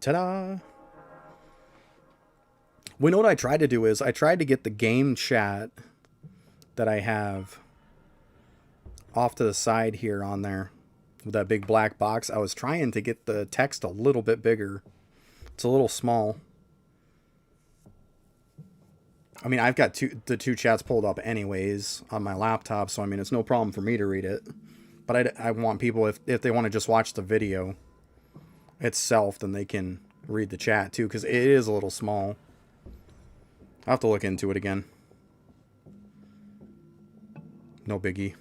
Ta-da! We know what I tried to do is I tried to get the game chat that I have off to the side here on there with that big black box. I was trying to get the text a little bit bigger. It's a little small. I mean, I've got the two chats pulled up anyways on my laptop, so I mean, it's no problem for me to read it. But I want people, if they want to just watch the video itself, then they can read the chat too, because it is a little small. I'll have to look into it again. No biggie.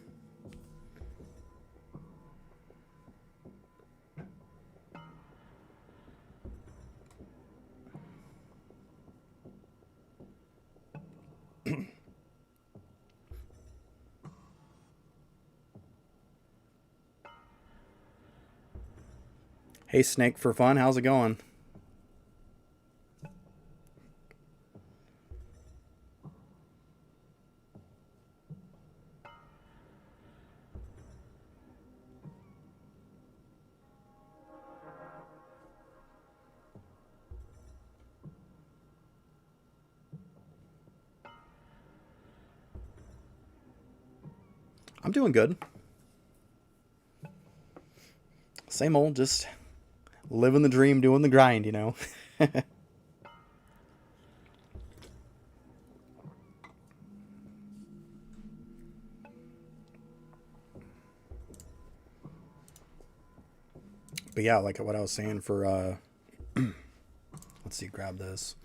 Hey, Snake for Fun, how's it going? I'm doing good. Same old, just living the dream, doing the grind, you know. But yeah, like what I was saying for, let's see, grab this.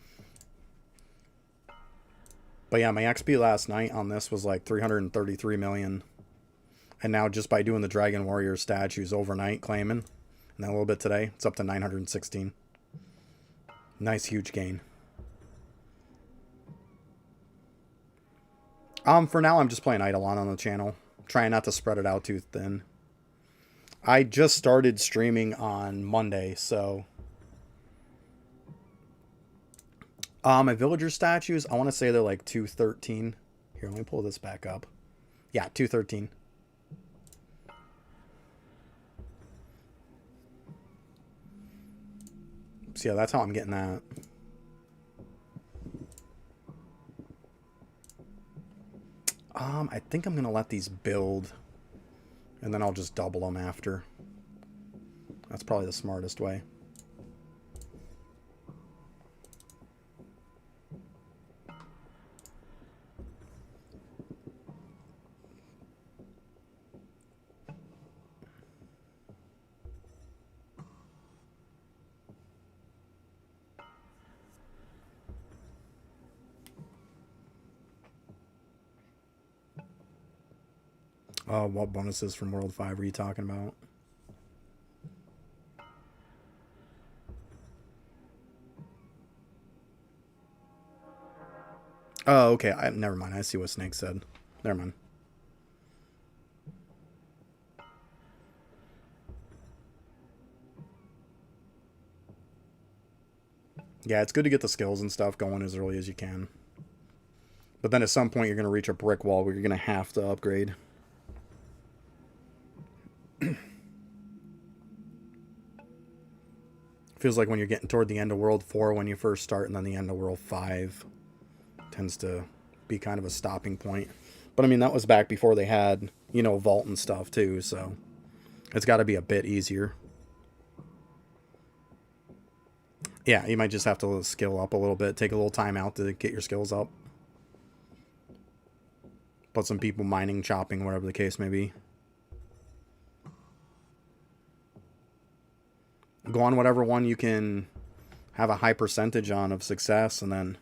But yeah, my XP last night on this was like 333 million. And now just by doing the Dragon Warrior statues overnight claiming, and then a little bit today, it's up to 916. Nice huge gain. For now I'm just playing IdleOn on the channel. Trying not to spread it out too thin. I just started streaming on Monday, so my villager statues, I want to say they're like 213. Here, let me pull this back up. Yeah, 213. So yeah, that's how I'm getting that. I think I'm gonna let these build, and then I'll just double them after. That's probably the smartest way. What bonuses from World 5 are you talking about? Oh, okay. Never mind. I see what Snake said. Never mind. Yeah, it's good to get the skills and stuff going as early as you can. But then at some point you're going to reach a brick wall where you're going to have to upgrade. Feels like when you're getting toward the end of World 4 when you first start, and then the end of World 5 tends to be kind of a stopping point. But I mean, that was back before they had, you know, Vault and stuff too, so it's got to be a bit easier. Yeah, you might just have to skill up a little bit, take a little time out to get your skills up. Put some people mining, chopping, whatever the case may be. Go on whatever one you can have a high percentage on of success, and then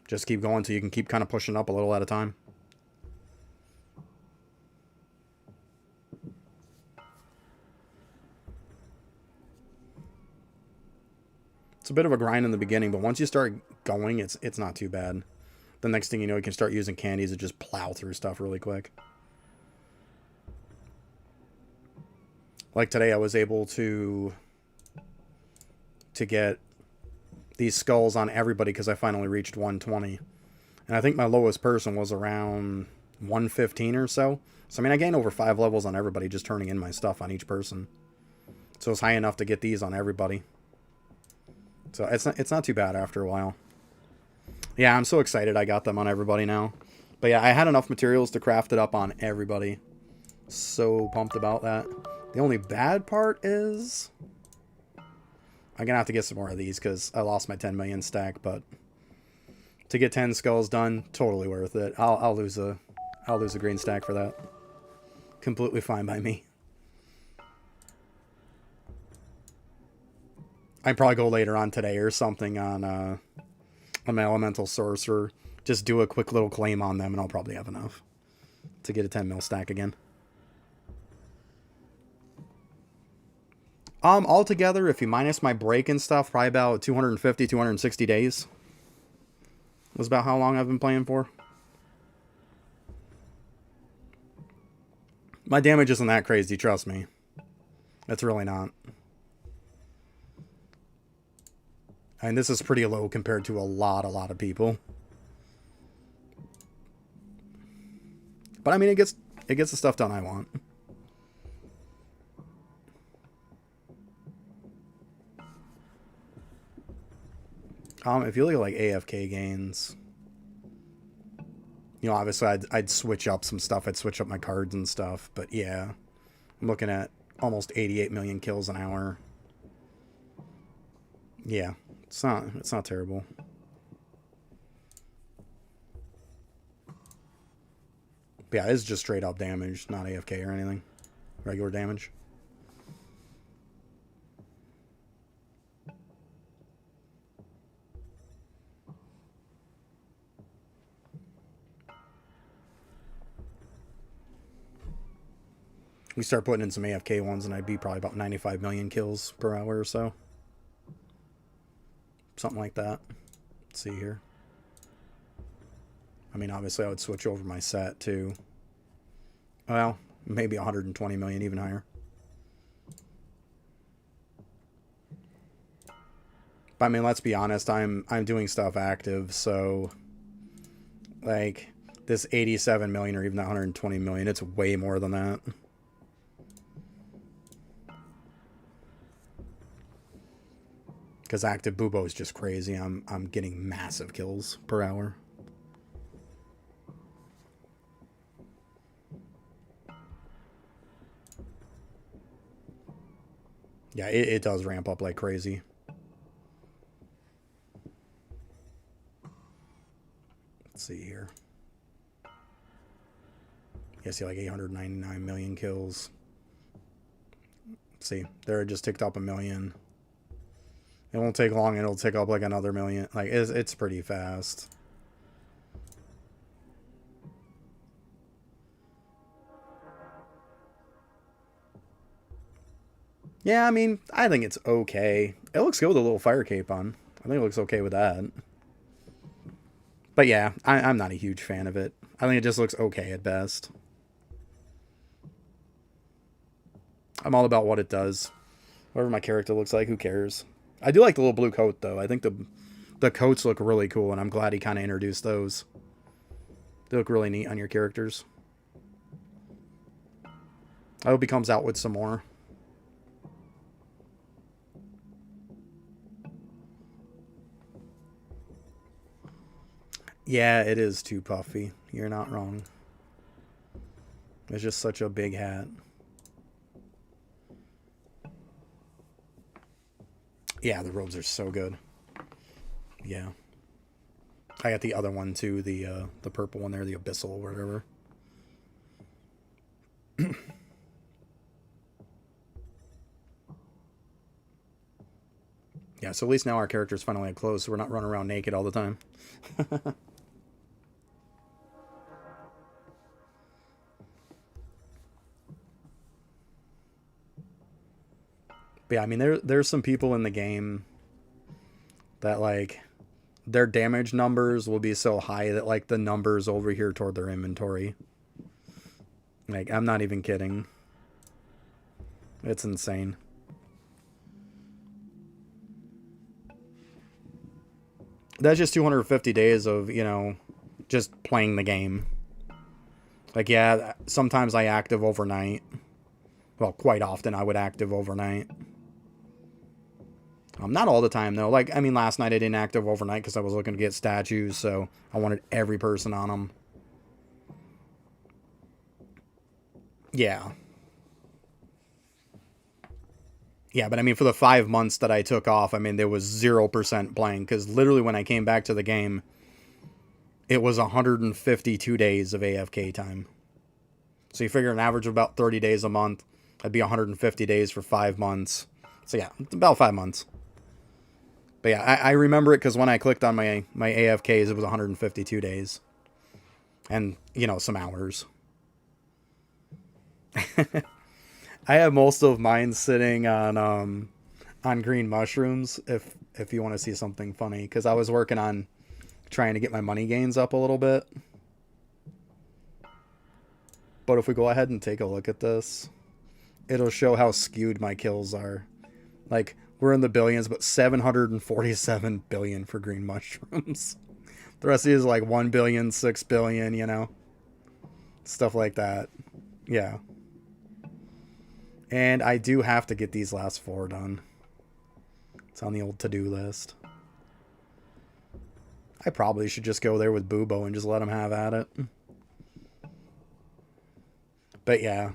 just keep going so you can keep kind of pushing up a little at a time. It's a bit of a grind in the beginning, but once you start going, it's not too bad. The next thing you know, you can start using candies to just plow through stuff really quick. Like today, I was able to get these skulls on everybody because I finally reached 120. And I think my lowest person was around 115 or so. So, I mean, I gained over 5 levels on everybody just turning in my stuff on each person. So it's high enough to get these on everybody. So it's not too bad after a while. Yeah, I'm so excited I got them on everybody now. But yeah, I had enough materials to craft it up on everybody. So pumped about that. The only bad part is I'm gonna have to get some more of these because I lost my 10 million stack, but to get 10 skulls done, totally worth it. I'll lose a green stack for that. Completely fine by me. I'd probably go later on today or something on my elemental sorcerer. Just do a quick little claim on them and I'll probably have enough to get a 10 mil stack again. Altogether, if you minus my break and stuff, probably about 250, 260 days. Was about how long I've been playing for. My damage isn't that crazy, trust me. It's really not. And this is pretty low compared to a lot of people. But I mean, it gets the stuff done I want. If you look at like AFK gains, you know, obviously I'd switch up some stuff. I'd switch up my cards and stuff. But yeah, I'm looking at almost 88 million kills an hour. Yeah, it's not terrible. But yeah, it's just straight up damage, not AFK or anything. Regular damage. We start putting in some AFK ones and I'd be probably about 95 million kills per hour or so. Something like that. Let's see here. I mean, obviously I would switch over my set too. Well, maybe 120 million, even higher. But I mean, let's be honest, I'm doing stuff active, so like this 87 million or even that 120 million, it's way more than that. Because active Bubo is just crazy. I'm getting massive kills per hour. Yeah, it does ramp up like crazy. Let's see here. Yeah, see like 899 million kills. Let's see, there it just ticked up a million. It won't take long, it'll tick up like another million. Like, it's pretty fast. Yeah, I mean, I think it's okay. It looks good with a little fire cape on. I think it looks okay with that. But yeah, I'm not a huge fan of it. I think it just looks okay at best. I'm all about what it does. Whatever my character looks like, who cares? I do like the little blue coat, though. I think the coats look really cool, and I'm glad he kind of introduced those. They look really neat on your characters. I hope he comes out with some more. Yeah, it is too puffy. You're not wrong. It's just such a big hat. Yeah, the robes are so good. Yeah. I got the other one too, the purple one there, the Abyssal or whatever. Yeah, so at least now our characters finally have clothes, so we're not running around naked all the time. But yeah, I mean, there's some people in the game that, like, their damage numbers will be so high that, like, the numbers over here toward their inventory. Like, I'm not even kidding. It's insane. That's just 250 days of, you know, just playing the game. Like, yeah, sometimes I active overnight. Well, quite often I would active overnight. Not all the time, though. Like, I mean, last night I didn't active overnight because I was looking to get statues, so I wanted every person on them. Yeah. Yeah, but I mean, for the 5 months that I took off, I mean, there was 0% playing, because literally when I came back to the game, it was 152 days of AFK time. So you figure an average of about 30 days a month. That'd be 150 days for 5 months. So yeah, it's about 5 months. But yeah, I remember it because when I clicked on my AFKs, it was 152 days. And, you know, some hours. I have most of mine sitting on green mushrooms, if you want to see something funny. Because I was working on trying to get my money gains up a little bit. But if we go ahead and take a look at this, it'll show how skewed my kills are. Like, we're in the billions, but 747 billion for green mushrooms. The rest of it is like 1 billion, 6 billion, you know? Stuff like that. Yeah. And I do have to get these last 4 done. It's on the old to-do list. I probably should just go there with Boobo and just let him have at it. But yeah.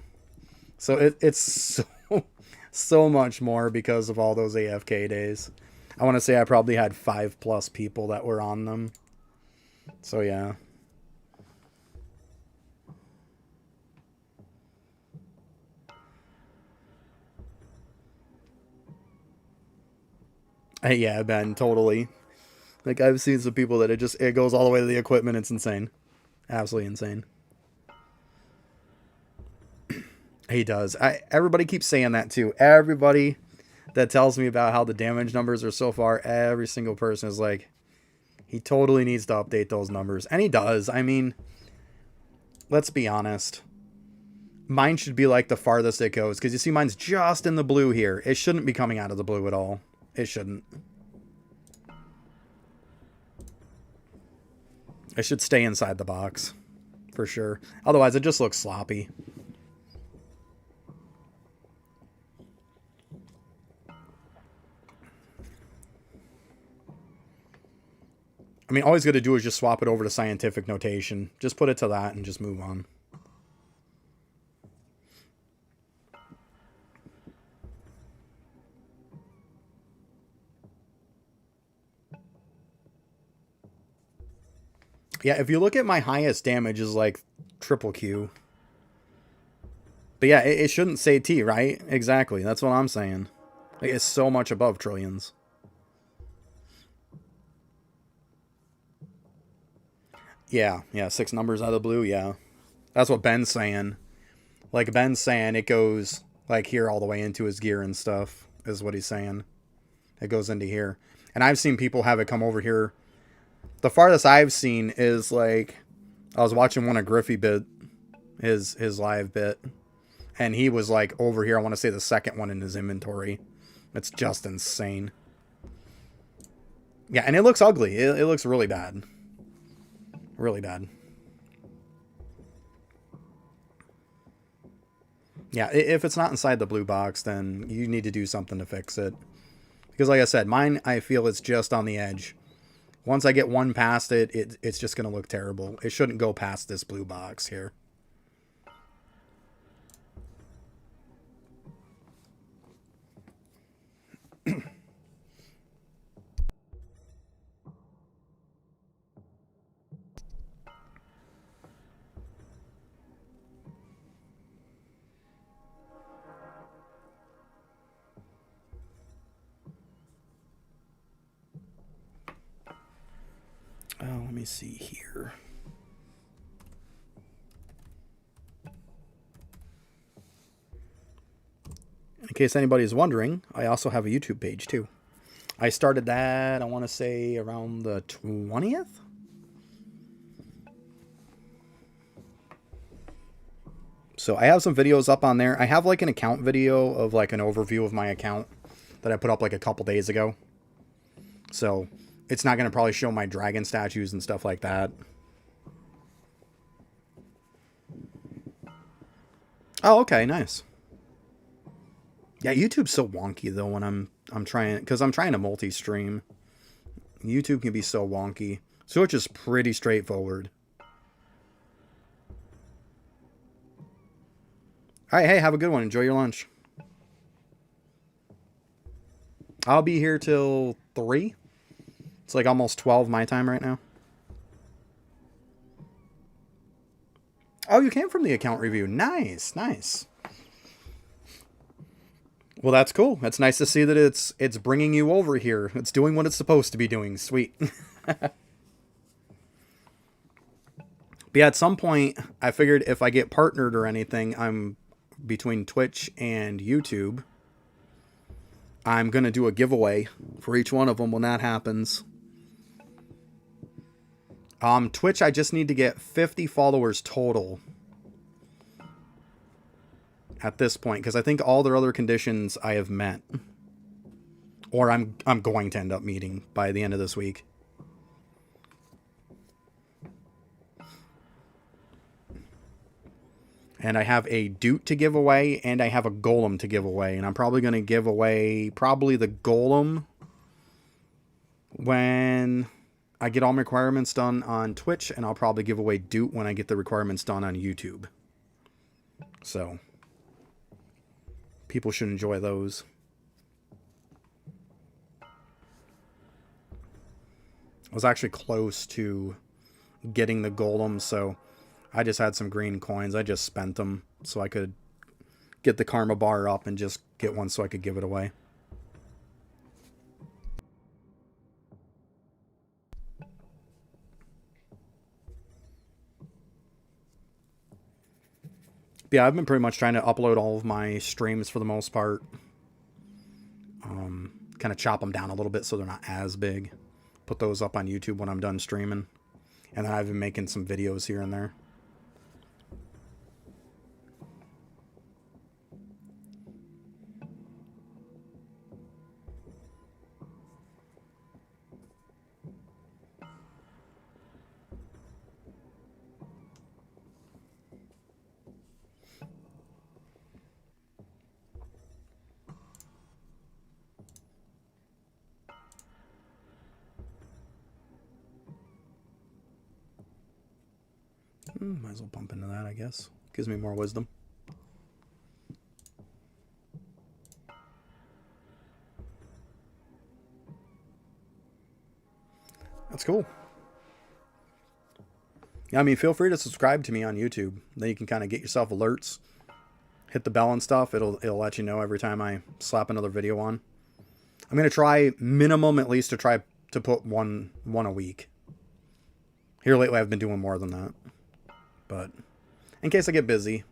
So it's so much more because of all those AFK days. I want to say I probably had 5+ people that were on them. So yeah. Yeah, Ben, totally. Like, I've seen some people that it goes all the way to the equipment. It's insane. Absolutely insane. He does. Everybody keeps saying that too. Everybody that tells me about how the damage numbers are so far, every single person is like, he totally needs to update those numbers. And he does. I mean, let's be honest. Mine should be like the farthest it goes. Because you see, mine's just in the blue here. It shouldn't be coming out of the blue at all. It shouldn't. It should stay inside the box. For sure. Otherwise, it just looks sloppy. I mean, all he's going to do is just swap it over to scientific notation. Just put it to that and just move on. Yeah, if you look at my highest damage is like triple Q. But yeah, it shouldn't say T, right? Exactly. That's what I'm saying. Like, it's so much above trillions. Yeah, 6 numbers out of the blue, yeah. That's what Ben's saying. Like, Ben's saying it goes, like, here all the way into his gear and stuff, is what he's saying. It goes into here. And I've seen people have it come over here. The farthest I've seen is, like, I was watching one of Griffey bit, his live bit, and he was, like, over here, I want to say the second one in his inventory. It's just insane. Yeah, and it looks ugly. It looks really bad. Really bad. Yeah, if it's not inside the blue box, then you need to do something to fix it. Because like I said, mine, I feel it's just on the edge. Once I get one past it, it's just going to look terrible. It shouldn't go past this blue box here. Let me see here. In case anybody's wondering, I also have a YouTube page too. I started that, I want to say, around the 20th? So I have some videos up on there. I have like an account video of like an overview of my account that I put up like a couple days ago. So it's not going to probably show my dragon statues and stuff like that. Oh, okay, nice. Yeah, YouTube's so wonky though when I'm trying, because I'm trying to multi-stream. YouTube can be so wonky. Twitch is pretty straightforward. All right, hey, have a good one. Enjoy your lunch. I'll be here till 3. It's like almost 12 my time right now. Oh, you came from the account review. Nice, nice. Well, that's cool. It's nice to see that it's bringing you over here. It's doing what it's supposed to be doing. Sweet. But yeah, at some point, I figured if I get partnered or anything, I'm between Twitch and YouTube, I'm going to do a giveaway for each one of them when that happens. Twitch, I just need to get 50 followers total at this point, because I think all their other conditions I have met, or I'm going to end up meeting by the end of this week. And I have a Doot to give away, and I have a Golem to give away, and I'm probably going to give away the Golem when I get all my requirements done on Twitch, and I'll probably give away Doot when I get the requirements done on YouTube. So people should enjoy those. I was actually close to getting the Golem, so I just had some green coins. I just spent them so I could get the karma bar up and just get one so I could give it away. But yeah, I've been pretty much trying to upload all of my streams for the most part. Kind of chop them down a little bit so they're not as big. Put those up on YouTube when I'm done streaming. And then I've been making some videos here and there. Might as well bump into that, I guess. Gives me more wisdom. That's cool. Yeah, I mean, feel free to subscribe to me on YouTube. Then you can kind of get yourself alerts. Hit the bell and stuff. It'll let you know every time I slap another video on. I'm going to try minimum at least to try to put one a week. Here lately I've been doing more than that. But in case I get busy,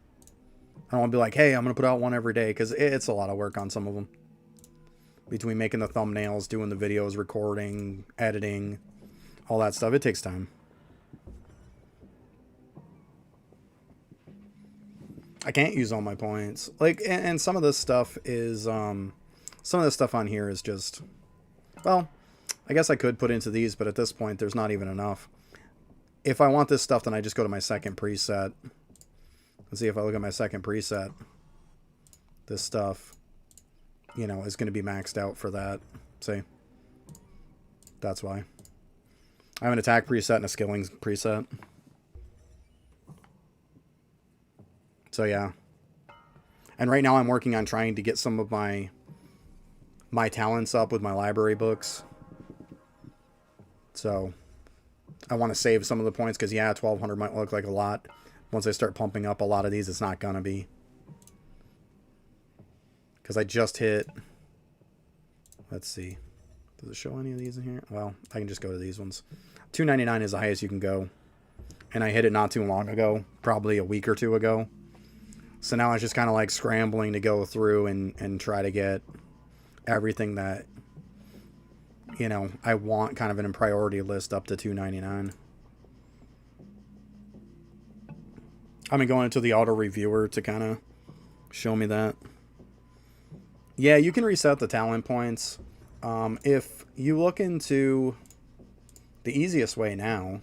I don't want to be like, hey, I'm going to put out one every day, because it's a lot of work on some of them. Between making the thumbnails, doing the videos, recording, editing, all that stuff, it takes time. I can't use all my points. Like, and some of this stuff is, some of this stuff on here is just, well, I guess I could put into these, but at this point, there's not even enough. If I want this stuff, then I just go to my second preset. Let's see, if I look at my second preset, this stuff, you know, is going to be maxed out for that. See? That's why. I have an attack preset and a skilling preset. So yeah. And right now I'm working on trying to get some of my talents up with my library books. So I want to save some of the points, because yeah, 1200 might look like a lot. Once I start pumping up a lot of these, it's not going to be. Because I just hit, let's see, does it show any of these in here? Well, I can just go to these ones. 299 is the highest you can go. And I hit it not too long ago, probably a week or two ago. So now it's just kind of like scrambling to go through and try to get everything that, you know, I want kind of in a priority list up to 299. I've been going into the auto reviewer to kind of show me that. Yeah, you can reset the talent points. If you look into the easiest way now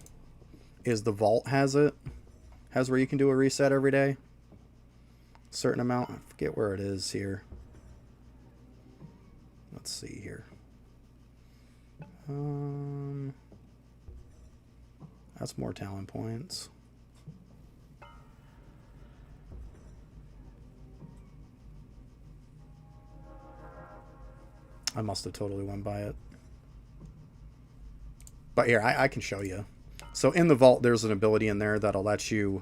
is the vault has where you can do a reset every day. Certain amount. I forget where it is here. Let's see here. That's more talent points. I must have totally went by it. But here, I can show you. So in the vault, there's an ability in there that'll let you...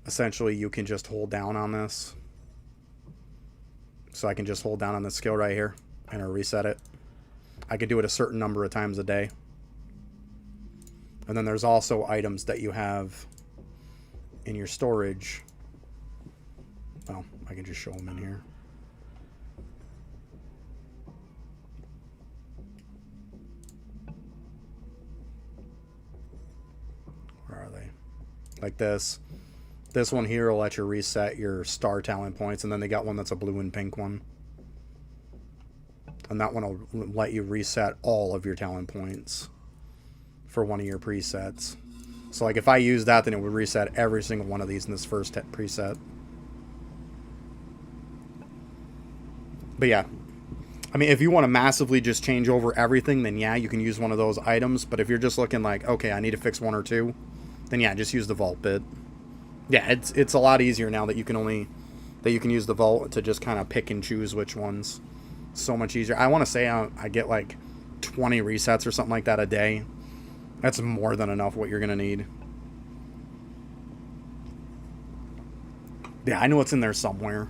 Essentially, you can just hold down on this. So I can just hold down on this skill right here and it'll reset it. I could do it a certain number of times a day. And then there's also items that you have in your storage. Well, I can just show them in here. Where are they? Like this. This one here will let you reset your star talent points, and then they got one that's a blue and pink one. And that one will let you reset all of your talent points for one of your presets. So like if I use that, then it would reset every single one of these in this first preset. But yeah, I mean, if you want to massively just change over everything, then yeah, you can use one of those items. But if you're just looking like, okay, I need to fix one or two, then yeah, just use the vault bit. Yeah, it's a lot easier now that you can use the vault to just kind of pick and choose which ones. So much easier. I want to say I get like 20 resets or something like that a day. That's more than enough what you're going to need. Yeah, I know it's in there somewhere.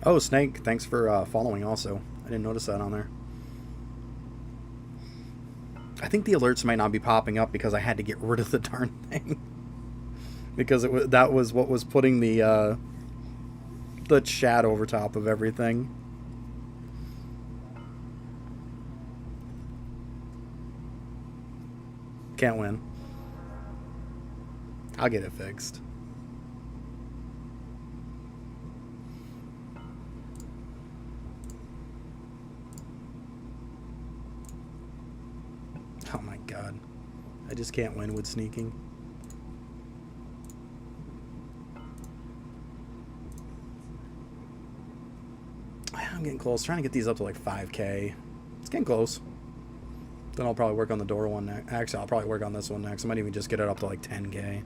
Oh, Snake, thanks for following also. I didn't notice that on there. I think the alerts might not be popping up because I had to get rid of the darn thing. Because that was what was putting the chat over top of everything. Can't win. I'll get it fixed. Oh my god. I just can't win with sneaking. I'm getting close. Trying to get these up to like 5K. It's getting close. Then I'll probably work on the door one next. Actually, I'll probably work on this one next. I might even just get it up to like 10K.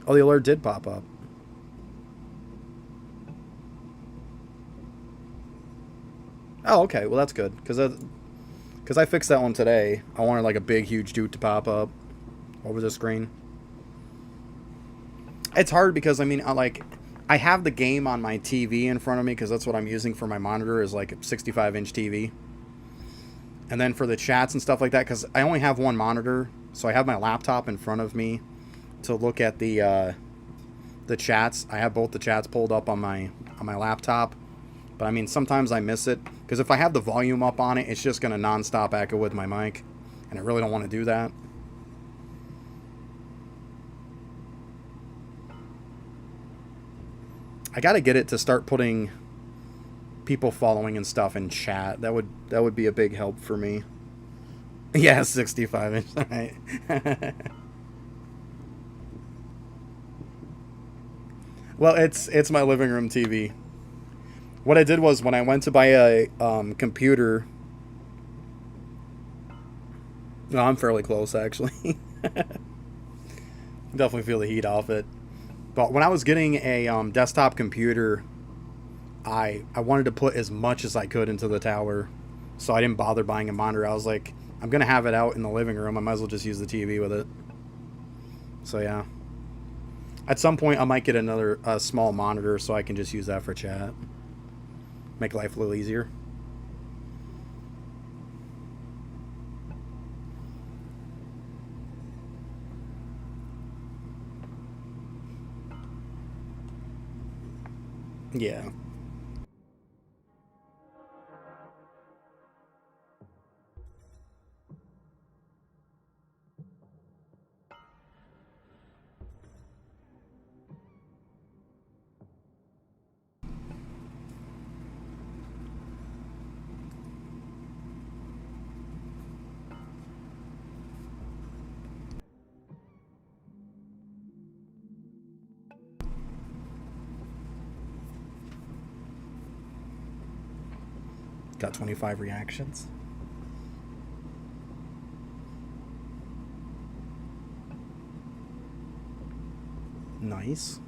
Oh, the alert did pop up. Oh, okay. Well, that's good. Because I fixed that one today. I wanted like a big, huge doot to pop up over the screen. It's hard because, I mean, I have the game on my TV in front of me because that's what I'm using for my monitor is like a 65-inch TV. And then for the chats and stuff like that, because I only have one monitor, so I have my laptop in front of me to look at the chats. I have both the chats pulled up on my laptop. But I mean, sometimes I miss it because if I have the volume up on it, it's just going to nonstop echo with my mic, and I really don't want to do that. I got to get it to start putting people following and stuff in chat. That would be a big help for me. Yeah, 65-inch. Right. Well, it's my living room TV. What I did was when I went to buy a computer. No, I'm fairly close actually. Definitely feel the heat off it. But when I was getting a desktop computer, I wanted to put as much as I could into the tower, so I didn't bother buying a monitor. I was like, I'm gonna have it out in the living room. I might as well just use the TV with it. So yeah. At some point, I might get another small monitor so I can just use that for chat. Make life a little easier. Yeah. Got 25 reactions. Nice.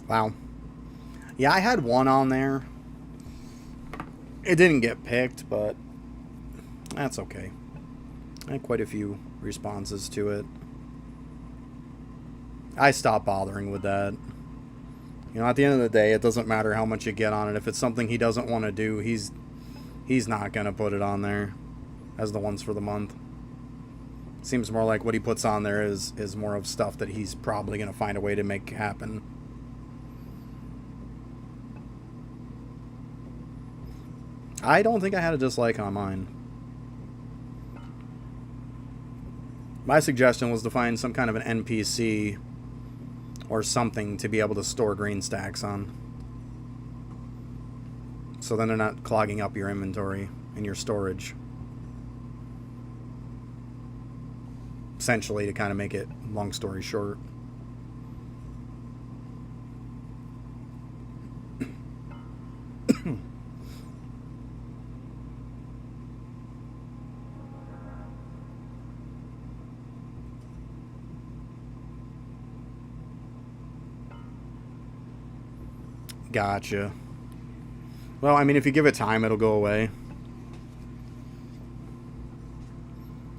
Wow. Yeah, I had one on there. It didn't get picked, but that's okay. I had quite a few responses to it. I stopped bothering with that. You know, at the end of the day, it doesn't matter how much you get on it. If it's something he doesn't want to do, he's not going to put it on there as the ones for the month. Seems more like what he puts on there is more of stuff that he's probably going to find a way to make happen. I don't think I had a dislike on mine. My suggestion was to find some kind of an NPC or something to be able to store green stacks on. So then they're not clogging up your inventory and your storage. Essentially, to kind of make it, long story short. Gotcha. Well, I mean, if you give it time, it'll go away.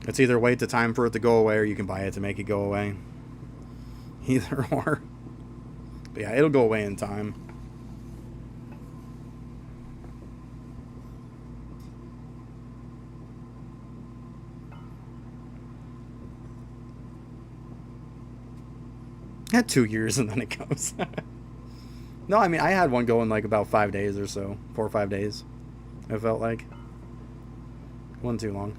It's either wait the time for it to go away or you can buy it to make it go away. Either or. But yeah, it'll go away in time. Had 2 years and then it goes. No, I mean, I had one going like about 5 days or so. 4 or 5 days. It felt like. Wasn't too long.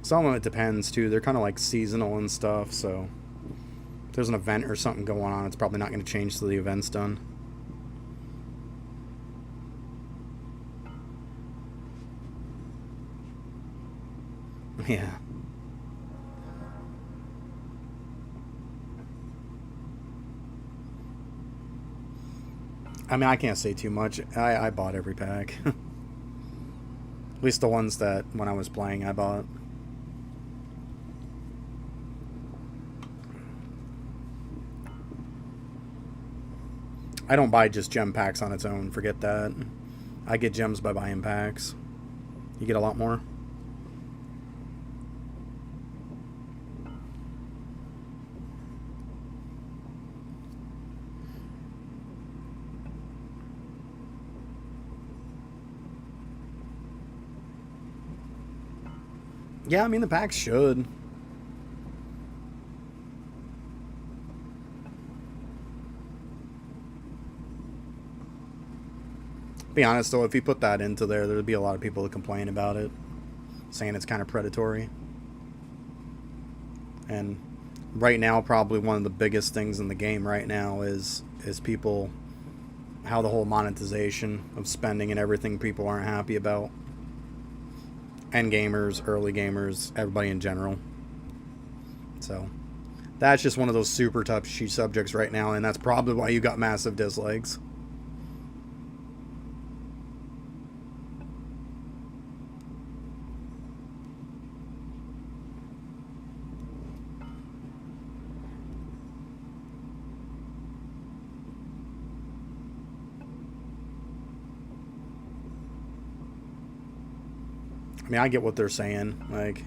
Some of it depends too. They're kind of like seasonal and stuff, so if there's an event or something going on, it's probably not going to change till the event's done. Yeah. I mean, I can't say too much. I bought every pack. At least the ones that, when I was playing, I bought. I don't buy just gem packs on its own. Forget that. I get gems by buying packs. You get a lot more. Yeah, I mean, the packs should. Be honest, though, if you put that into there, there'd be a lot of people that complain about it, saying it's kind of predatory. And right now, probably one of the biggest things in the game right now is people, how the whole monetization of spending and everything people aren't happy about. End gamers, early gamers, everybody in general. So That's just one of those super touchy subjects right now, and that's probably why you got massive dislikes. I mean, I get what they're saying. Like,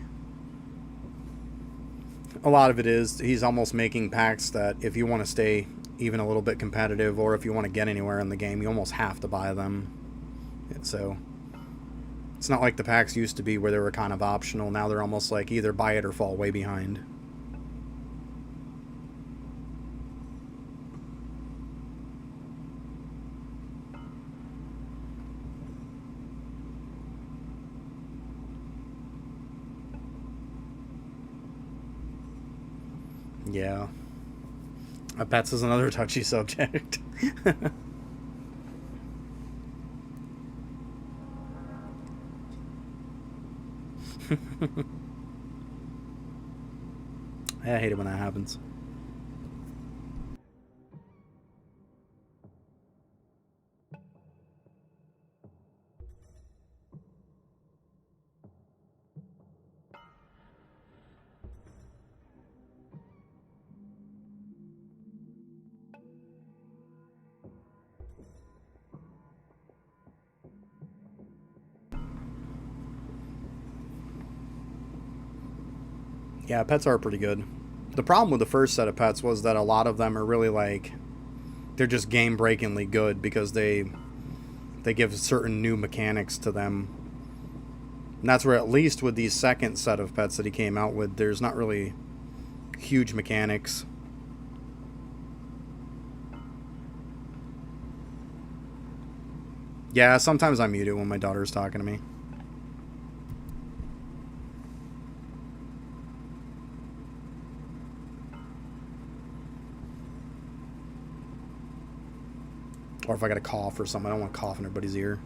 a lot of it is he's almost making packs that if you want to stay even a little bit competitive, or if you want to get anywhere in the game, you almost have to buy them. And so it's not like the packs used to be where they were kind of optional. Now they're almost like either buy it or fall way behind. Yeah. Pets is another touchy subject. I hate it when that happens. Yeah, pets are pretty good. The problem with the first set of pets was that a lot of them are really like, they're just game breakingly good because they give certain new mechanics to them. And that's where, at least with these second set of pets that he came out with, there's not really huge mechanics. Yeah, sometimes I mute it when my daughter's talking to me. Or if I got a cough or something, I don't want to cough in everybody's ear.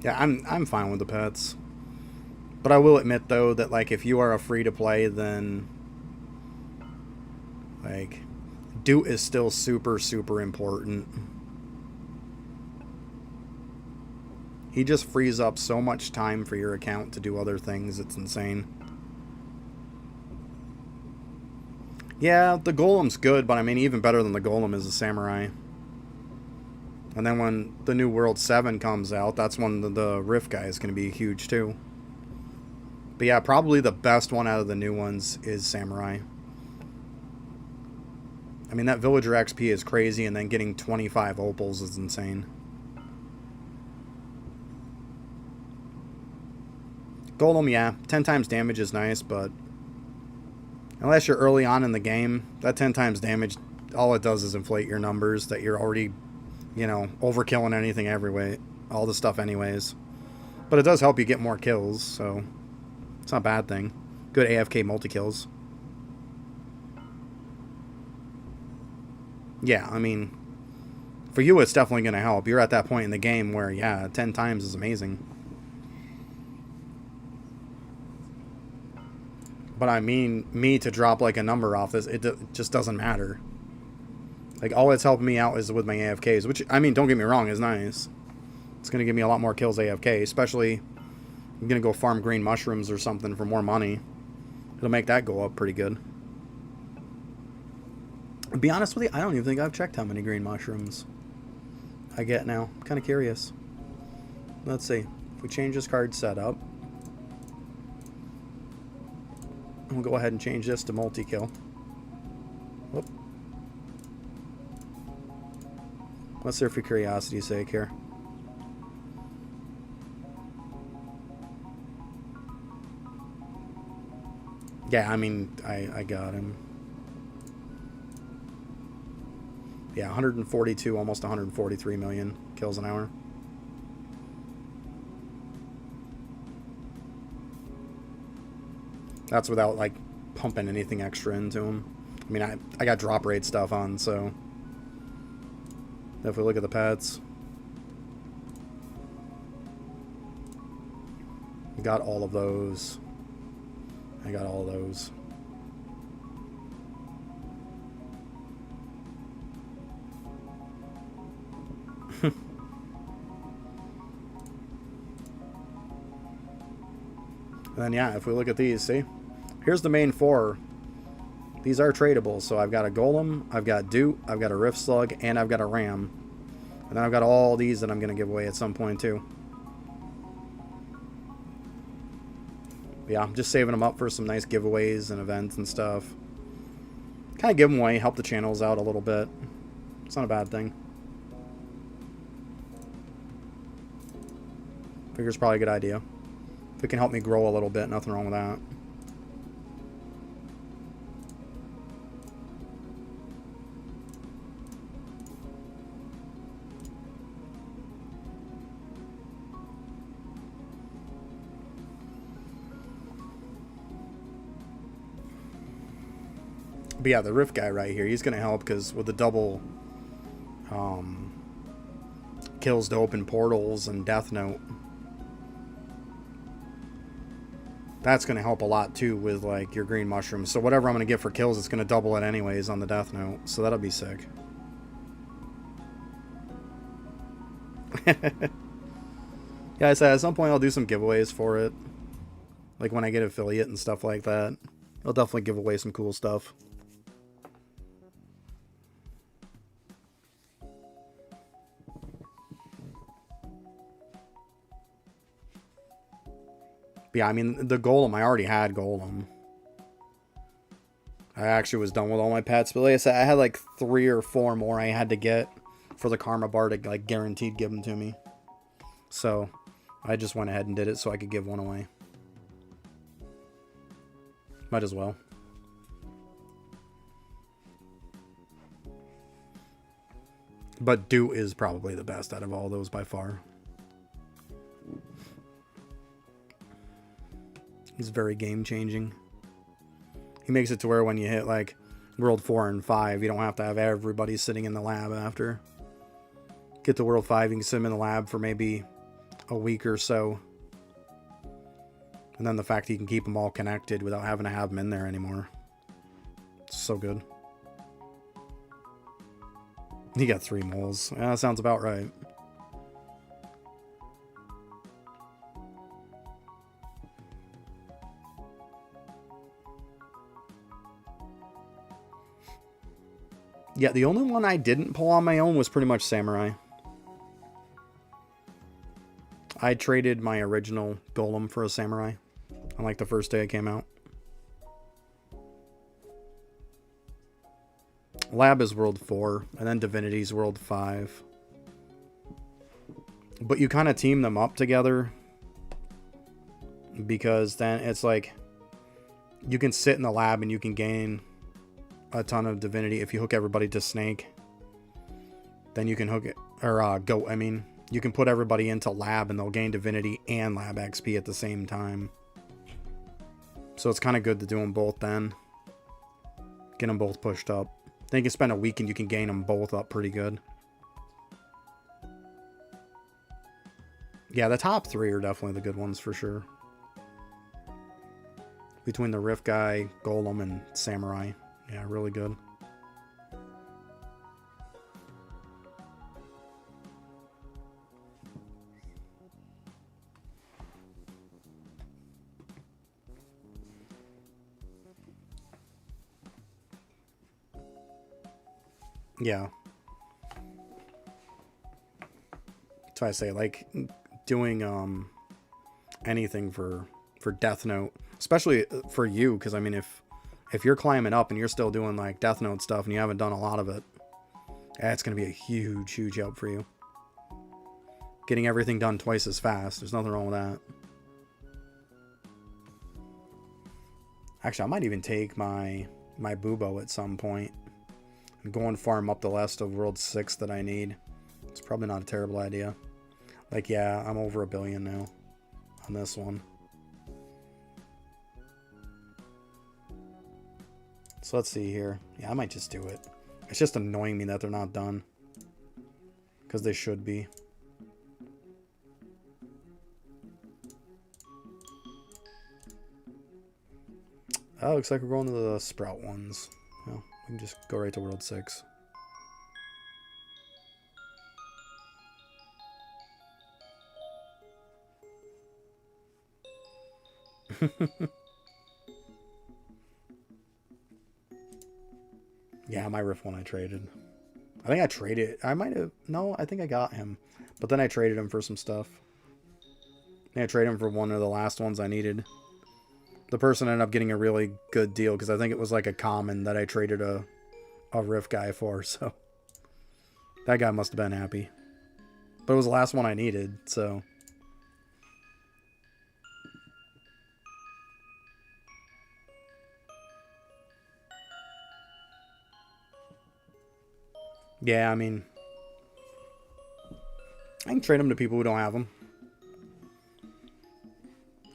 Yeah, I'm fine with the pets. But I will admit though that like if you are a free to play, then like Doot is still super important. He just frees up so much time for your account to do other things. It's insane. Yeah, the Golem's good, but I mean, even better than the Golem is the Samurai. And then when the new World 7 comes out, that's when the Rift guy is going to be huge too. But yeah, probably the best one out of the new ones is Samurai. I mean, that Villager XP is crazy, and then getting 25 opals is insane. Golem, yeah, 10 times damage is nice, but unless you're early on in the game, that 10 times damage, all it does is inflate your numbers that you're already, you know, overkilling anything everywhere, all the stuff anyways. But it does help you get more kills, so it's not a bad thing. Good AFK multi-kills. Yeah, I mean, for you it's definitely going to help. You're at that point in the game where, yeah, 10 times is amazing. But I mean, me to drop like a number off this, it just doesn't matter. Like, all it's helping me out is with my AFKs, which, I mean, don't get me wrong, is nice. It's going to give me a lot more kills AFK, especially I'm going to go farm green mushrooms or something for more money. It'll make that go up pretty good. To be honest with you, I don't even think I've checked how many green mushrooms I get now. I'm kind of curious. Let's see. If we change this card setup, we'll go ahead and change this to multi-kill. Whoop. Let's see for curiosity's sake here. Yeah, I mean, I got him. Yeah, 142, almost 143 million kills an hour. That's without, like, pumping anything extra into him. I mean, I got drop rate stuff on, so if we look at the pets, Got all of those. I got all of those. And then, yeah, if we look at these, see? Here's the main 4. These are tradable. So I've got a Golem, I've got Doot, I've got a Rift Slug, and I've got a Ram. And then I've got all these that I'm going to give away at some point, too. But yeah, I'm just saving them up for some nice giveaways and events and stuff. Kind of give them away, help the channels out a little bit. It's not a bad thing. Figure's probably a good idea. If it can help me grow a little bit, nothing wrong with that. But yeah, the Rift guy right here, he's going to help because with the double kills to open portals and Death Note, that's going to help a lot too with like your green mushrooms. So whatever I'm going to get for kills, it's going to double it anyways on the Death Note. So that'll be sick. Yeah, I said at some point I'll do some giveaways for it. Like when I get affiliate and stuff like that. I'll definitely give away some cool stuff. But yeah, I mean, the Golem, I already had Golem. I actually was done with all my pets. But like I said, I had like 3 or 4 more I had to get for the Karma Bar to like guaranteed give them to me. So I just went ahead and did it so I could give one away. Might as well. But Doot is probably the best out of all those by far. He's very game changing. He makes it to where when you hit like World 4 and 5, you don't have to have everybody sitting in the lab after. Get to World 5, you can sit them in the lab for maybe a week or so. And then the fact that you can keep them all connected without having to have them in there anymore. It's so good. He got 3 moles. Yeah, that sounds about right. Yeah, the only one I didn't pull on my own was pretty much Samurai. I traded my original Golem for a Samurai on like the first day it came out. Lab is World 4, and then Divinity's World 5. But you kind of team them up together, because then it's like you can sit in the lab and you can gain a ton of Divinity if you hook everybody to Snake. Then you can hook it, or Goat, I mean. You can put everybody into lab and they'll gain Divinity and lab XP at the same time. So it's kind of good to do them both then. Get them both pushed up. Then you can spend a week and you can gain them both up pretty good. Yeah, the top 3 are definitely the good ones for sure. Between the Rift guy, Golem, and Samurai. Yeah, really good. Yeah. That's why I say, like, doing anything for Death Note, especially for you, because I mean, if you're climbing up and you're still doing like Death Note stuff and you haven't done a lot of it, it's going to be a huge help for you. Getting everything done twice as fast. There's nothing wrong with that. Actually, I might even take my Bubo at some point and go and farm up the list of World 6 that I need. It's probably not a terrible idea. Like, yeah, I'm over 1 billion now on this one. So let's see here. Yeah, I might just do it. It's just annoying me that they're not done, because they should be. Oh, looks like we're going to the Sprout ones. Well, we can just go right to World 6. Yeah, my Rift one I traded. I think I traded. I might have. No, I think I got him. But then I traded him for some stuff. I traded him for one of the last ones I needed. The person ended up getting a really good deal because I think it was like a common that I traded a Rift guy for. So that guy must have been happy. But it was the last one I needed, so. Yeah, I mean, I can trade them to people who don't have them.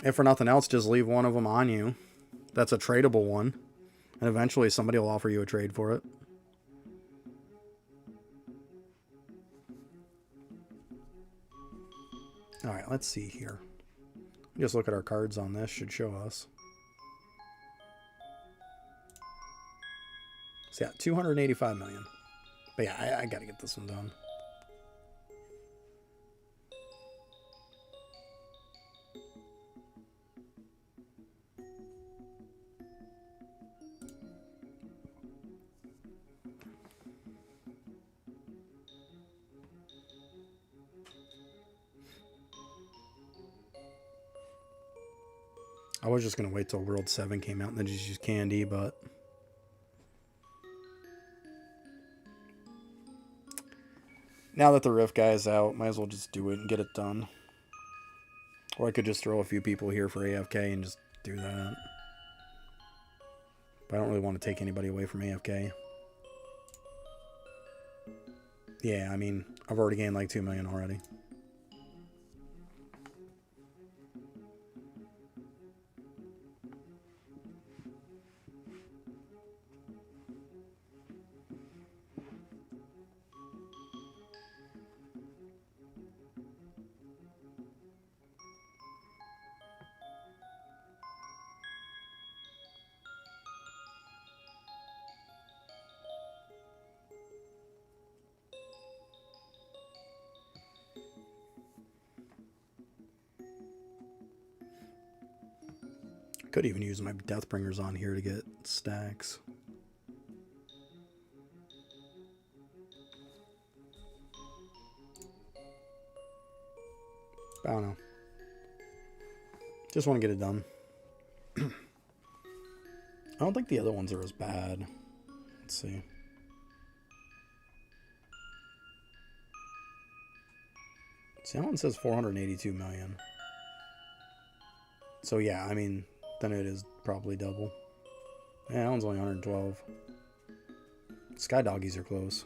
If for nothing else, just leave one of them on you. That's a tradable one. And eventually somebody will offer you a trade for it. Alright, let's see here. Just look at our cards on this. Should show us. So yeah, 285 million. But yeah, I gotta get this one done. I was just going to wait till World 7 came out and then just use candy, but now that the Rift guy is out, might as well just do it and get it done. Or I could just throw a few people here for AFK and just do that. But I don't really want to take anybody away from AFK. Yeah, I mean, I've already gained like 2 million already. Could even use my Deathbringers on here to get stacks. I don't know. Just want to get it done. I don't think the other ones are as bad. Let's see. See, that one says 482 million. So yeah, I mean, then it is probably double. Yeah, that one's only 112. Sky Doggies are close.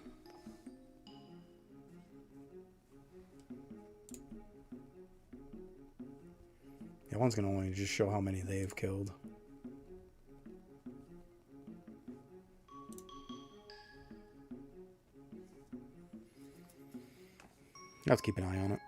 Yeah, one's gonna only just show how many they've killed. Let's keep an eye on it.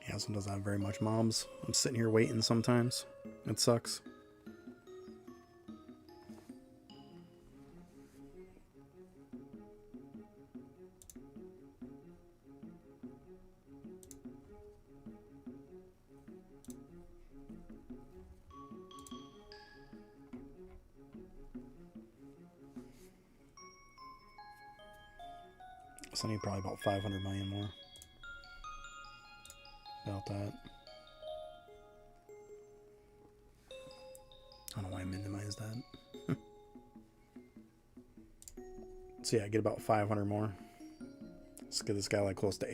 Yeah, this one doesn't have very much mobs. I'm sitting here waiting sometimes. It sucks. So I need probably about 500 million more. About that. I don't know why I minimized that. So yeah, get about 500 more. Let's get this guy like close to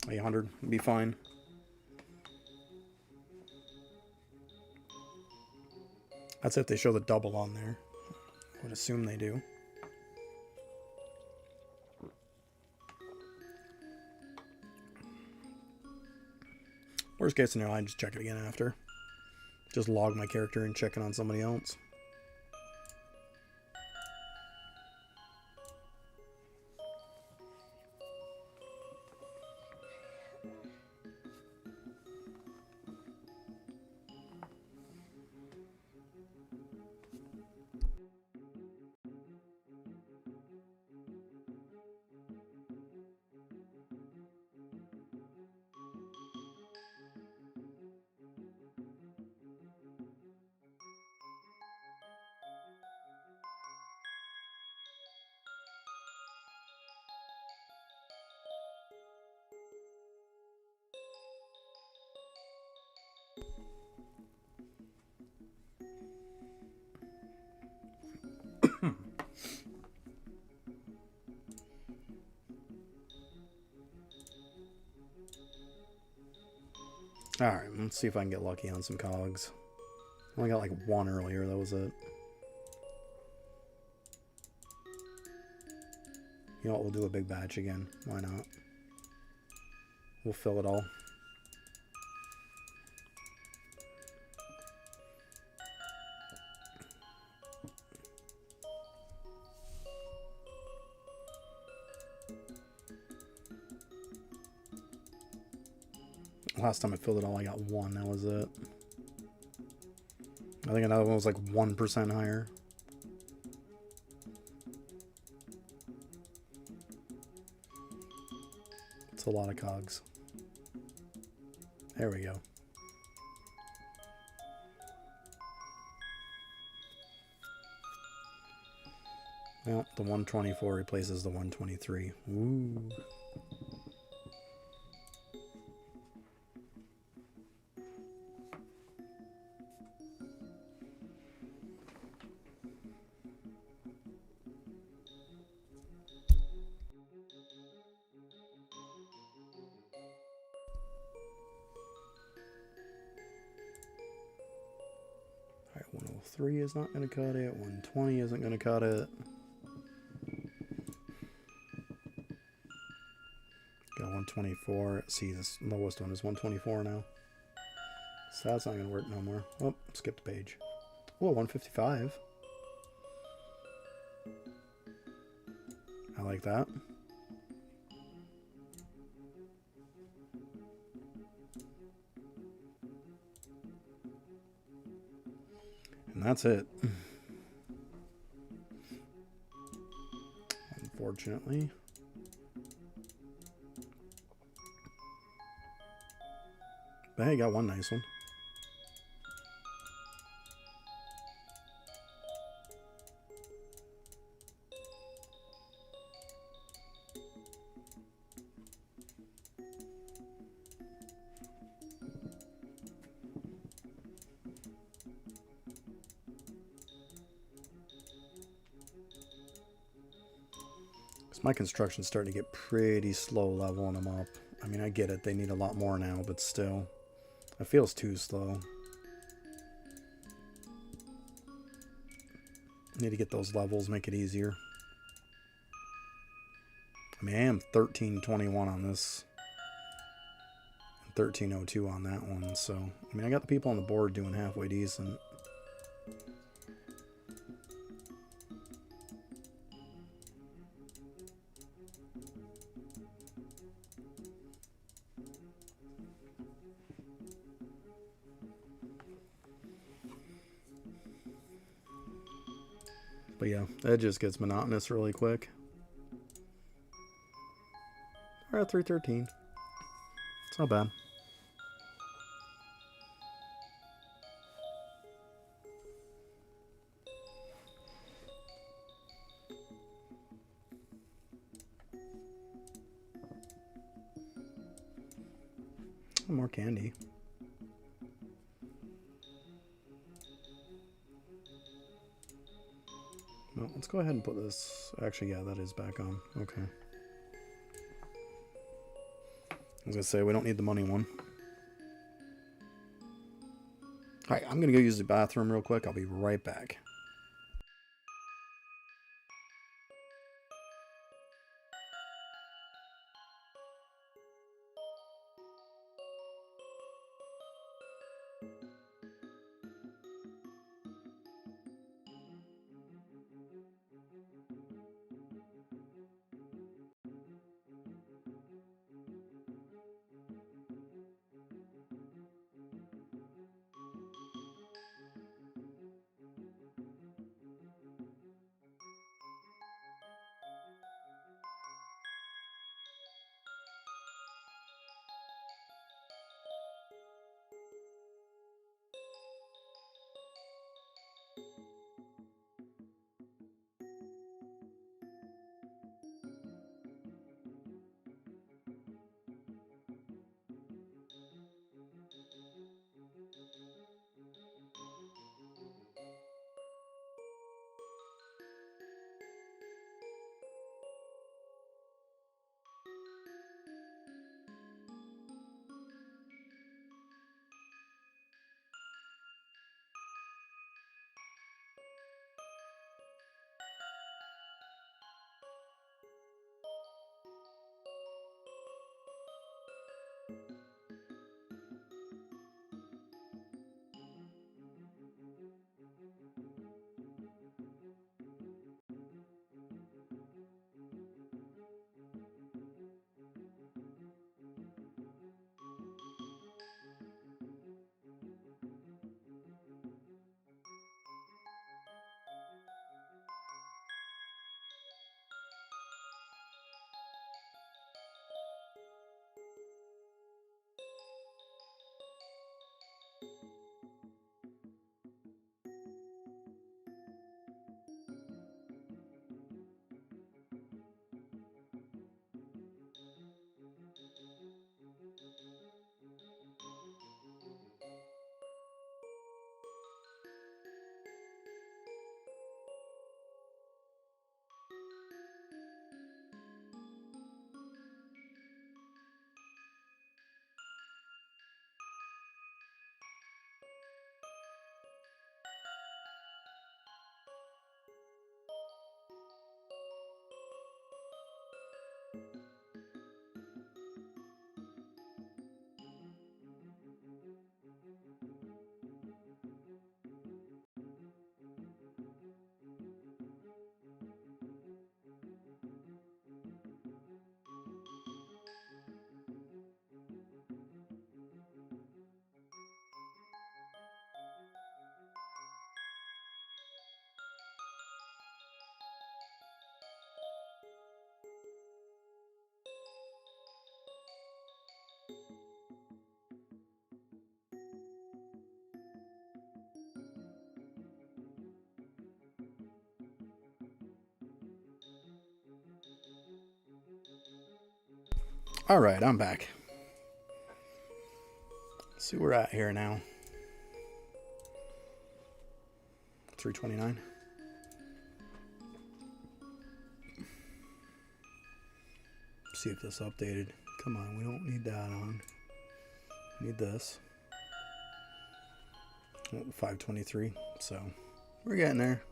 800. Be fine. That's if they show the double on there. I would assume they do. Worst case scenario, I just check it again after. Just log my character and check it on somebody else. Alright, let's see if I can get lucky on some cogs. I only got like one earlier, that was it. You know what, we'll do a big batch again. Why not? We'll fill it all. Last time I filled it all, I got one. That was it. I think another one was like 1% higher. It's a lot of cogs. There we go. Well, the 124 replaces the 123. Ooh. Alright, 103 is not going to cut it. 120 isn't going to cut it. Got 124. See, this lowest one is 124 now. So that's not going to work no more. Oh, skipped a page. Oh, 155. I like that. And that's it. Unfortunately. But hey, got one nice one. My construction's starting to get pretty slow leveling them up. I mean, I get it. They need a lot more now, but still. It feels too slow. Need to get those levels, make it easier. I mean, I am 1321 on this. 1302 on that one, so... I mean, I got the people on the board doing halfway decent. But yeah, it just gets monotonous really quick. We're at 313. It's not bad. More candy. Well, let's go ahead and put this. Actually, yeah, that is back on. Okay. I was gonna say we don't need the money one. Alright, I'm gonna go use the bathroom real quick. I'll be right back. Alright, I'm back. Let's see where we're at here now. 329. See if this updated. Come on, we don't need that on. We need this. 523. So we're getting there.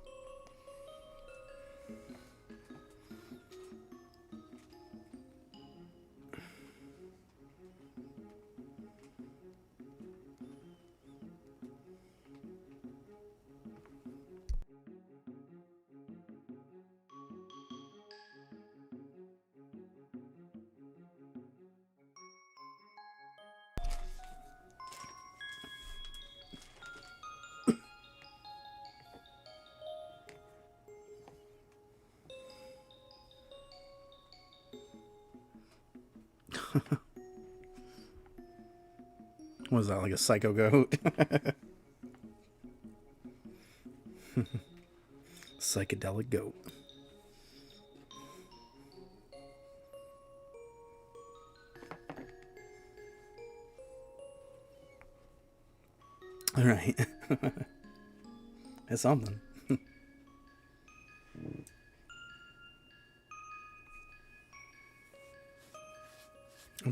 What was that, like a psycho goat? Psychedelic goat. All right. It's something.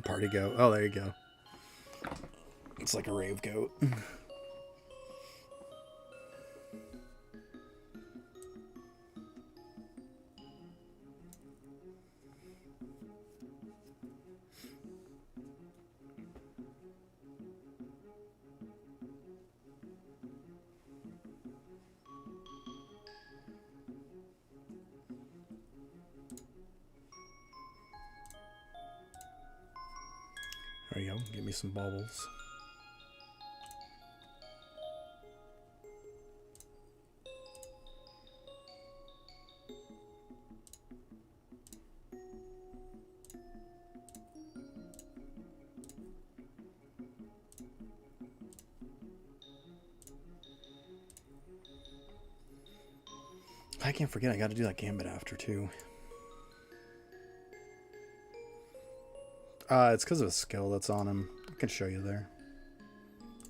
Party goat. Oh, there you go. It's like a rave goat. There you go. Give me some bubbles. I can't forget I got to do that Gambit after too. It's because of a skill that's on him. I can show you there.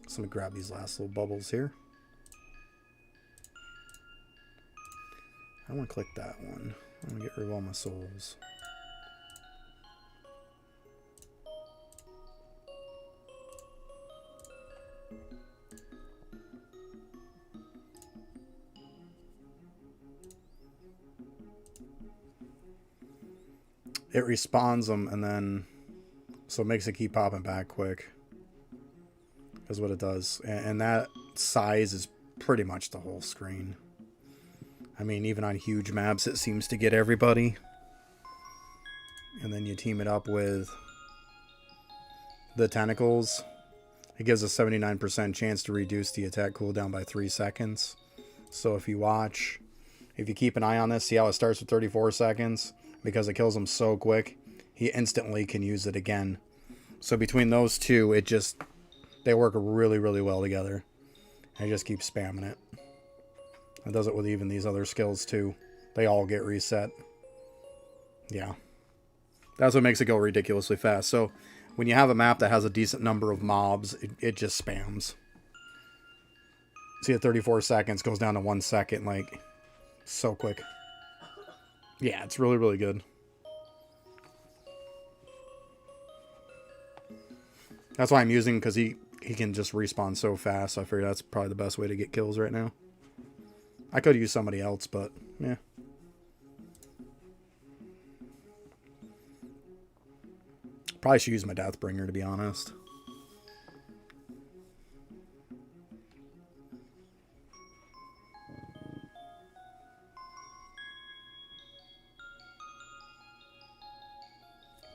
So let me grab these last little bubbles here. I don't want to click that one. I want to get rid of all my souls. It respawns them and then... So it makes it keep popping back quick. Is what it does. And that size is pretty much the whole screen. I mean, even on huge maps, it seems to get everybody. And then you team it up with the tentacles. It gives a 79% chance to reduce the attack cooldown by 3 seconds. So if you watch, if you keep an eye on this, see how it starts with 34 seconds? Because it kills him so quick, he instantly can use it again. So between those two, it just, they work really, really well together. I just keep spamming it. It does it with even these other skills too. They all get reset. Yeah. That's what makes it go ridiculously fast. So when you have a map that has a decent number of mobs, it just spams. See, at 34 seconds, goes down to 1 second, like, so quick. Yeah, it's really, really good. That's why I'm using, because he can just respawn so fast. So I figure that's probably the best way to get kills right now. I could use somebody else, but, yeah. Probably should use my Deathbringer, to be honest.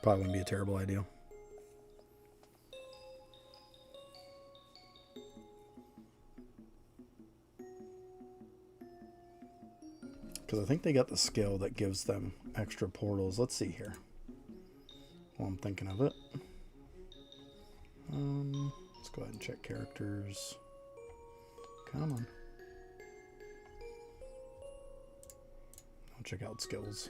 Probably wouldn't be a terrible idea. Because I think they got the skill that gives them extra portals. Let's see here. While I'm thinking of it. Let's go ahead and check characters. Come on. I'll check out skills.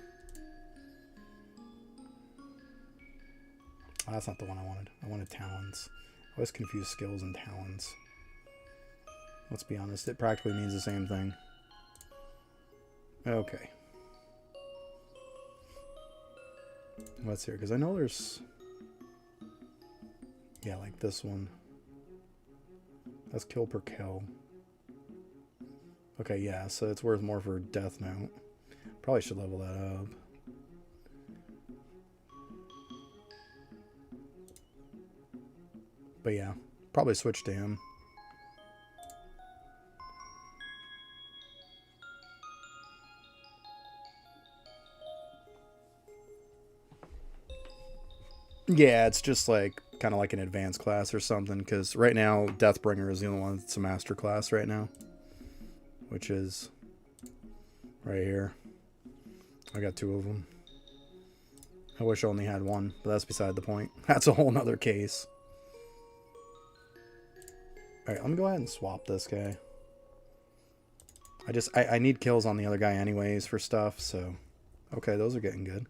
Oh, that's not the one I wanted. I wanted talents. I always confuse skills and talents. Let's be honest, it practically means the same thing. Okay. Let's hear, because I know there's... Yeah, like this one. That's kill per kill. Okay, yeah, so it's worth more for Death Note. Probably should level that up. But yeah, probably switch to him. Yeah, it's just like kind of like an advanced class or something, because right now Deathbringer is the only one that's a master class right now, which is right here. I got 2 of them. I wish I only had 1, but that's beside the point. That's a whole nother case. Alright, let me go ahead and swap this guy. I need kills on the other guy anyways for stuff, so... Okay, those are getting good.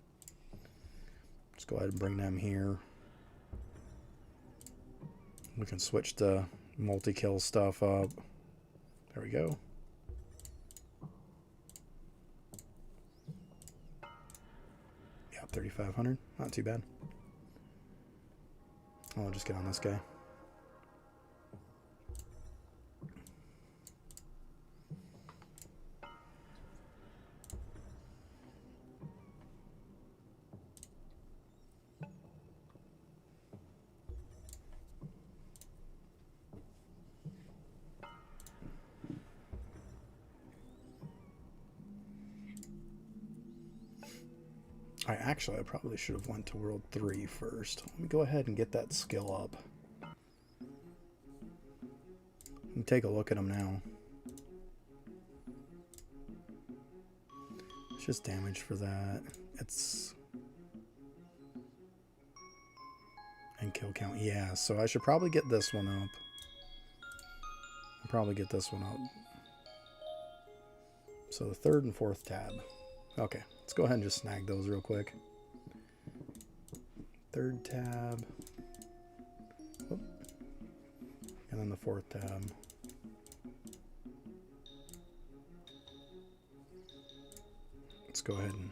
Let's go ahead and bring them here. We can switch the multi-kill stuff up. There we go. Yeah, 3,500. Not too bad. I'll just get on this guy. I probably should have went to World 3 first. Let me go ahead and get that skill up. And take a look at him now. It's just damage for that. It's... And kill count. Yeah, so I should probably get this one up. I'll probably get this one up. So the 3rd and 4th tab. Okay, let's go ahead and just snag those real quick. 3rd tab. Whoop. And then the 4th tab. Let's go ahead and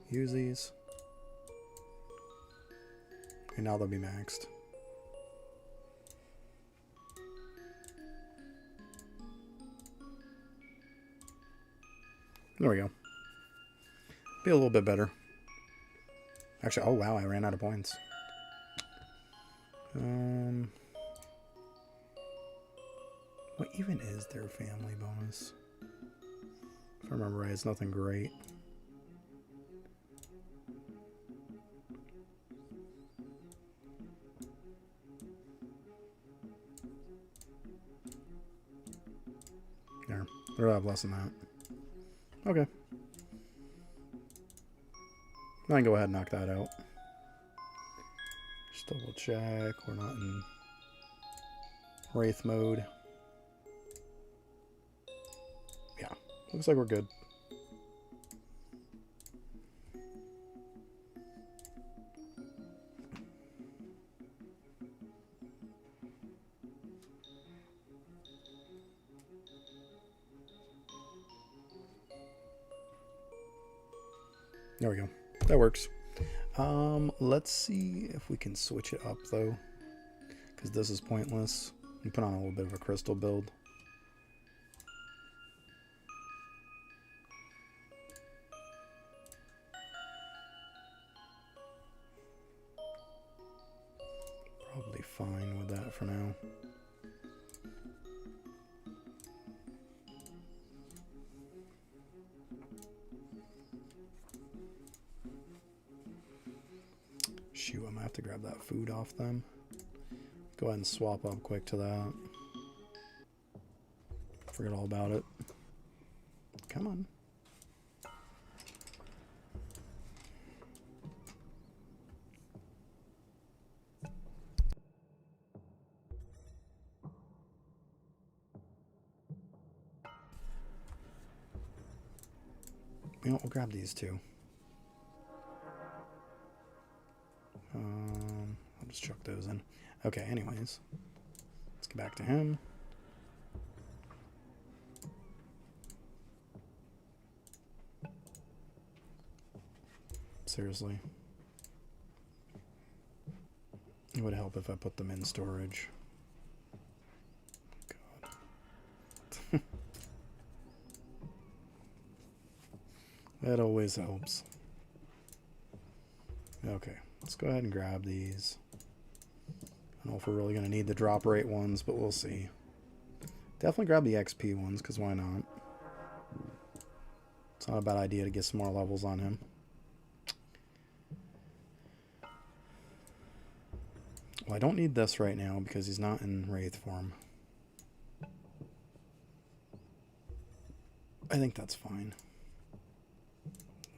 use these. And now they'll be maxed. There we go. Be a little bit better. Actually, oh wow, I ran out of points. What even is their family bonus? If I remember right, it's nothing great. There, they're a lot less than that. Okay. I can go ahead and knock that out. Just double check. We're not in Wraith mode. Yeah, looks like we're good. There we go. That works. Let's see if we can switch it up though, because this is pointless. And put on a little bit of a crystal build. Probably fine with that for now. Shoot, I'm gonna have to grab that food off them. Go ahead and swap up quick to that. Forget all about it. Come on. You know, we'll grab these two. I'll just chuck those in. Okay, anyways. Let's get back to him. Seriously. It would help if I put them in storage. God. That always helps. Okay, let's go ahead and grab these. I don't know if we're really going to need the drop rate ones, but we'll see. Definitely grab the XP ones, because why not? It's not a bad idea to get some more levels on him. Well, I don't need this right now, because he's not in Wraith form. I think that's fine.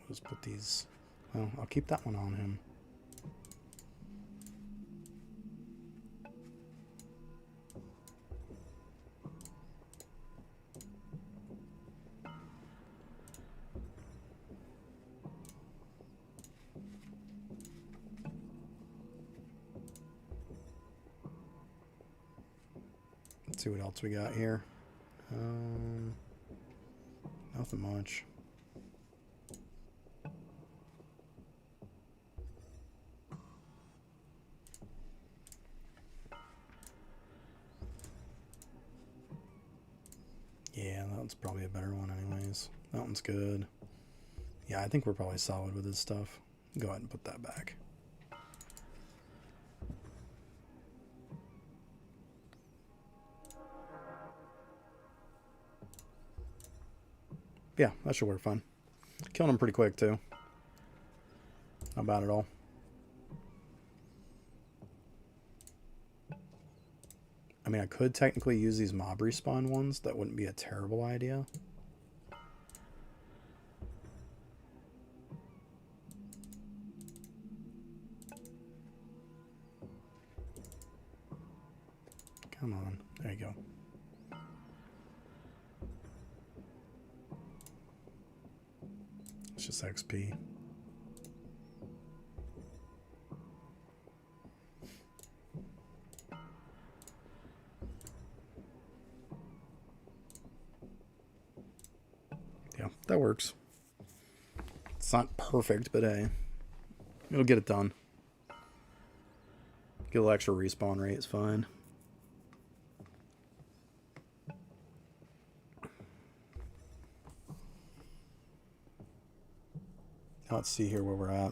Just put these... Well, I'll keep that one on him. Let's see what else we got here. Nothing much. one's probably a better one anyways. That one's good. Yeah, I think we're probably solid with this stuff. Go ahead and put that back. Yeah, that should work fine. Killing them pretty quick too. Not bad at all. I mean, I could technically use these mob respawn ones. That wouldn't be a terrible idea. Come on. There you go. It's just XP. Yeah, that works. It's not perfect, but hey, it'll get it done. Get a little extra respawn rate, it's fine. Now let's see here where we're at.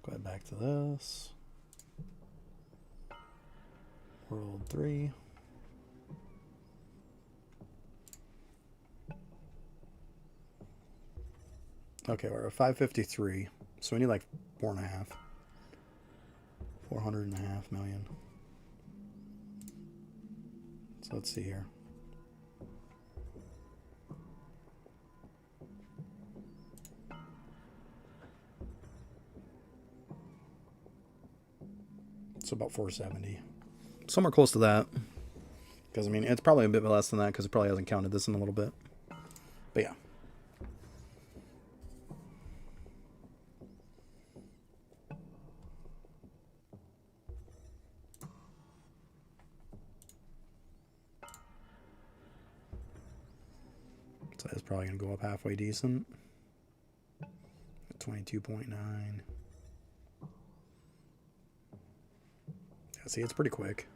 Go ahead back to this. World 3. Okay, we're at 553. So we need like 4.5. 400.5 million. So let's see here. It's about 470. Somewhere close to that. Because, I mean, it's probably a bit less than that because it probably hasn't counted this in a little bit. But yeah. So that's probably going to go up halfway decent. 22.9. Yeah, see, it's pretty quick.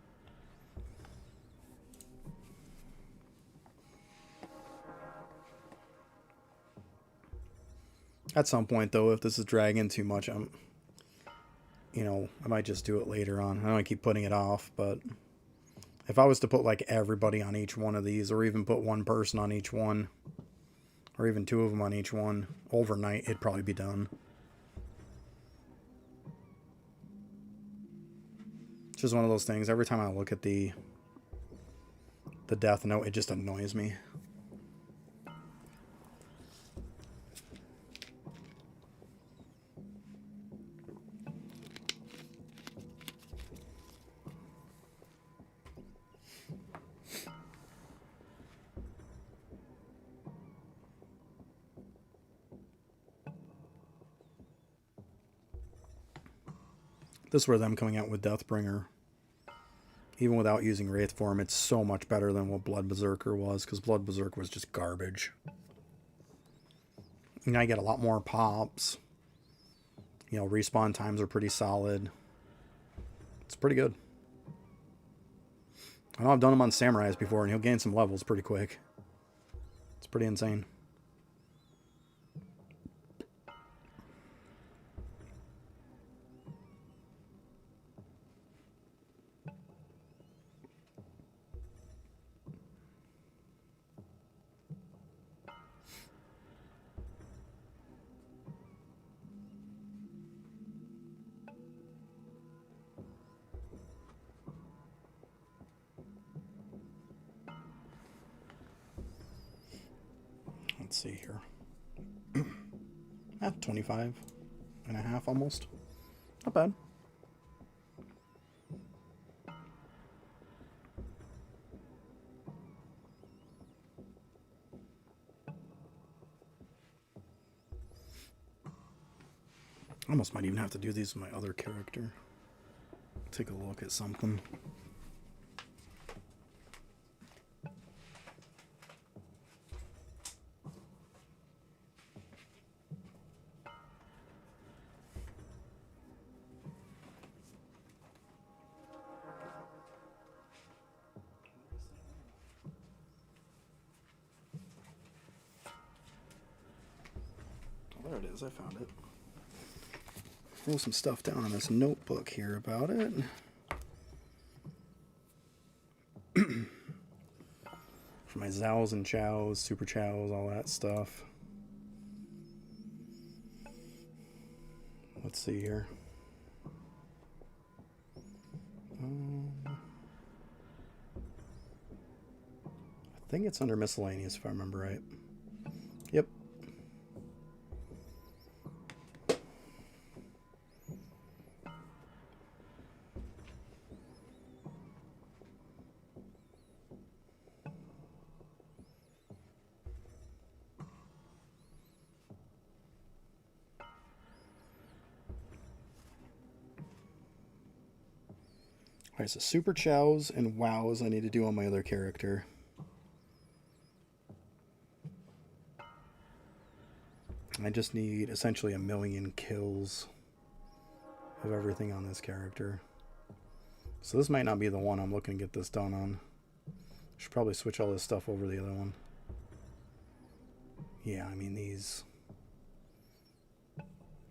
At some point, though, if this is dragging too much, I might just do it later on. I don't want to keep putting it off, but if I was to put, like, everybody on each one of these, or even put one person on each one, or even two of them on each one, overnight, it'd probably be done. It's just one of those things. Every time I look at the death note, it just annoys me. This were them coming out with Deathbringer. Even without using Wraith form, it's so much better than what Blood Berserker was, because Blood Berserker was just garbage. Now you get a lot more pops. You know, respawn times are pretty solid. It's pretty good. I know I've done him on Samurais before, and he'll gain some levels pretty quick. It's pretty insane. Let's see here. At 25.5 almost. Not bad. I almost might even have to do these with my other character. Take a look at something. there it is. I found it. Wrote some stuff down on this notebook here about it. For my Zows and Chows, Super Chows, all that stuff. Let's see here. I think it's under miscellaneous if I remember right. Yep. Alright, so Super Chows and Wows I need to do on my other character. I just need essentially 1,000,000 kills of everything on this character. So this might not be the one I'm looking to get this done on. Should probably switch all this stuff over to the other one. Yeah, I mean these...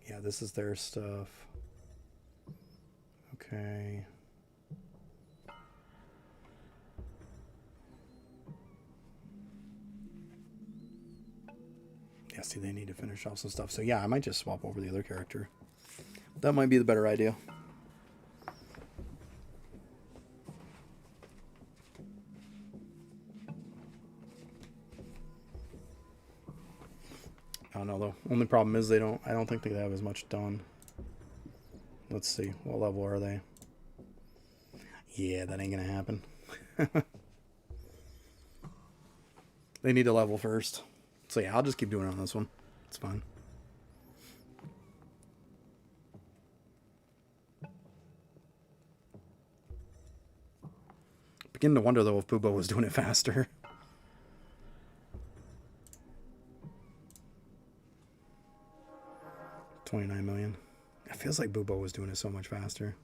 Yeah, this is their stuff. Okay... Yeah, see, they need to finish off some stuff. So yeah, I might just swap over the other character. That might be the better idea. I don't know though. Only problem is I don't think they have as much done. Let's see. What level are they? Yeah, that ain't gonna happen. They need to level first. So yeah, I'll just keep doing it on this one. It's fine. Beginning to wonder though if Boobo was doing it faster. $29 million. It feels like Boobo was doing it so much faster.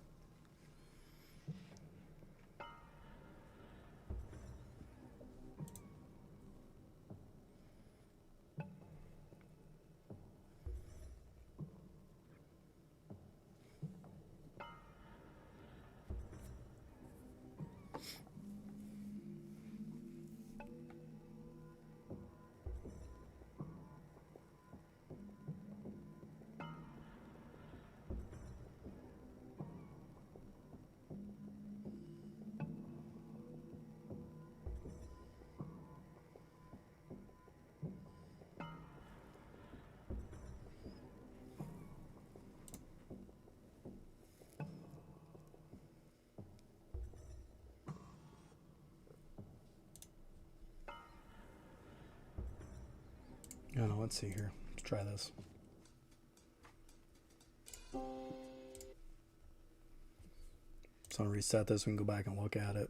Oh, no, let's see here. Let's try this. So I'll reset this. We can go back and look at it.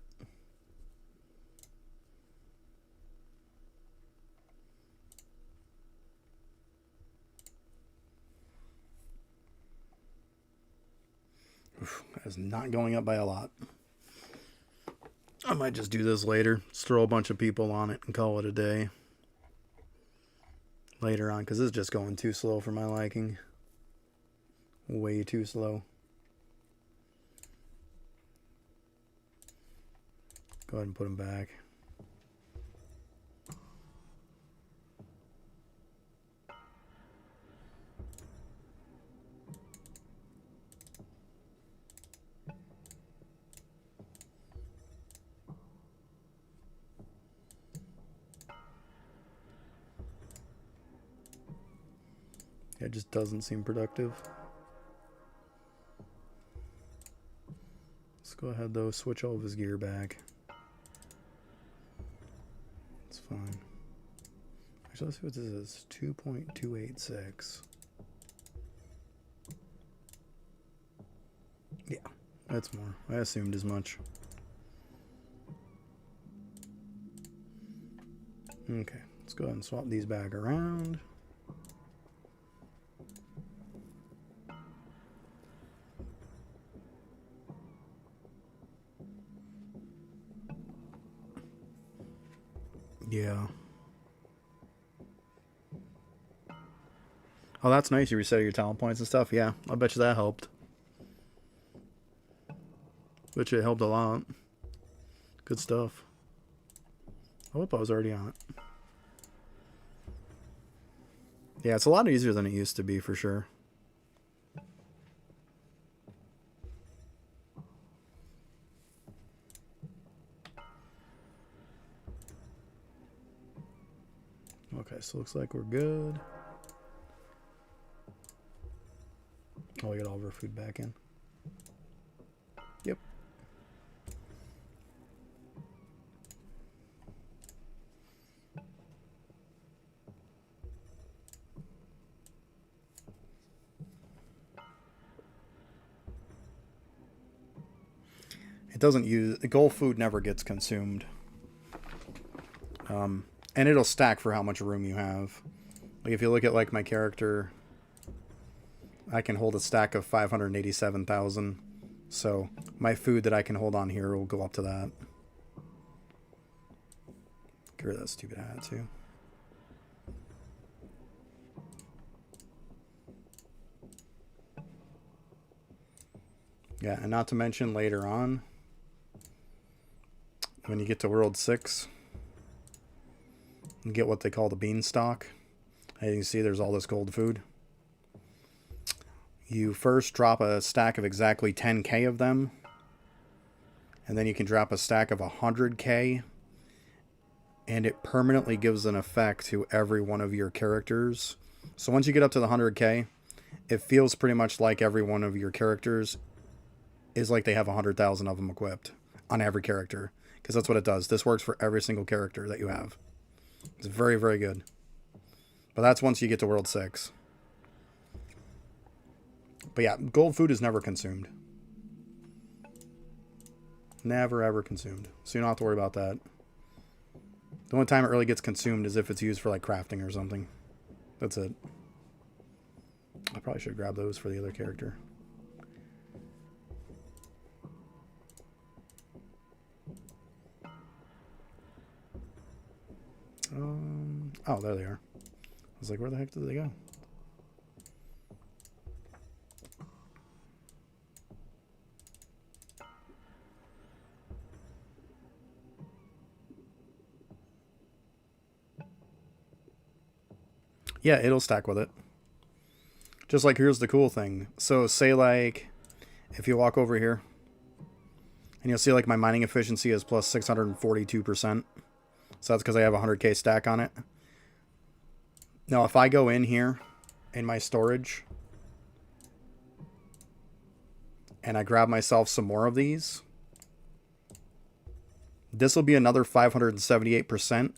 Oof, that is not going up by a lot. I might just do this later. Just throw a bunch of people on it and call it a day. Later on, because this is just going too slow for my liking. Way too slow. Go ahead and put them back. It just doesn't seem productive. Let's go ahead though, switch all of his gear back. It's fine. Actually, let's see what this is. 2.286. Yeah, that's more. I assumed as much. Okay, let's go ahead and swap these back around. Yeah. Oh, that's nice. You reset your talent points and stuff. Yeah, I bet you that helped. Bet you it helped a lot. Good stuff. I hope I was already on it. Yeah, it's a lot easier than it used to be, for sure. Okay, so looks like we're good. Oh, we got all of our food back in. Yep. It doesn't use... The gold food never gets consumed. And it'll stack for how much room you have. Like, if you look at, like, my character... I can hold a stack of 587,000. So, my food that I can hold on here will go up to that. Get rid of that stupid hat, too. Yeah, and not to mention later on, when you get to World 6, you get what they call the beanstalk. As you can see, there's all this gold food. You first drop a stack of exactly 10k of them, and then you can drop a stack of 100k, and it permanently gives an effect to every one of your characters. So once you get up to the 100k, it feels pretty much like every one of your characters is like they have 100,000 of them equipped on every character, because that's what it does. This works for every single character that you have. It's very, very good. But that's once you get to World 6. But yeah, gold food is never consumed. Never, ever consumed. So you don't have to worry about that. The only time it really gets consumed is if it's used for like crafting or something. That's it. I probably should grab those for the other character. Oh, there they are. I was like, where the heck did they go? Yeah, it'll stack with it. Just like, here's the cool thing. So say like, if you walk over here, and you'll see like my mining efficiency is plus 642%. So that's because I have a 100k stack on it. Now, if I go in here in my storage and I grab myself some more of these, this will be another 578%.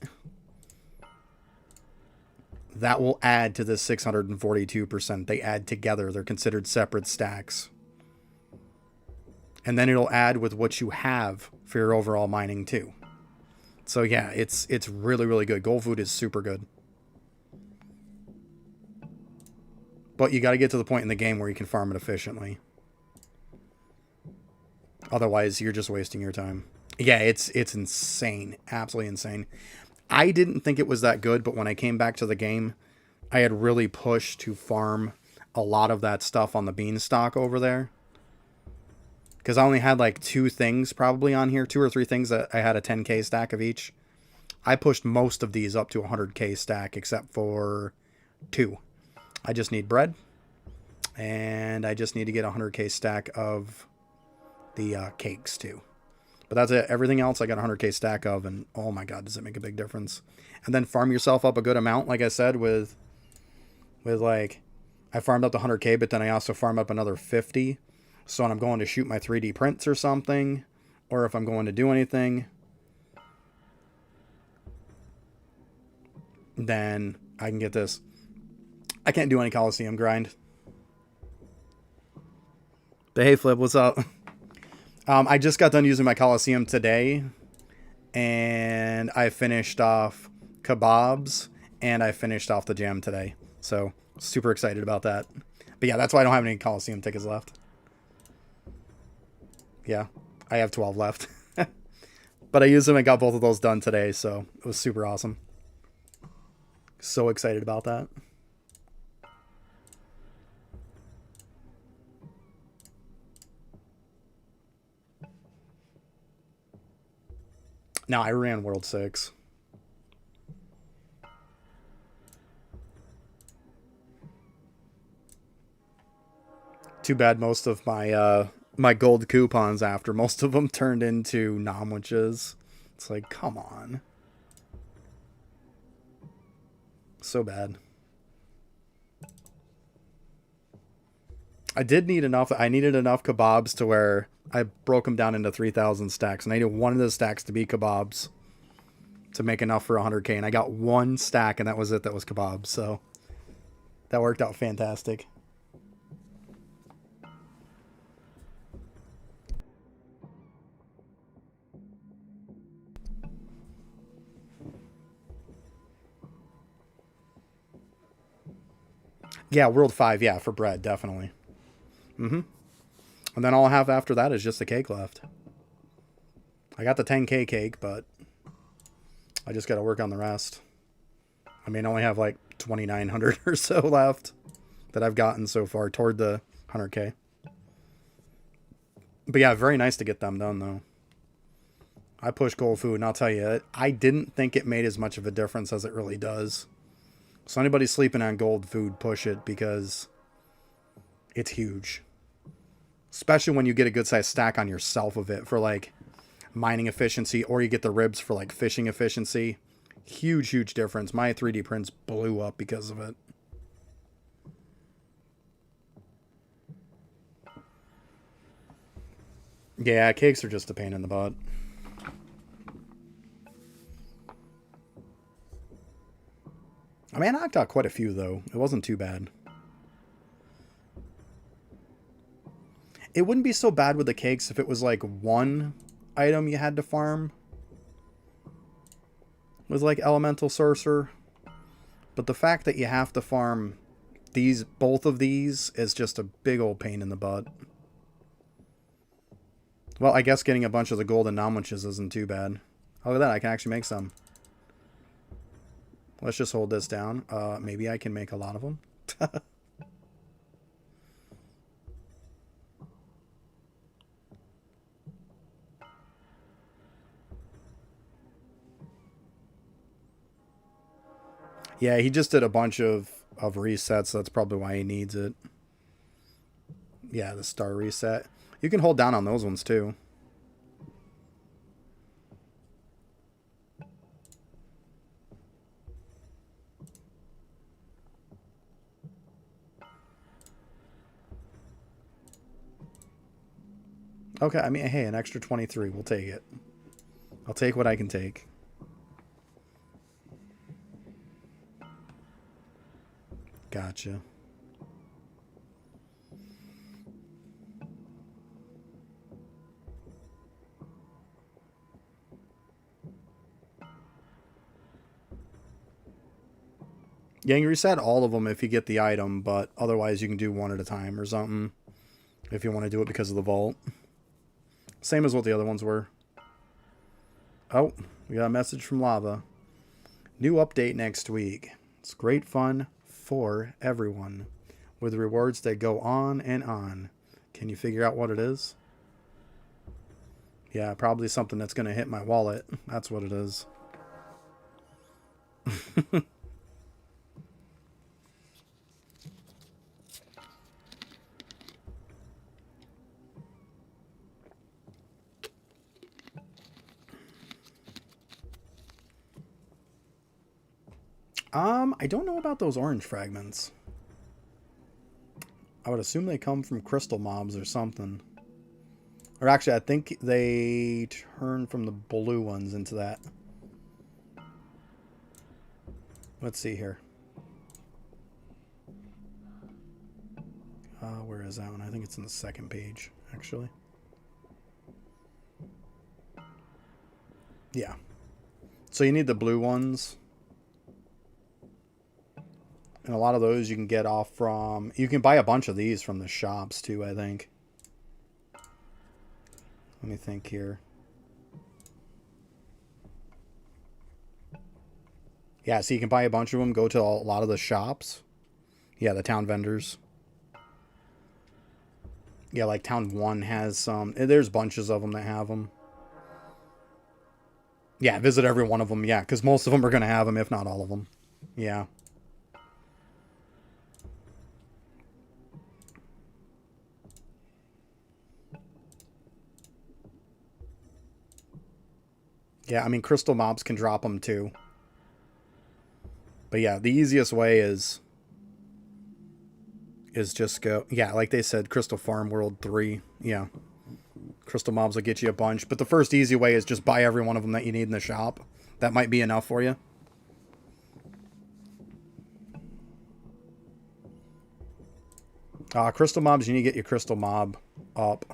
That will add to the 642%. They add together. They're considered separate stacks. And then it'll add with what you have for your overall mining too. So yeah, it's really, really good. Gold food is super good. But you got to get to the point in the game where you can farm it efficiently. Otherwise, you're just wasting your time. Yeah, it's insane. Absolutely insane. I didn't think it was that good, but when I came back to the game, I had really pushed to farm a lot of that stuff on the beanstalk over there. Because I only had like 2 things probably on here. 2 or 3 things that I had a 10k stack of each. I pushed most of these up to a 100k stack except for 2. I just need bread. And I just need to get a 100k stack of the cakes too. But that's it. Everything else I got a 100k stack of. And oh my god, does it make a big difference. And then farm yourself up a good amount. Like I said, with like, I farmed up to 100k, but then I also farmed up another 50. So when I'm going to shoot my 3D prints or something, or if I'm going to do anything, then I can get this. I can't do any Coliseum grind. But hey, Flip, what's up? I just got done using my Coliseum today, and I finished off kebabs, and I finished off the jam today. So, super excited about that. But yeah, that's why I don't have any Coliseum tickets left. Yeah, I have 12 left. But I used them and got both of those done today, so it was super awesome. So excited about that. No, I ran World 6. Too bad most of my my gold coupons after most of them turned into nomwiches. It's like, come on. So bad. I did need enough. I needed enough kebabs to where I broke them down into 3,000 stacks. And I needed one of the stacks to be kebabs to make enough for 100k. And I got one stack, and that was it. That was kebabs. So that worked out fantastic. Yeah, World 5. Yeah, for bread, definitely. Mm-hmm. And then all I have after that is just the cake left. I got the 10k cake, but I just got to work on the rest. I mean, I only have like 2,900 or so left that I've gotten so far toward the 100k. But yeah, very nice to get them done, though. I push gold food, and I'll tell you, I didn't think it made as much of a difference as it really does. So anybody sleeping on gold food, push it, because it's huge. Especially when you get a good size stack on yourself of it for like mining efficiency, or you get the ribs for like fishing efficiency. Huge, huge difference. My 3D prints blew up because of it. Yeah, cakes are just a pain in the butt. I mean, I knocked out quite a few, though. It wasn't too bad. It wouldn't be so bad with the cakes if it was like one item you had to farm with like Elemental Sorcerer. But the fact that you have to farm both of these is just a big old pain in the butt. Well, I guess getting a bunch of the golden nomwiches isn't too bad. Oh, look at that, I can actually make some. Let's just hold this down. Maybe I can make a lot of them. Yeah, he just did a bunch of resets. So that's probably why he needs it. Yeah, the star reset. You can hold down on those ones too. Okay, I mean, hey, an extra 23. We'll take it. I'll take what I can take. Gotcha. Yeah, you can reset all of them if you get the item, but otherwise you can do one at a time or something if you want to do it because of the vault. Same as what the other ones were. Oh, we got a message from Lava. New update next week. It's great fun for everyone with rewards that go on and on. Can you figure out what it is? Yeah, probably something that's going to hit my wallet. That's what it is. I don't know about those orange fragments. I would assume they come from crystal mobs or something. Or actually, I think they turn from the blue ones into that. Let's see here. Where is that one? I think it's in the second page, actually. Yeah. So you need the blue ones. And a lot of those you can get off from... You can buy a bunch of these from the shops, too, I think. Let me think here. Yeah, so you can buy a bunch of them, go to a lot of the shops. Yeah, the town vendors. Yeah, like Town 1 has some. There's bunches of them that have them. Yeah, visit every one of them. Yeah, because most of them are going to have them, if not all of them. Yeah. Yeah, I mean, crystal mobs can drop them too. But yeah, the easiest way is just go... Yeah, like they said, Crystal Farm World 3. Yeah. Crystal mobs will get you a bunch. But the first easy way is just buy every one of them that you need in the shop. That might be enough for you. Crystal mobs, you need to get your crystal mob up.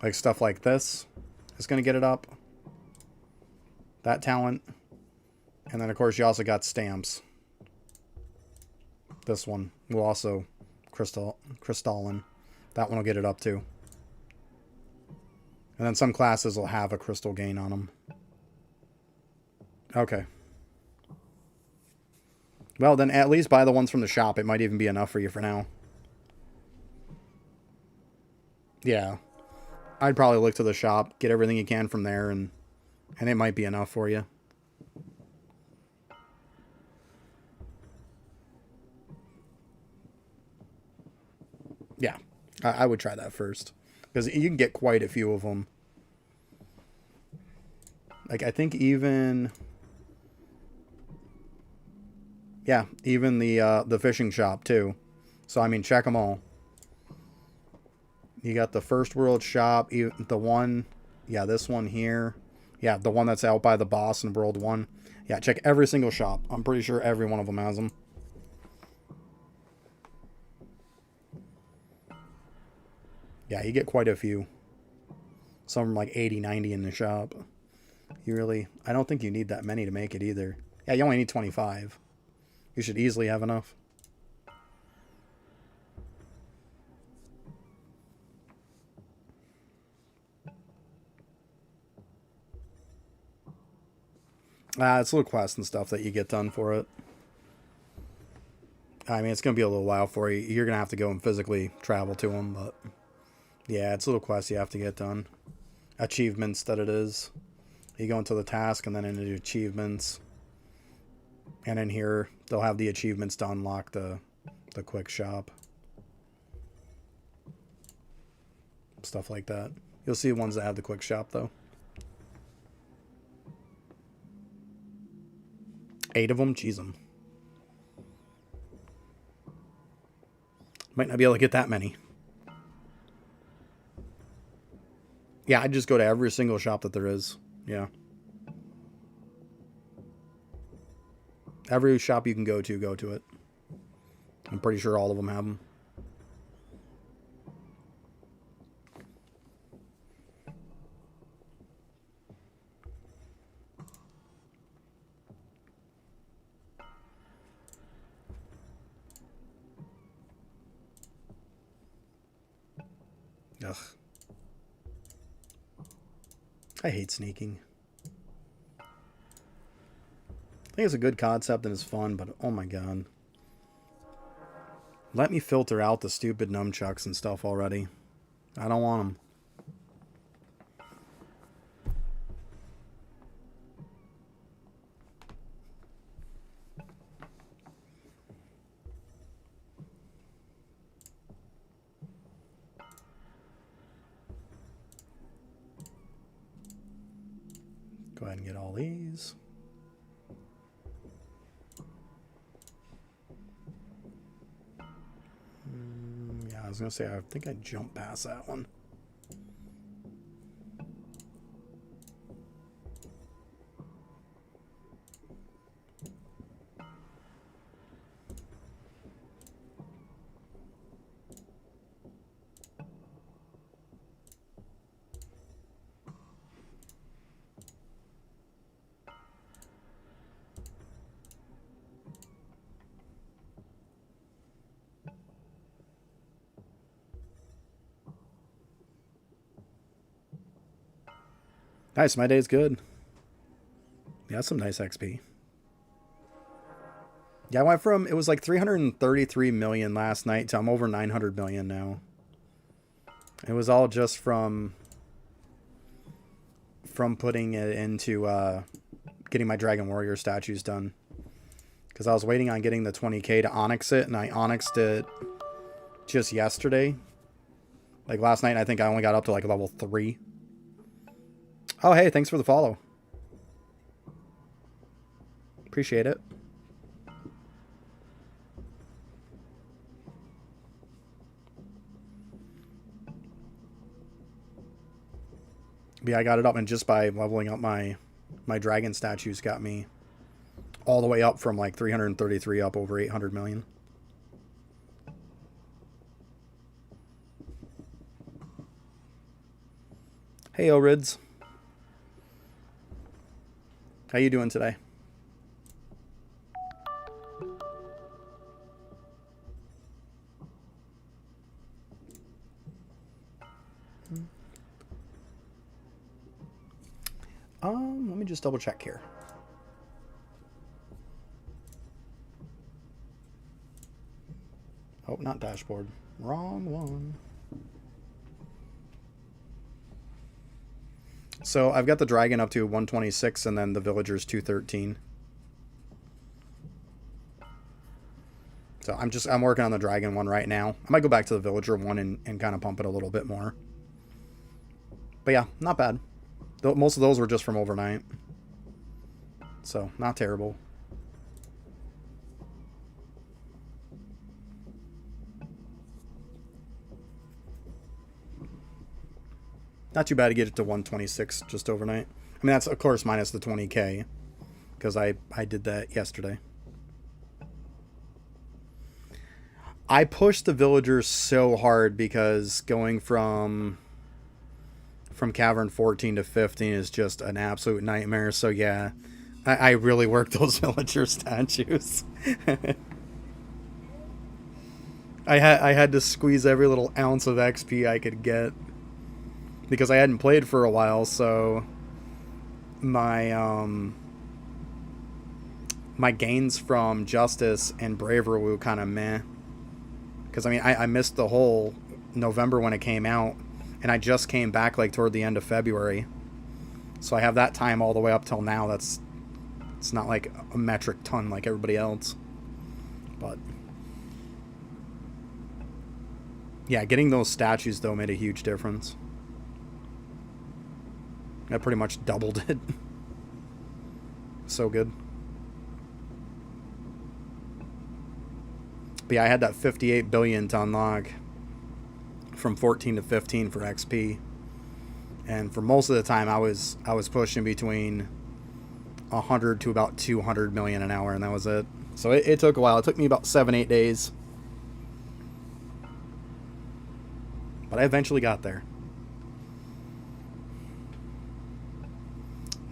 Like stuff like this is going to get it up. That talent. And then, of course, you also got stamps. This one will also crystalline. That one will get it up too. And then some classes will have a crystal gain on them. Okay. Well, then at least buy the ones from the shop. It might even be enough for you for now. Yeah. I'd probably look to the shop, get everything you can from there, and it might be enough for you. Yeah, I would try that first. Because you can get quite a few of them. Like, I think even... Yeah, even the fishing shop, too. So, I mean, check them all. You got the First World shop, the one... Yeah, this one here. Yeah, the one that's out by the boss in World 1. Yeah, check every single shop. I'm pretty sure every one of them has them. Yeah, you get quite a few. Some like 80, 90 in the shop. You really... I don't think you need that many to make it either. Yeah, you only need 25. You should easily have enough. It's little quests and stuff that you get done for it. I mean, it's going to be a little while for you. You're going to have to go and physically travel to them, but... Yeah, it's little quests you have to get done. Achievements that it is. You go into the task and then into achievements. And in here, they'll have the achievements to unlock the quick shop. Stuff like that. You'll see ones that have the quick shop, though. 8 of them? Jeez, them. Might not be able to get that many. Yeah, I'd just go to every single shop that there is. Yeah. Every shop you can go to it. I'm pretty sure all of them have them. Ugh. I hate sneaking. I think it's a good concept and it's fun, but oh my god. Let me filter out the stupid nunchucks and stuff already. I don't want them. Go ahead and get all these. Yeah, I was going to say, I think I jumped past that one. Nice, my day's good. Yeah, that's some nice XP. Yeah, I went from, it was like 333 million last night to I'm over 900 million now. It was all just from putting it into getting my Dragon Warrior statues done. Because I was waiting on getting the 20k to Onyx it, and I Onyxed it just yesterday. Like last night, I think I only got up to like level 3. Oh, hey, thanks for the follow. Appreciate it. But yeah, I got it up, and just by leveling up my dragon statues got me all the way up from like 333 up over 800 million. Hey, Orids. How you doing today? Let me just double check here. Oh, not dashboard. Wrong one. So I've got the dragon up to 126 and then the villagers 213. So I'm working on the dragon one right now. I might go back to the villager one and kind of pump it a little bit more. But yeah, not bad. Most of those were just from overnight. So, not terrible. Not too bad to get it to 126 just overnight. I mean, that's, of course, minus the 20k. Because I did that yesterday. I pushed the villagers so hard because going from Cavern 14 to 15 is just an absolute nightmare. So yeah, I really worked those villager statues. I had to squeeze every little ounce of XP I could get because I hadn't played for a while. So my my gains from Justice and Bravery were kind of meh. Because I mean I missed the whole November when it came out. And I just came back like toward the end of February. So I have that time all the way up till now. It's not like a metric ton like everybody else. But yeah, getting those statues though made a huge difference. I pretty much doubled it. So good. But yeah, I had that 58 billion to unlock from 14 to 15 for XP, and for most of the time I was pushing between 100 to about 200 million an hour, and that was it. So it took a while. It took me about 7-8 days, but I eventually got there.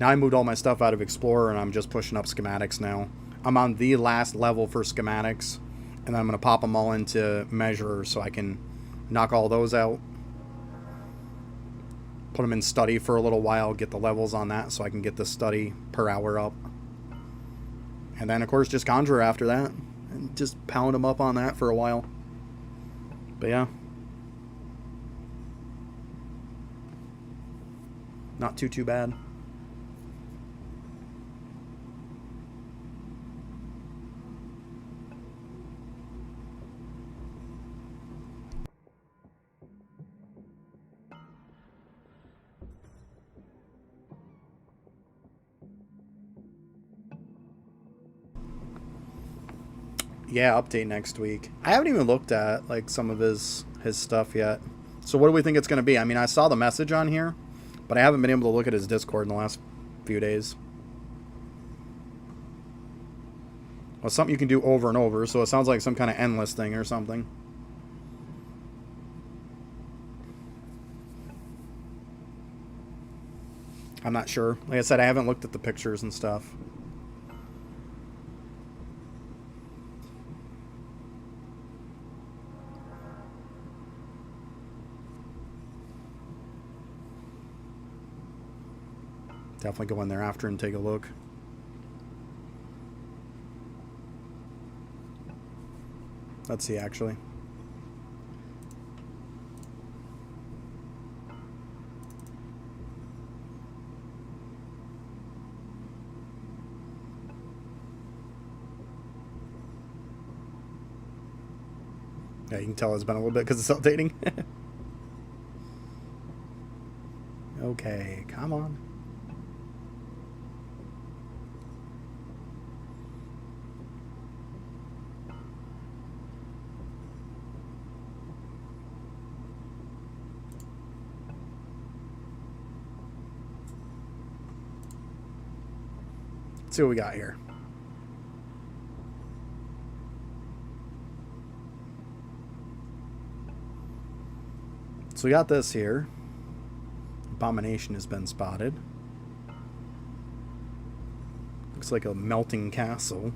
Now I moved all my stuff out of Explorer and I'm just pushing up schematics now. I'm on the last level for schematics, and then I'm going to pop them all into Measurer so I can knock all those out, put them in study for a little while, get the levels on that so I can get the study per hour up, and then of course just Conjurer after that and just pound them up on that for a while. But yeah, not too bad. Yeah, update next week. I haven't even looked at like some of his stuff yet. So what do we think it's going to be? I mean, I saw the message on here, but I haven't been able to look at his Discord in the last few days. Well, something you can do over and over, so it sounds like some kind of endless thing or something. I'm not sure. Like I said, I haven't looked at the pictures and stuff. Definitely go in there after and take a look. Let's see, actually. Yeah, you can tell it's been a little bit because it's updating. Okay, come on. Let's see what we got here. So we got this here. Abomination has been spotted. Looks like a melting castle.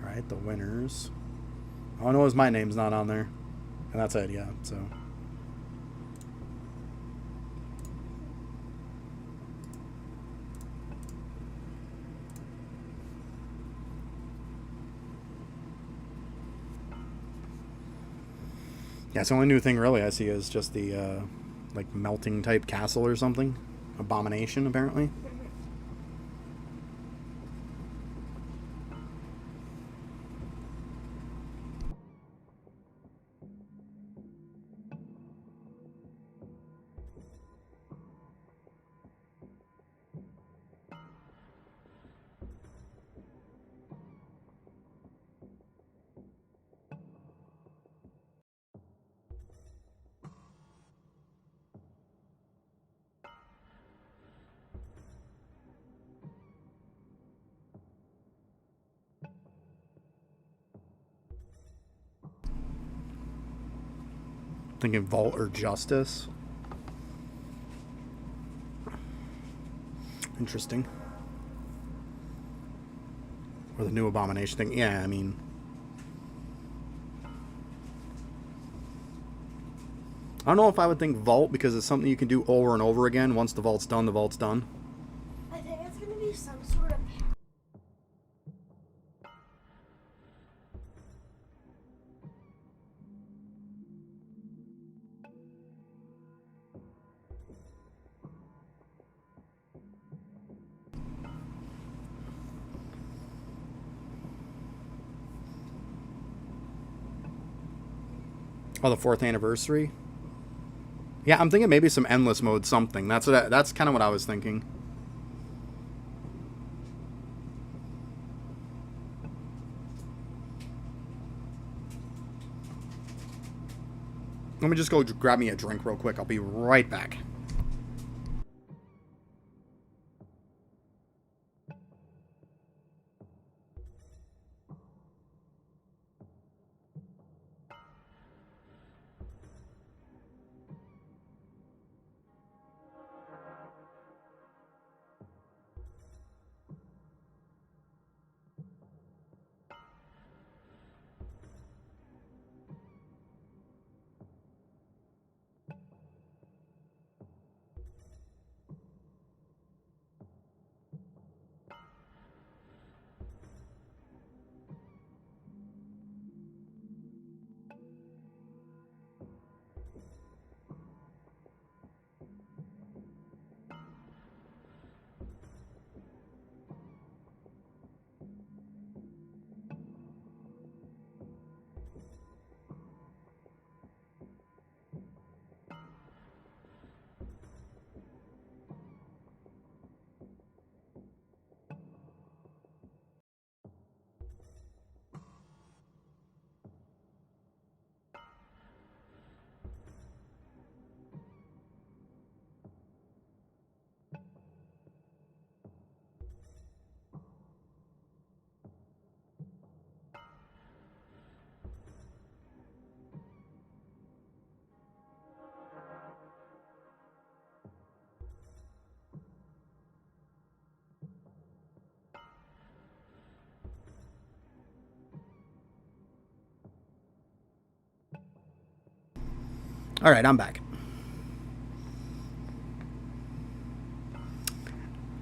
Alright, the winners. All I know is my name's not on there. And that's it, yeah, so. Yeah, it's the only new thing really I see is just the, like, melting type castle or something. Abomination, apparently. Thinking Vault or Justice. Interesting. Or the new Abomination thing. Yeah, I mean... I don't know if I would think Vault, because it's something you can do over and over again. Once the Vault's done, the Vault's done. I think it's going to be some sort of... Oh, the 4th anniversary? Yeah, I'm thinking maybe some endless mode something. That's kind of what I was thinking. Let me just go grab me a drink real quick. I'll be right back. Alright, I'm back.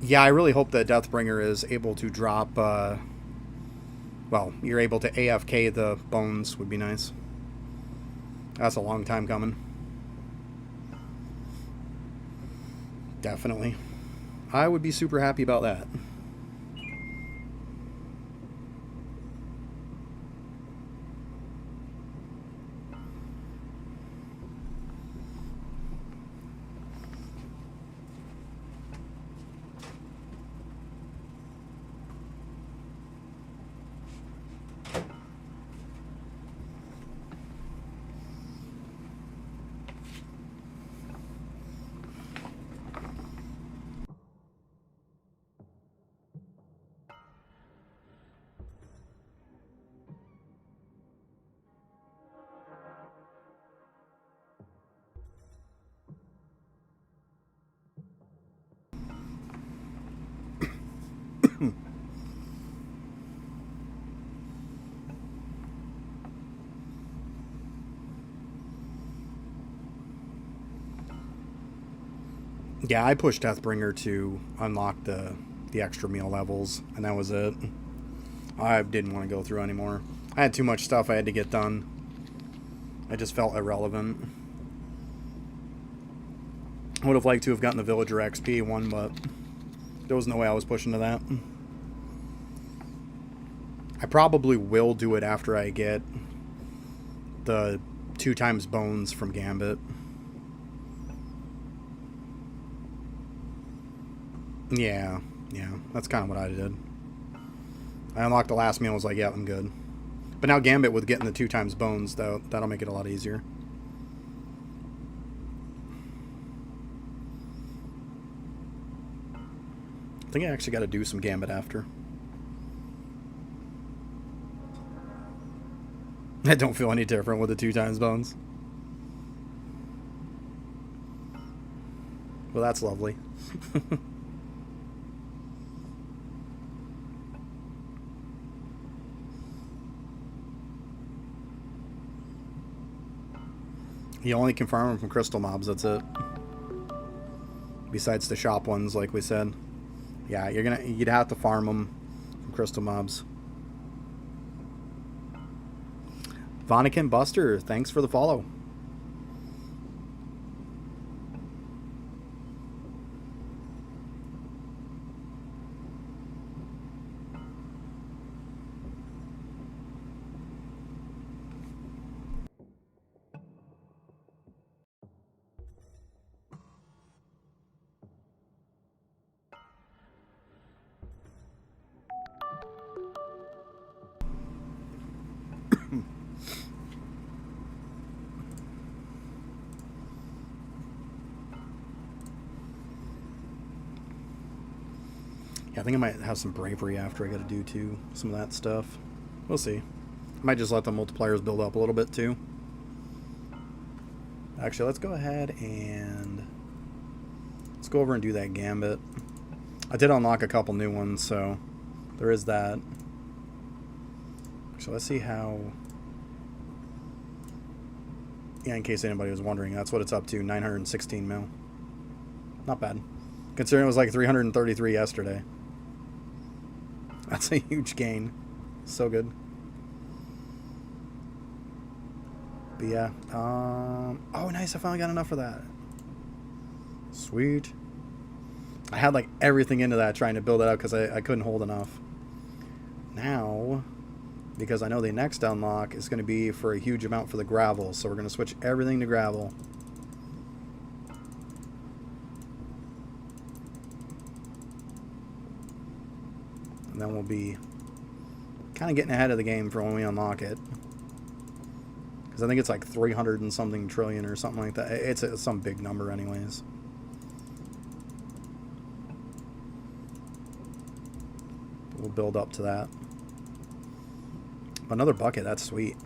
Yeah, I really hope that Deathbringer is able to drop, well, you're able to AFK the bones would be nice. That's a long time coming. Definitely. I would be super happy about that. Yeah, I pushed Deathbringer to unlock the extra meal levels, and that was it. I didn't want to go through anymore. I had too much stuff I had to get done. I just felt irrelevant. I would have liked to have gotten the Villager XP one, but there was no way I was pushing to that. I probably will do it after I get the 2x bones from Gambit. Yeah, that's kind of what I did. I unlocked the last meal and was like, yeah, I'm good. But now Gambit with getting the 2x bones, though, that'll make it a lot easier. I think I actually got to do some Gambit after. I don't feel any different with the 2x bones. Well, that's lovely. You only can farm them from crystal mobs, that's it. Besides the shop ones, like we said. Yeah, you'd have to farm them from crystal mobs. Vonikin Buster, thanks for the follow. Yeah, I think I might have some bravery after I gotta do too. Some of that stuff. We'll see. I might just let the multipliers build up a little bit too. Actually, let's go ahead and let's go over and do that Gambit. I did unlock a couple new ones, so there is that. So let's see how... Yeah, in case anybody was wondering, that's what it's up to, 916 mil. Not bad. Considering it was like 333 yesterday. That's a huge gain. So good. But yeah. Oh, nice. I finally got enough for that. Sweet. I had like everything into that trying to build it up because I couldn't hold enough. Now, because I know the next unlock is going to be for a huge amount for the gravel. So we're going to switch everything to gravel. And then we'll be kind of getting ahead of the game for when we unlock it. Because I think it's like 300 and something trillion or something like that. It's some big number anyways. We'll build up to that. Another bucket, that's sweet.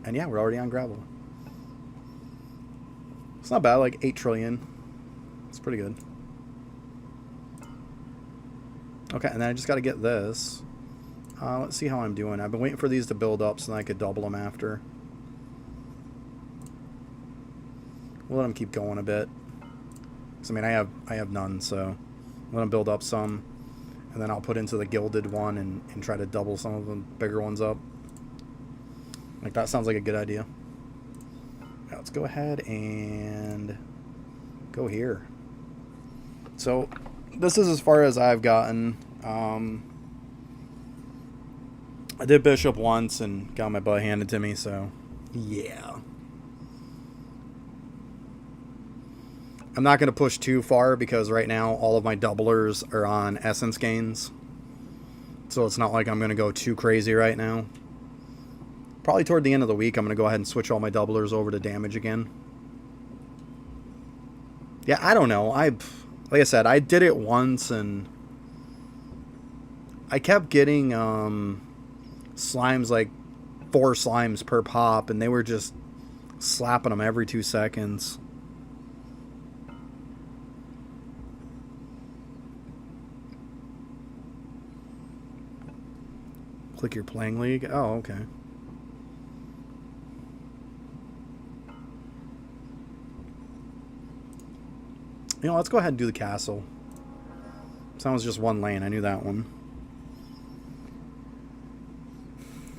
And yeah, we're already on gravel. It's not bad, like 8 trillion. It's pretty good. Okay, and then I just got to get this. Let's see how I'm doing. I've been waiting for these to build up so that I could double them after. We'll let them keep going a bit. Because, I mean, I have none, so let them build up some. And then I'll put into the gilded one and try to double some of the bigger ones up. Like, that sounds like a good idea. Now, let's go ahead and go here. So... this is as far as I've gotten. I did Bishop once and got my butt handed to me, so yeah. I'm not going to push too far because right now all of my doublers are on essence gains. So it's not like I'm going to go too crazy right now. Probably toward the end of the week I'm going to go ahead and switch all my doublers over to damage again. Yeah, I don't know. Like I said, I did it once, and I kept getting slimes, like 4 slimes per pop, and they were just slapping them every 2 seconds. Click your playing league? Oh, okay. You know, let's go ahead and do the castle. Sounds just one lane. I knew that one.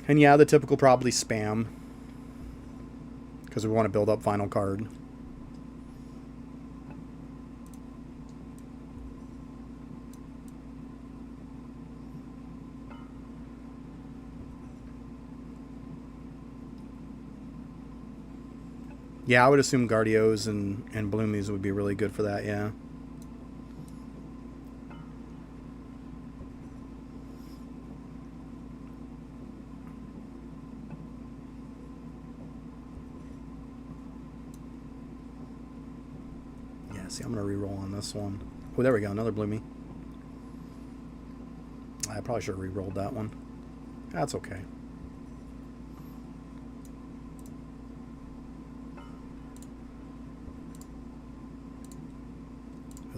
And yeah, the typical probably spam. Because we want to build up final card. Yeah, I would assume Guardios and Bloomies would be really good for that, yeah. Yeah, see, I'm going to re-roll on this one. Oh, there we go, another Bloomy. I probably should have re-rolled that one. That's okay.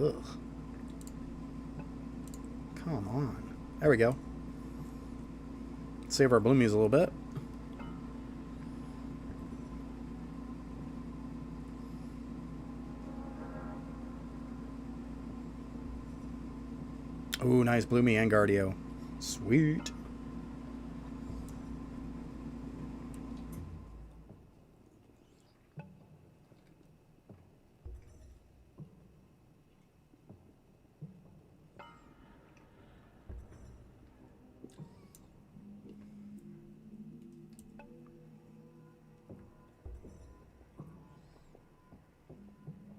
Ugh. Come on. There we go. Save our Bloomies a little bit. Ooh, nice Bloomy and Guardio. Sweet.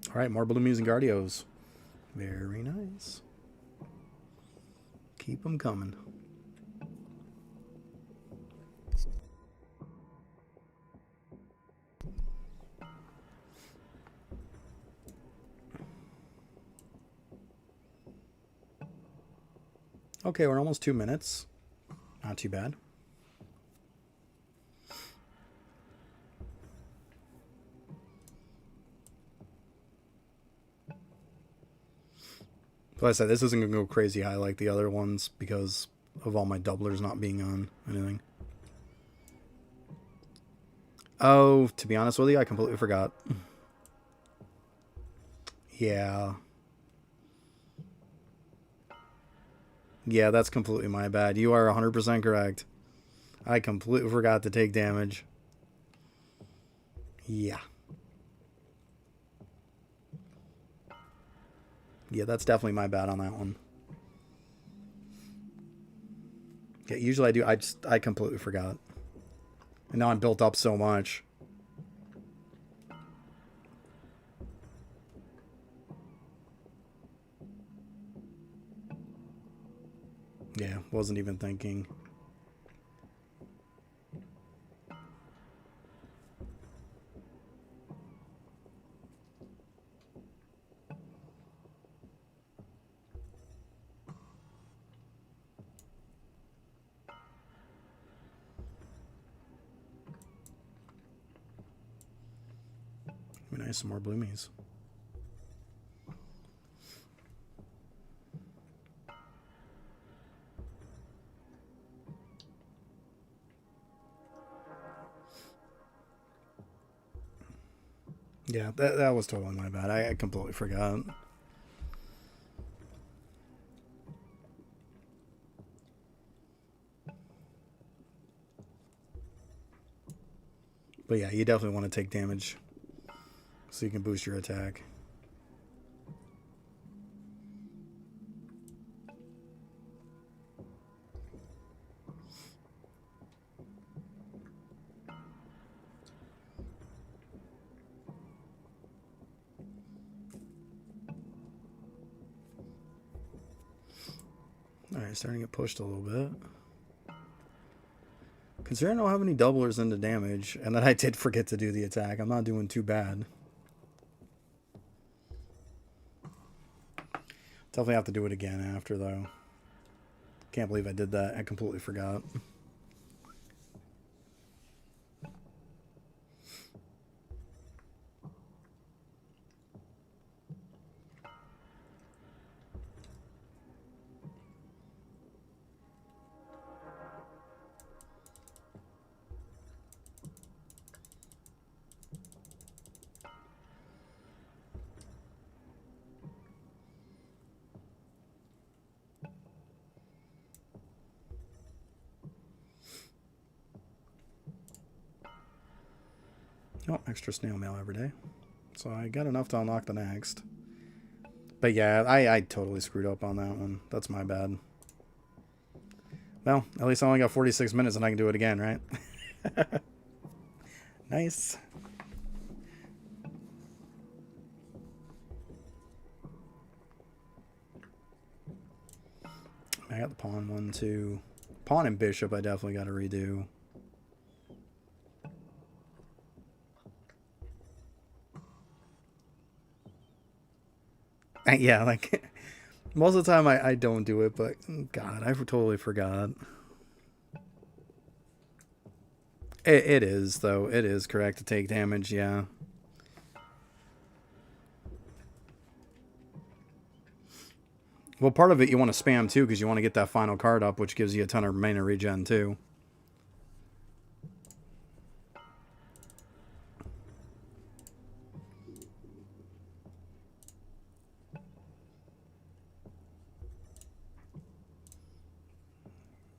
All right, more Bloomies and Guardios. Very nice. Keep them coming. Okay, we're almost 2 minutes. Not too bad. Like I said, this isn't going to go crazy high like the other ones because of all my doublers not being on anything. Oh, to be honest with you, I completely forgot. Yeah. Yeah, that's completely my bad. You are 100% correct. I completely forgot to take damage. Yeah. Yeah, that's definitely my bad on that one. Yeah, usually I do. I completely forgot. And now I'm built up so much. Yeah, wasn't even thinking. Be nice, some more Bloomies. Yeah, that was totally my bad. I completely forgot. But yeah, you definitely want to take damage so you can boost your attack. Alright, starting to get pushed a little bit. Considering I don't have any doublers into damage, and that I did forget to do the attack, I'm not doing too bad. Definitely have to do it again after, though. Can't believe I did that. I completely forgot. Oh, extra snail mail every day. So I got enough to unlock the next. But yeah, I totally screwed up on that one. That's my bad. Well, at least I only got 46 minutes and I can do it again, right? Nice. I got the pawn one, too. Pawn and bishop I definitely got to redo. Yeah, like, most of the time I don't do it, but God, I totally forgot. It is, though. It is correct to take damage, yeah. Well, part of it you want to spam, too, because you want to get that final card up, which gives you a ton of mana regen, too.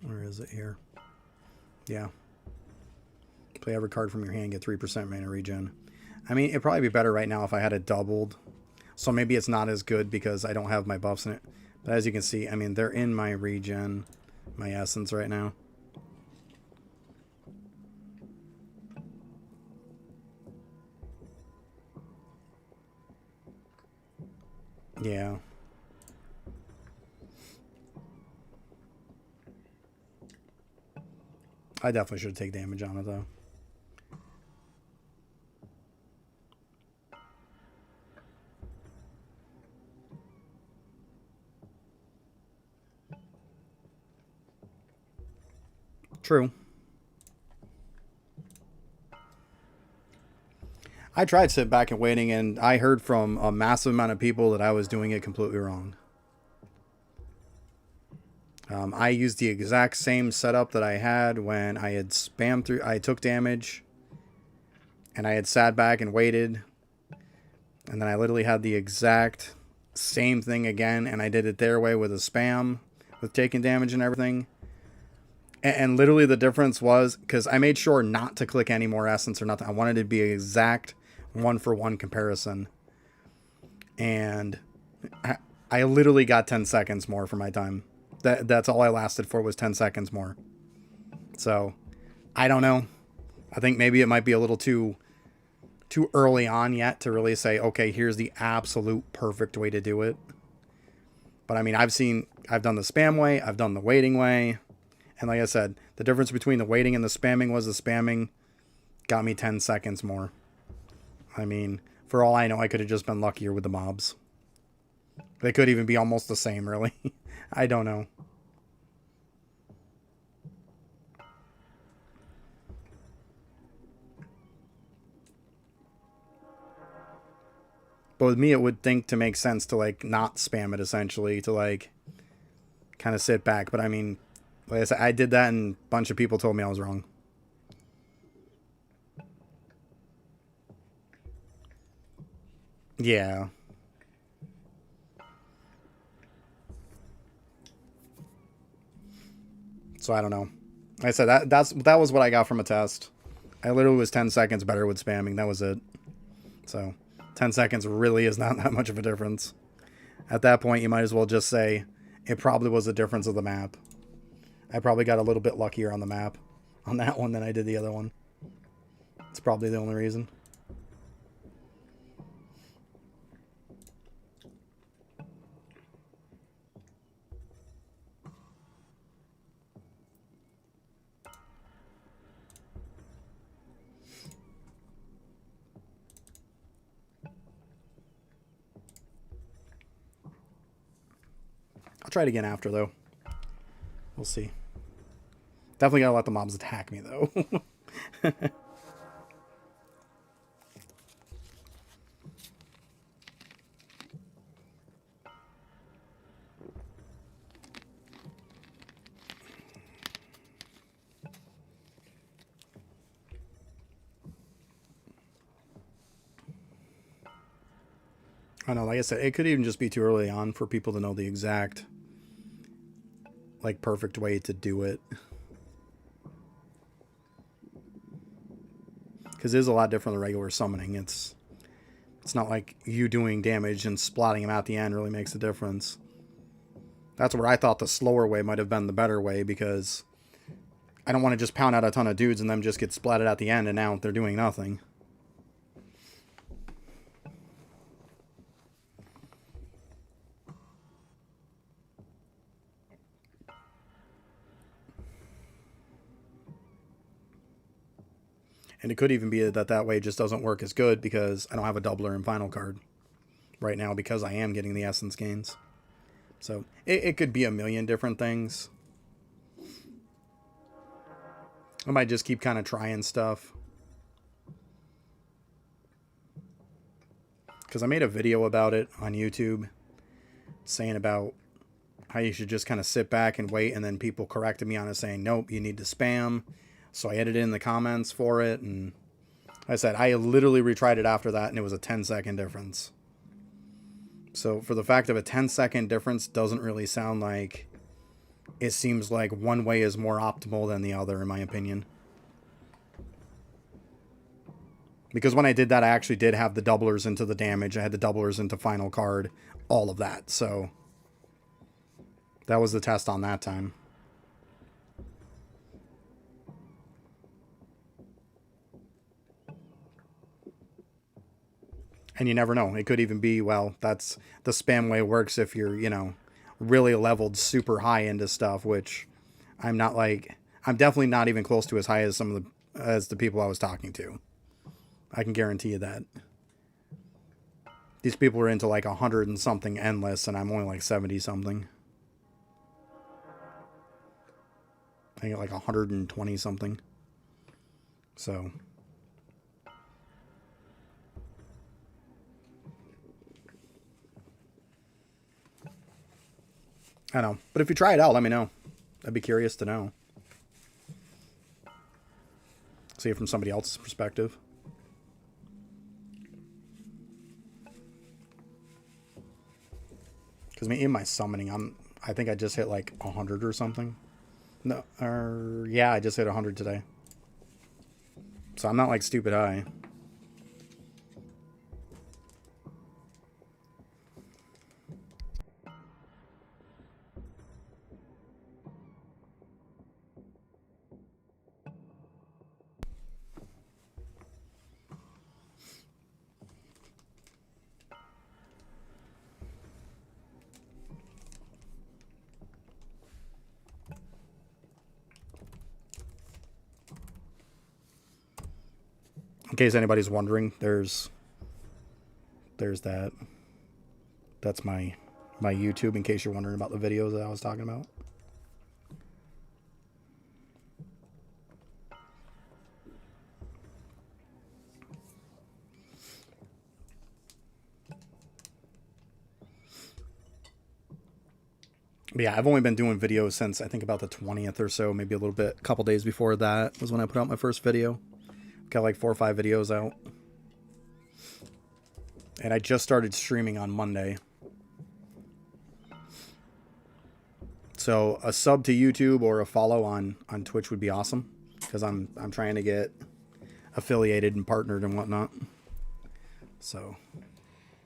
Where is it here? Yeah. Play every card from your hand, get 3% mana regen. I mean, it'd probably be better right now if I had it doubled. So maybe it's not as good because I don't have my buffs in it. But as you can see, I mean, they're in my regen, my essence right now. Yeah. I definitely should take damage on it, though. True. I tried sitting back and waiting, and I heard from a massive amount of people that I was doing it completely wrong. I used the exact same setup that I had when I had spammed through. I took damage, and I had sat back and waited, and then I literally had the exact same thing again, and I did it their way with a spam, with taking damage and everything. And literally the difference was, because I made sure not to click any more essence or nothing. I wanted it to be an exact one-for-one comparison. And I literally got 10 seconds more for my time. That's all I lasted for, was 10 seconds more. So, I don't know. I think maybe it might be a little too early on yet to really say, okay, here's the absolute perfect way to do it. But I mean, I've done the spam way, I've done the waiting way. And like I said, the difference between the waiting and the spamming was the spamming got me 10 seconds more. I mean, for all I know, I could have just been luckier with the mobs. They could even be almost the same, really. I don't know. But with me, it would think to make sense to, like, not spam it, essentially. To, like, kind of sit back. But, I mean, like I said, I did that and a bunch of people told me I was wrong. Yeah. So I don't know. Like I said, that was what I got from a test. I literally was 10 seconds better with spamming. That was it. So 10 seconds really is not that much of a difference. At that point, you might as well just say it probably was the difference of the map. I probably got a little bit luckier on the map on that one than I did the other one. It's probably the only reason. I'll try it again after, though. We'll see. Definitely gotta let the mobs attack me, though. I know, like I said, it could even just be too early on for people to know the exact, like, perfect way to do it. Because it is a lot different than regular summoning. It's not like you doing damage and splatting them at the end really makes a difference. That's where I thought the slower way might have been the better way, because I don't want to just pound out a ton of dudes and them just get splatted at the end and now they're doing nothing. And it could even be that way just doesn't work as good because I don't have a doubler in final card right now because I am getting the essence gains. So it could be a million different things. I might just keep kind of trying stuff. Because I made a video about it on YouTube saying about how you should just kind of sit back and wait, and then people corrected me on it saying, nope, you need to spam. So I edited in the comments for it, and I said I literally retried it after that, and it was a 10-second difference. So for the fact of a 10-second difference doesn't really sound like, it seems like one way is more optimal than the other, in my opinion. Because when I did that, I actually did have the doublers into the damage. I had the doublers into final card, all of that. So that was the test on that time. And you never know. It could even be, well, that's the spam way works if you're, you know, really leveled super high into stuff, which I'm not like, I'm definitely not even close to as high as as the people I was talking to. I can guarantee you that. These people are into like 100 and something endless, and I'm only like 70 something. I think like 120 something. So I don't know. But if you try it out, let me know. I'd be curious to know. See it from somebody else's perspective. Because in my summoning, I think I just hit like 100 or something. No, yeah, I just hit 100 today. So I'm not like stupid high. In case anybody's wondering, there's that. That's my YouTube, in case you're wondering about the videos that I was talking about. But yeah, I've only been doing videos since I think about the 20th or so, maybe a little bit. A couple days before that was when I put out my first video. Got like 4 or 5 videos out. And I just started streaming on Monday. So a sub to YouTube or a follow on Twitch would be awesome, because I'm trying to get affiliated and partnered and whatnot. So,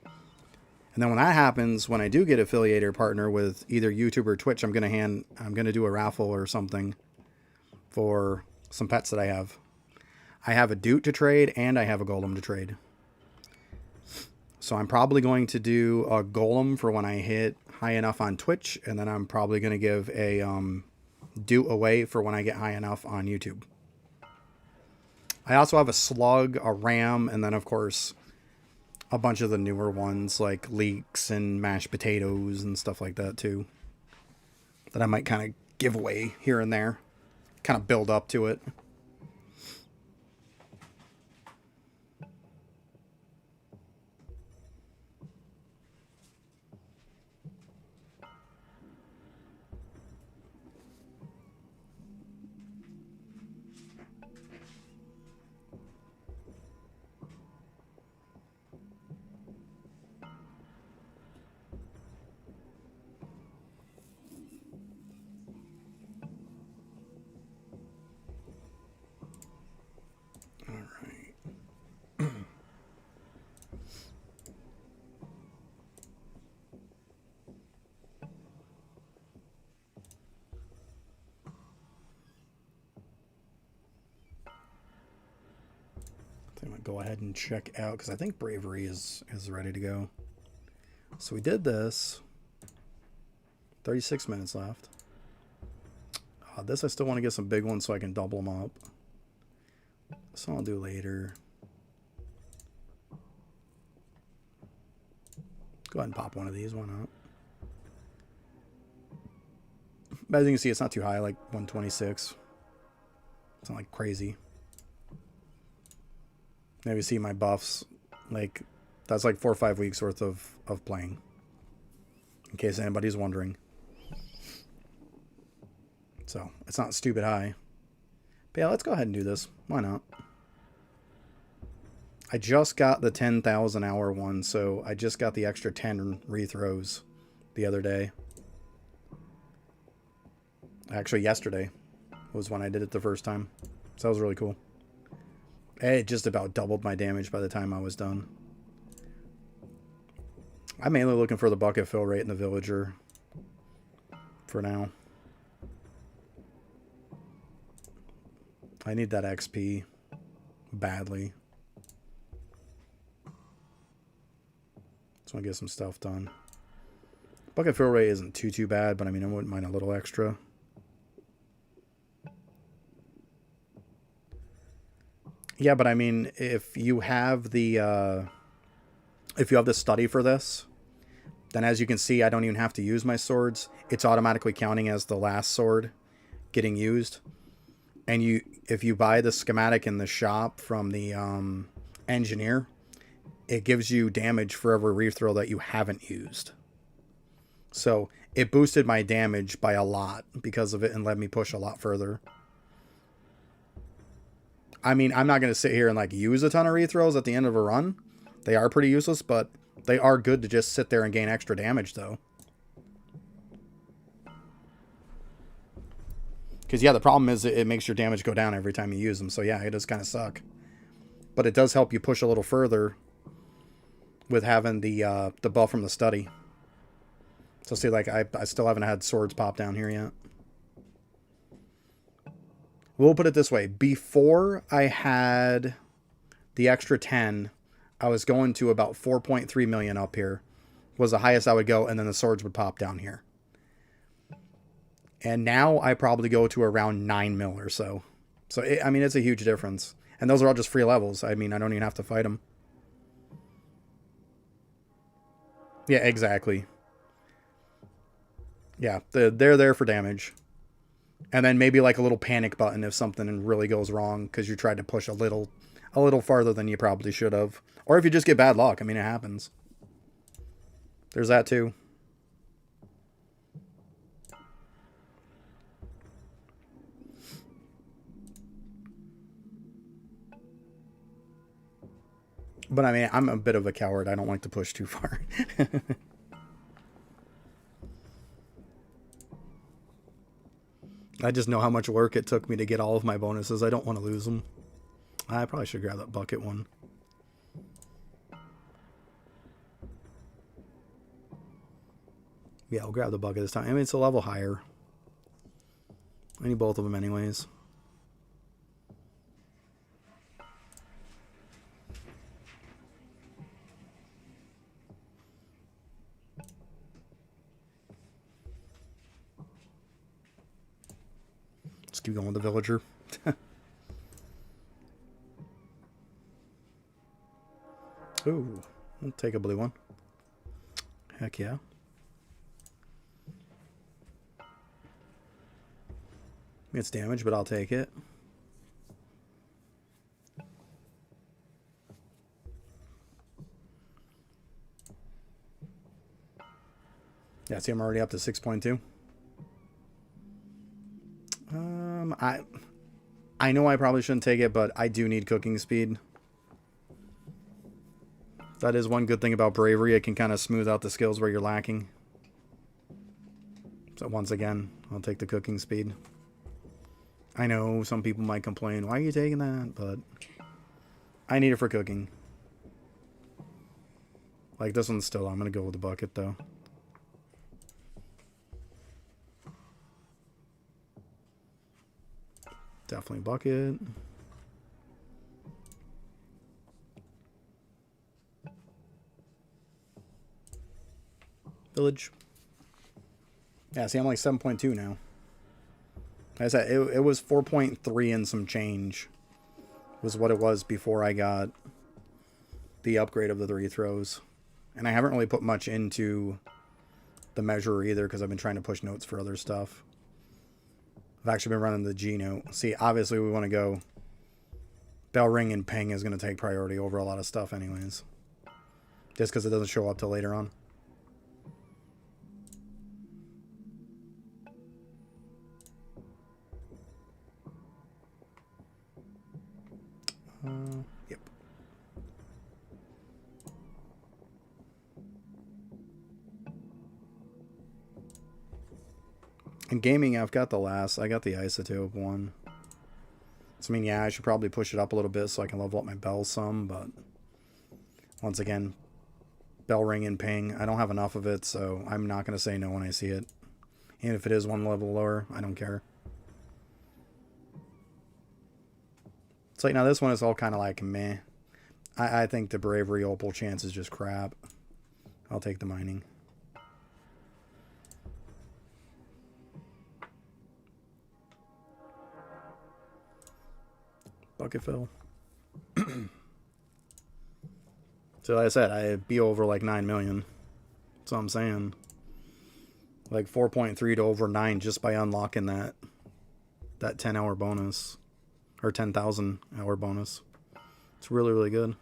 and then when that happens, when I do get affiliated or partner with either YouTube or Twitch, I'm gonna do a raffle or something for some pets that I have. I have a Doot to trade and I have a Golem to trade. So I'm probably going to do a Golem for when I hit high enough on Twitch, and then I'm probably going to give a Doot away for when I get high enough on YouTube. I also have a Slug, a Ram, and then of course a bunch of the newer ones like Leeks and Mashed Potatoes and stuff like that too, that I might kind of give away here and there, kind of build up to it. I'm gonna go ahead and check out because I think Bravery is ready to go. So we did this. 36 minutes left. This I still want to get some big ones so I can double them up. So I'll do later. Go ahead and pop one of these. Why not? But as you can see, it's not too high, like 126. It's not like crazy. Now you see my buffs, like that's like 4 or 5 weeks worth of playing. In case anybody's wondering. So it's not stupid high. But yeah, let's go ahead and do this. Why not? I just got the 10,000 hour one, so I just got the extra 10 rethrows the other day. Actually, yesterday was when I did it the first time. So that was really cool. It just about doubled my damage by the time I was done. I'm mainly looking for the bucket fill rate in the villager for now. I need that XP badly. Just want to get some stuff done. Bucket fill rate isn't too bad, but I mean, I wouldn't mind a little extra. Yeah, but I mean, if you have the study for this, then as you can see, I don't even have to use my swords. It's automatically counting as the last sword getting used. And if you buy the schematic in the shop from the engineer, it gives you damage for every rethrow that you haven't used. So it boosted my damage by a lot because of it and let me push a lot further. I mean, I'm not going to sit here and like use a ton of rethrows at the end of a run. They are pretty useless, but they are good to just sit there and gain extra damage though. Because yeah, the problem is it makes your damage go down every time you use them. So yeah, it does kind of suck. But it does help you push a little further with having the buff from the study. So see, like I still haven't had swords pop down here yet. We'll put it this way. Before I had the extra 10, I was going to about 4.3 million up here. Was the highest I would go, and then the swords would pop down here. And now I probably go to around 9 mil or so. So, I mean, it's a huge difference. And those are all just free levels. I mean, I don't even have to fight them. Yeah, exactly. Yeah, they're there for damage. And then maybe like a little panic button if something really goes wrong because you tried to push a little farther than you probably should have. Or if you just get bad luck. I mean, it happens. There's that too. But I mean, I'm a bit of a coward. I don't like to push too far. I just know how much work it took me to get all of my bonuses. I don't want to lose them. I probably should grab that bucket one. Yeah, I'll grab the bucket this time. I mean, it's a level higher. I need both of them anyways. Let's keep going with the villager. Ooh, we'll take a blue one. Heck yeah. It's damage, but I'll take it. Yeah, see, I'm already up to 6.2. I know I probably shouldn't take it, but I do need cooking speed. That is one good thing about bravery. It can kind of smooth out the skills where you're lacking. So once again, I'll take the cooking speed. I know some people might complain, why are you taking that? But I need it for cooking. Like this one's still, I'm going to go with the bucket though. Definitely bucket. Village. Yeah, see, I'm like 7.2 now. Like I said, it was 4.3 and some change. Was what it was before I got the upgrade of the 3 throws. And I haven't really put much into the measurer either because I've been trying to push notes for other stuff. I've actually been running the G note. See, obviously we want to go bell ring and ping is going to take priority over a lot of stuff anyways. Just because it doesn't show up till later on. Yep. In gaming, I got the isotope one. So, I mean, yeah, I should probably push it up a little bit so I can level up my bell some, but once again, bell ring and ping, I don't have enough of it, so I'm not going to say no when I see it. And if it is one level lower, I don't care. So, now this one is all kind of like meh. I think the bravery opal chance is just crap. I'll take the mining. Bucket fill. So like I said, I'd be over like 9 million. That's what I'm saying. Like 4.3 to over 9 just by unlocking that 10-hour bonus. Or 10,000 hour bonus. It's really, really good.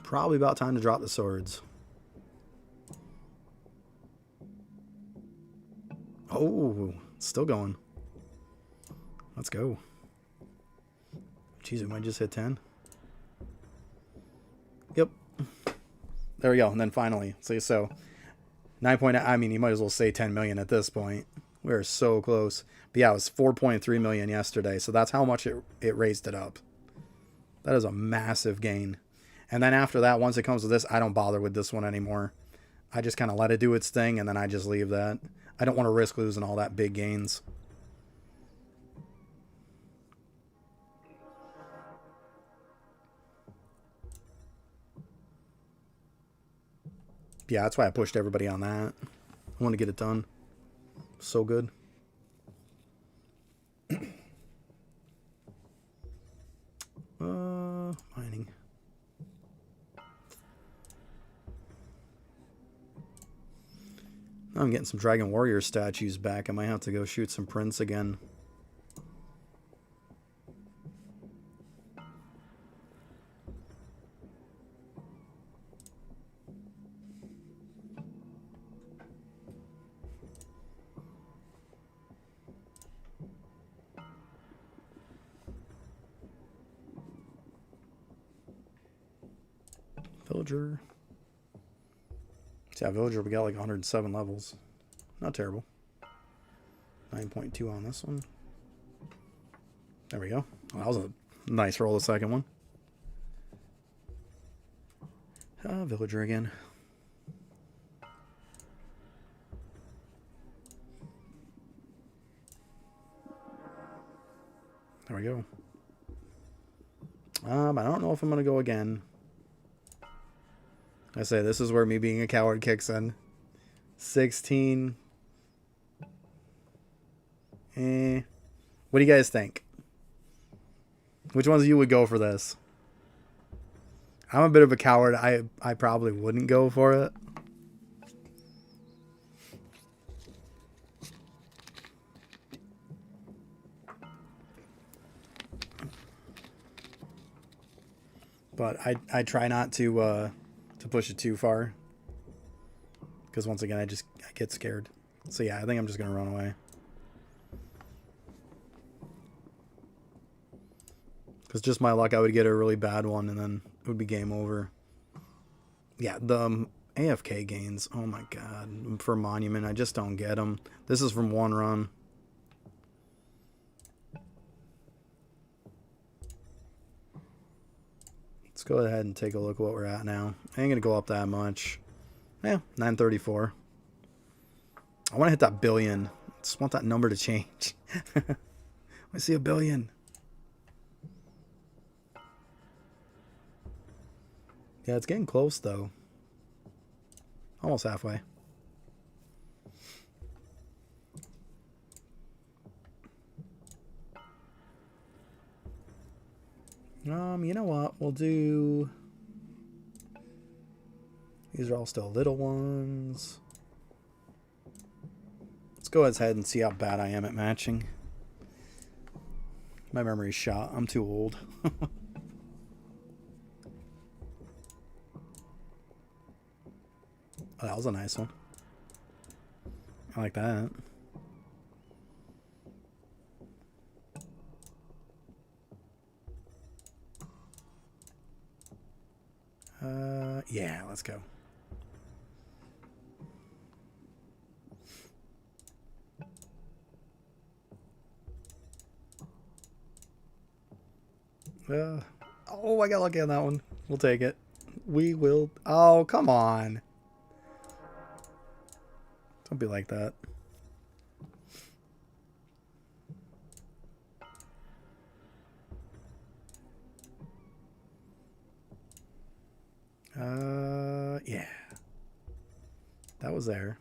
Probably about time to drop the swords. Oh, it's still going. Let's go. Jeez, it might just hit 10. Yep. There we go. And then finally, so 9. I mean, you might as well say 10 million at this point. We're so close. But yeah, it was 4.3 million yesterday. So that's how much it raised it up. That is a massive gain. And then after that, once it comes to this, I don't bother with this one anymore. I just kind of let it do its thing, and then I just leave that. I don't want to risk losing all that big gains. Yeah, that's why I pushed everybody on that. I want to get it done. So good. Mining. I'm getting some Dragon Warrior statues back. I might have to go shoot some prints again. Villager. Yeah, Villager, we got like 107 levels. Not terrible. 9.2 on this one. There we go. Well, that was a nice roll, the second one. Villager again. There we go. I don't know if I'm going to go again. I say this is where me being a coward kicks in. 16. What do you guys think? Which ones of you would go for this? I'm a bit of a coward. I probably wouldn't go for it. But I try not to push it too far, because once again I get scared. So yeah, I think I'm just gonna run away, because just my luck, I would get a really bad one and then it would be game over. Yeah, the AFK gains, oh my god, for Monument, I just don't get them. This is from one run. Let's go ahead and take a look at what we're at now. I ain't gonna go up that much. Yeah, 934. I want to hit that billion. I just want that number to change. I see 1 billion. Yeah, it's getting close though. Almost halfway. You know what? We'll do... These are all still little ones. Let's go ahead and see how bad I am at matching. My memory's shot. I'm too old. Oh, that was a nice one. I like that. Yeah, let's go. Oh, I got lucky on that one. We'll take it. We will. Oh, come on. Don't be like that. Yeah. That was there.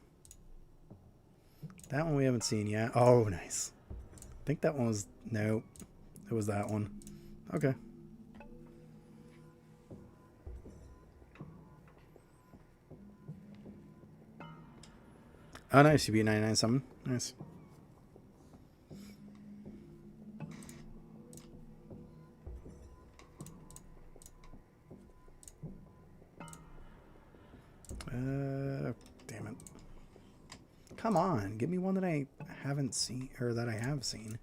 That one we haven't seen yet. Oh, nice. I think that one was... No. It was that one. Okay. Oh, nice. You beat 99 something. Nice. Damn it. Come on. Give me one that I haven't seen, or that I have seen.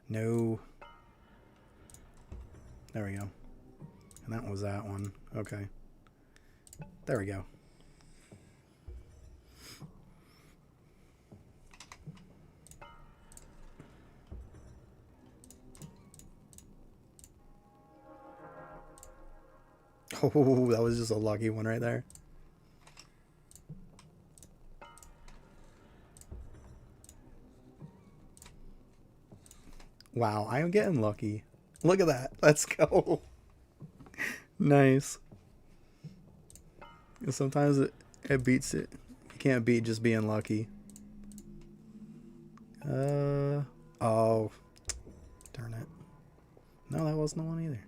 No. There we go. And that was that one. Okay. There we go. Oh, that was just a lucky one right there. Wow, I am getting lucky. Look at that. Let's go. Nice. Sometimes it beats it. You can't beat just being lucky. Oh. Darn it. No, that wasn't the one either.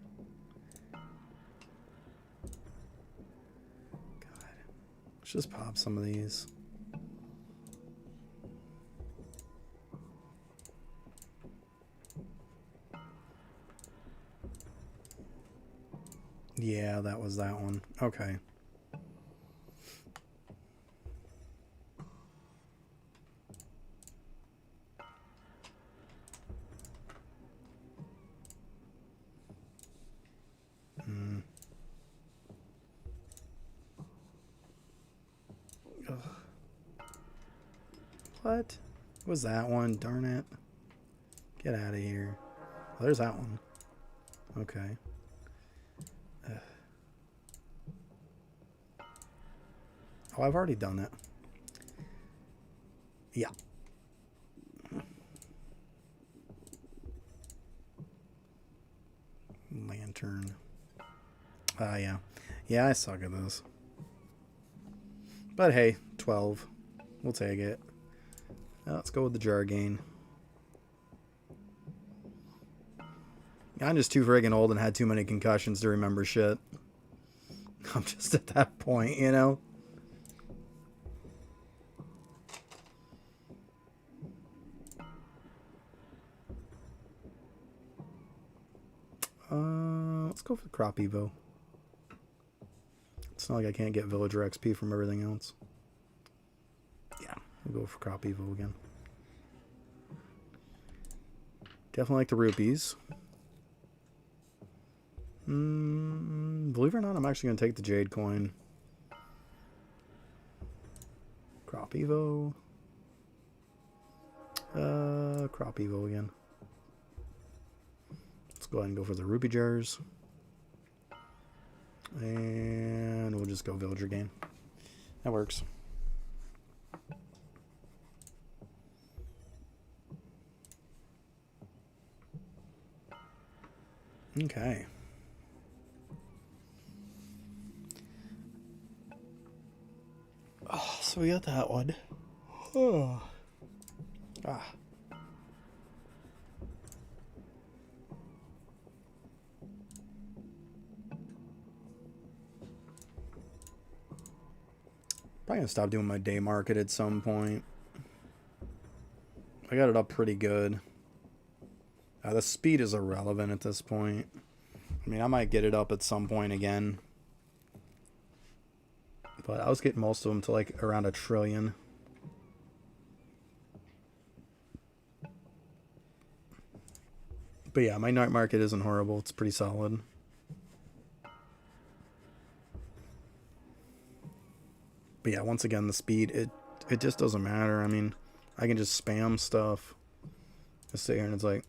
God. Let's just pop some of these. Yeah, that was that one. Okay. What? Was that one? Darn it. Get out of here. Oh, there's that one. Okay. Oh, I've already done it. Yeah. Lantern. Yeah. Yeah, I suck at this. But hey, 12. We'll take it. Let's go with the jar gain. I'm just too friggin' old and had too many concussions to remember shit. I'm just at that point, you know? Let's go for the crop evo. It's not like I can't get villager XP from everything else. Yeah, we'll go for crop evo again. Definitely like the rupees. Believe it or not, I'm actually going to take the jade coin. Crop evo. Crop evo again. Let's go ahead and go for the rupee jars. And we'll just go villager gain. That works. Okay. Oh, so we got that one. Oh. Ah. Probably gonna stop doing my day market at some point. I got it up pretty good. The speed is irrelevant at this point. I mean, I might get it up at some point again. But I was getting most of them to like around 1 trillion. But yeah, my night market isn't horrible. It's pretty solid. But yeah, once again, the speed, it just doesn't matter. I mean, I can just spam stuff. Just sit here and it's like,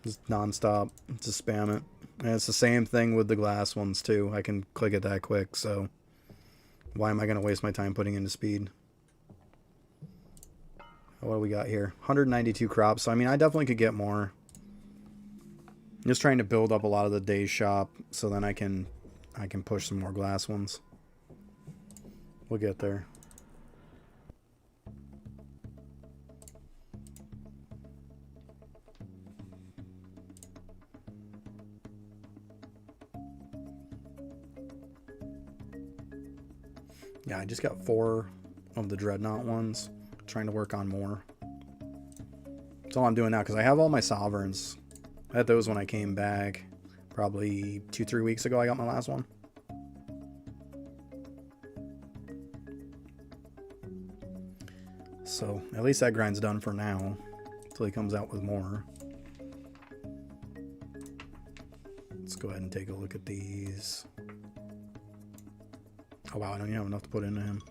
just non-stop, just spam it. And it's the same thing with the glass ones too. I can click it that quick, so why am I going to waste my time putting into speed? What do we got here? 192 crops. So I mean, I definitely could get more. I'm just trying to build up a lot of the day shop so then I can push some more glass ones. We'll get there. Yeah, I just got 4 of the Dreadnought ones. Trying to work on more. That's all I'm doing now because I have all my sovereigns. I had those when I came back. Probably 2-3 weeks ago I got my last one. So at least that grind's done for now. Until he comes out with more. Let's go ahead and take a look at these. Oh wow, I don't even have enough to put into him.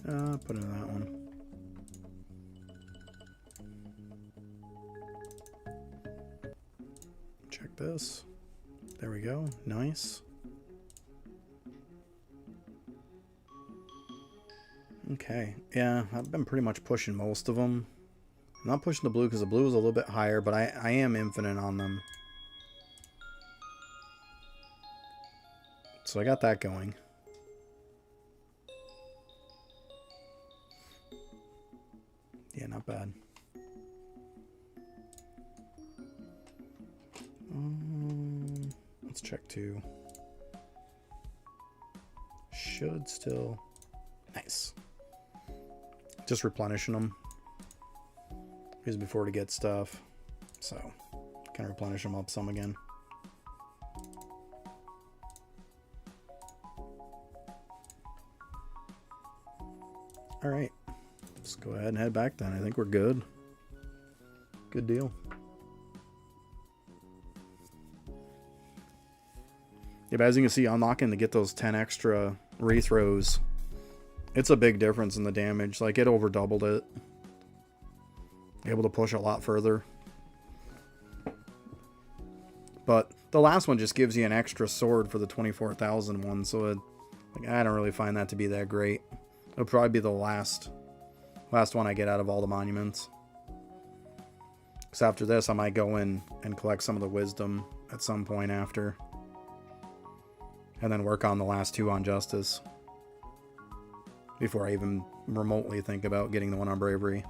Put into that one. Check this. There we go. Nice. Okay. Yeah, I've been pretty much pushing most of them. I'm not pushing the blue because the blue is a little bit higher, but I am infinite on them. So I got that going. Yeah, not bad. Let's check 2. Should still... Nice. Just replenishing them. Because before to get stuff. So, can replenish them up some again. Alright. Let's go ahead and head back then. I think we're good. Good deal. Yeah, but as you can see, unlocking to get those 10 extra rethrows, it's a big difference in the damage. Like, it over doubled it. Able to push a lot further. But the last one just gives you an extra sword for the 24,000 one, so like, I don't really find that to be that great. It'll probably be the last one I get out of all the monuments. Because after this, I might go in and collect some of the wisdom at some point after. And then work on the last 2 on justice. Before I even remotely think about getting the one on bravery.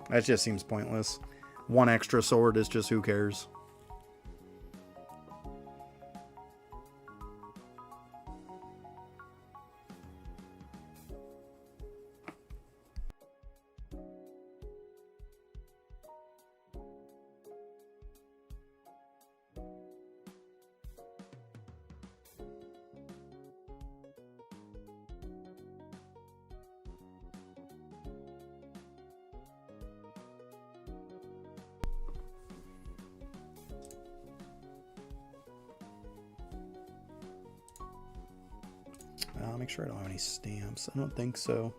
That just seems pointless. 1 extra sword is just who cares. I'll make sure I don't have any stamps. I don't think so.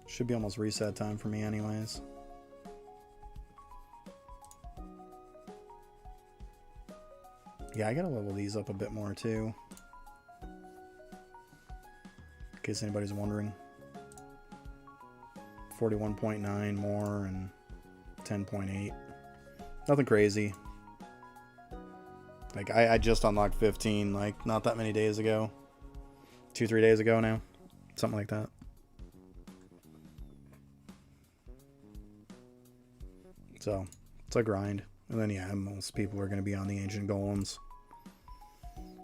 Should be almost reset time for me anyways. Yeah, I gotta level these up a bit more too. In case anybody's wondering. 41.9 more and 10.8. Nothing crazy. Like, I just unlocked 15, like, not that many days ago. 2-3 days ago now. Something like that. So, it's a grind. And then, yeah, most people are going to be on the Ancient Golems.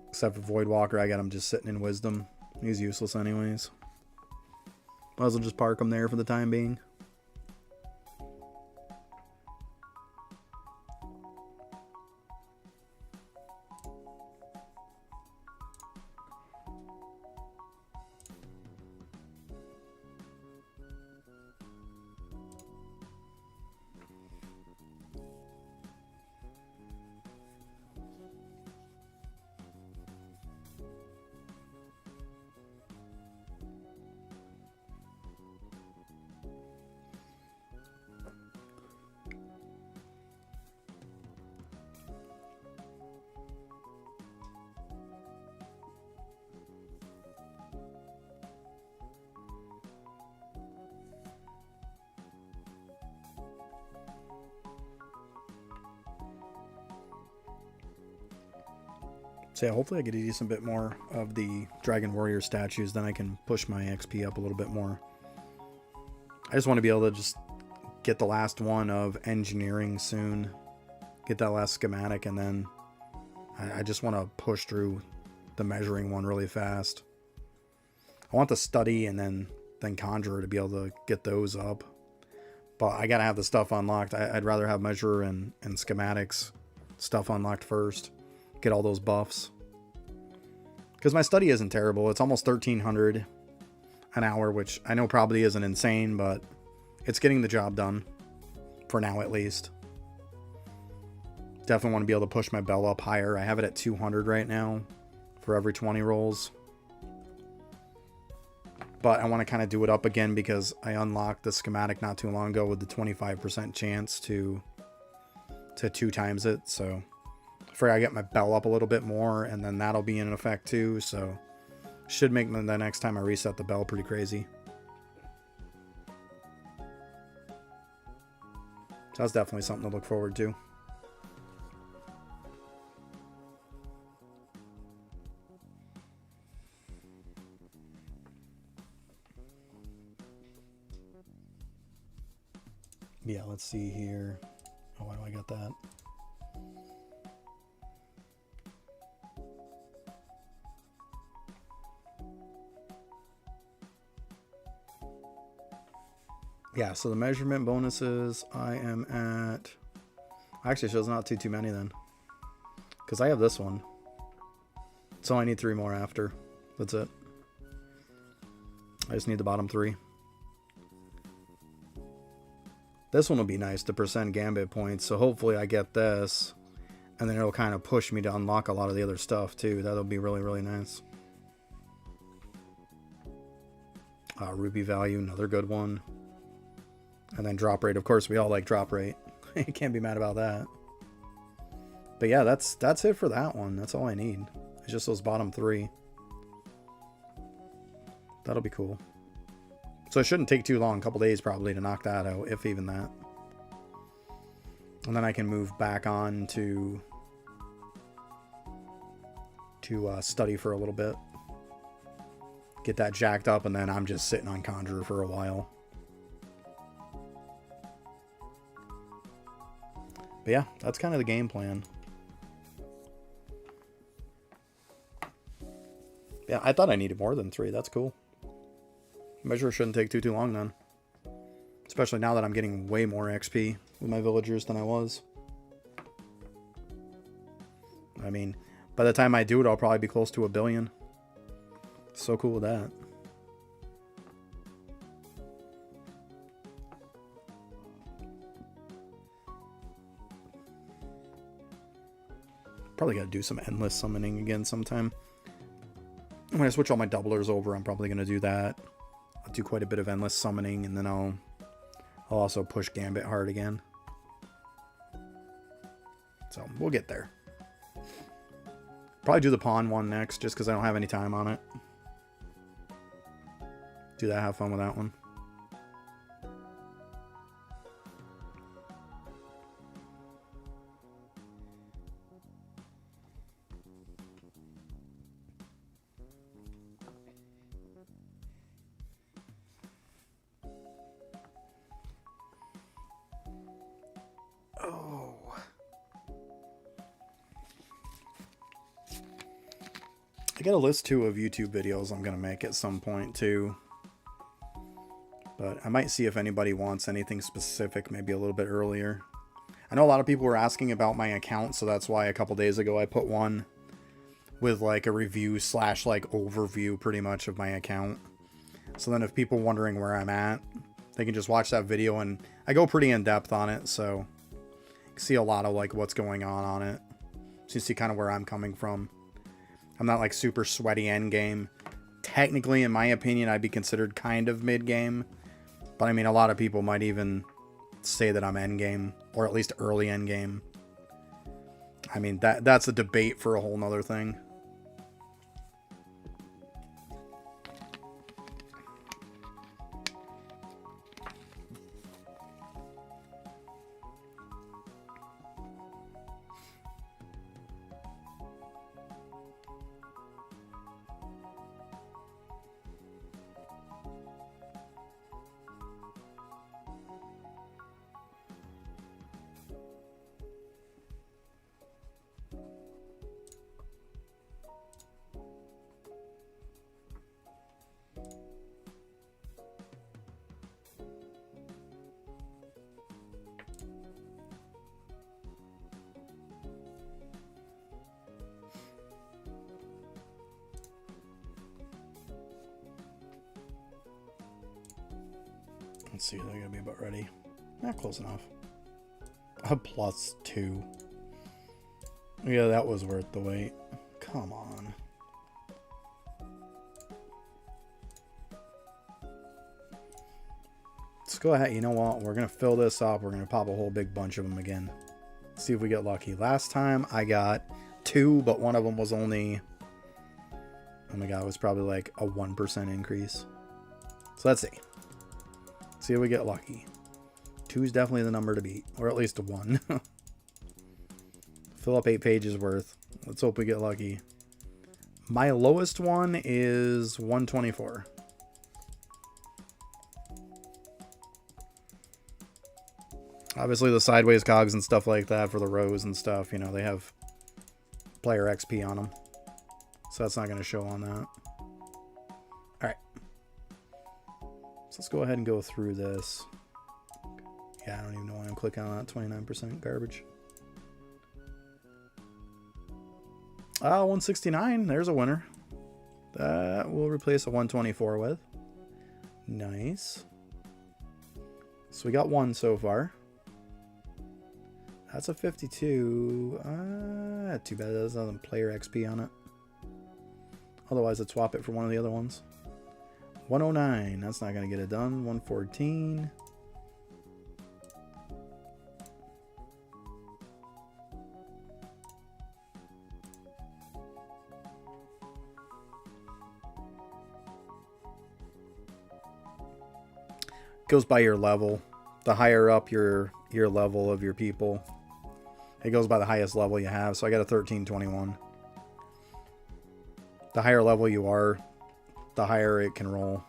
Except for Voidwalker, I got him just sitting in Wisdom. He's useless anyways. Might as well just park him there for the time being. So yeah, hopefully I get a decent bit more of the Dragon Warrior statues, then I can push my XP up a little bit more. I just want to be able to just get the last one of engineering soon. Get that last schematic, and then I just want to push through the measuring one really fast. I want the study and then Conjurer to be able to get those up. But I gotta have the stuff unlocked. I'd rather have measure and schematics stuff unlocked first. Get all those buffs. Because my study isn't terrible. It's almost 1,300 an hour, which I know probably isn't insane, but it's getting the job done. For now, at least. Definitely want to be able to push my bell up higher. I have it at 200 right now for every 20 rolls. But I want to kind of do it up again because I unlocked the schematic not too long ago with the 25% chance to 2 times it. So I figure I get my bell up a little bit more, and then that'll be in effect too. So should make the next time I reset the bell pretty crazy. So that's definitely something to look forward to. Yeah, let's see here. Oh, why do I got that? Yeah, so the measurement bonuses, I am at... Actually, so it's not too many then. Because I have this one. So I need 3 more after. That's it. I just need the bottom 3. This one will be nice, the percent Gambit points. So hopefully I get this. And then it'll kind of push me to unlock a lot of the other stuff too. That'll be really, really nice. Rupee value, another good one. And then drop rate. Of course, we all like drop rate. You can't be mad about that. But yeah, that's it for that one. That's all I need. It's just those bottom 3. That'll be cool. So it shouldn't take too long, a couple days probably, to knock that out, if even that. And then I can move back on to study for a little bit. Get that jacked up, and then I'm just sitting on Conjurer for a while. But yeah, that's kind of the game plan. Yeah, I thought I needed more than 3. That's cool. Measure shouldn't take too long then. Especially now that I'm getting way more XP with my villagers than I was. I mean, by the time I do it, I'll probably be close to 1 billion. So cool with that. Probably got to do some endless summoning again sometime. When I switch all my doublers over, I'm probably going to do that. I'll do quite a bit of endless summoning, and then I'll also push Gambit hard again. So we'll get there. Probably do the pawn one next, just because I don't have any time on it. Do that, have fun with that one. I got a list too of YouTube videos I'm going to make at some point too. But I might see if anybody wants anything specific, maybe a little bit earlier. I know a lot of people were asking about my account, so that's why a couple days ago I put one with like a review slash like overview pretty much of my account. So then if people wondering where I'm at, they can just watch that video, and I go pretty in depth on it, so you can see a lot of like what's going on it. So you see kind of where I'm coming from. I'm not like super sweaty end game. Technically, in my opinion, I'd be considered kind of mid game. But I mean, a lot of people might even say that I'm end game, or at least early end game. I mean, that's a debate for a whole nother thing. Let's see, they're going to be about ready. Not close enough. A +2. Yeah, that was worth the wait. Come on. Let's go ahead. You know what? We're going to fill this up. We're going to pop a whole big bunch of them again. See if we get lucky. Last time I got 2, but one of them was only... Oh my god, it was probably like a 1% increase. So let's see. See if we get lucky. 2 is definitely the number to beat, or at least a 1. Fill up 8 pages worth. Let's hope we get lucky. My lowest one is 124. Obviously the sideways cogs and stuff like that for the rows and stuff, you know, they have player XP on them. So that's not going to show on that. Alright. So let's go ahead and go through this. Yeah, I don't even know why I'm clicking on that 29% garbage. 169. There's a winner. That we'll replace a 124 with. Nice. So we got 1 so far. That's a 52. Too bad that doesn't have player XP on it. Otherwise, I'd swap it for one of the other ones. 109. That's not going to get it done. 114. Goes by your level. The higher up your level of your people, it goes by the highest level you have. So I got a 1321. The higher level you are, the higher it can roll,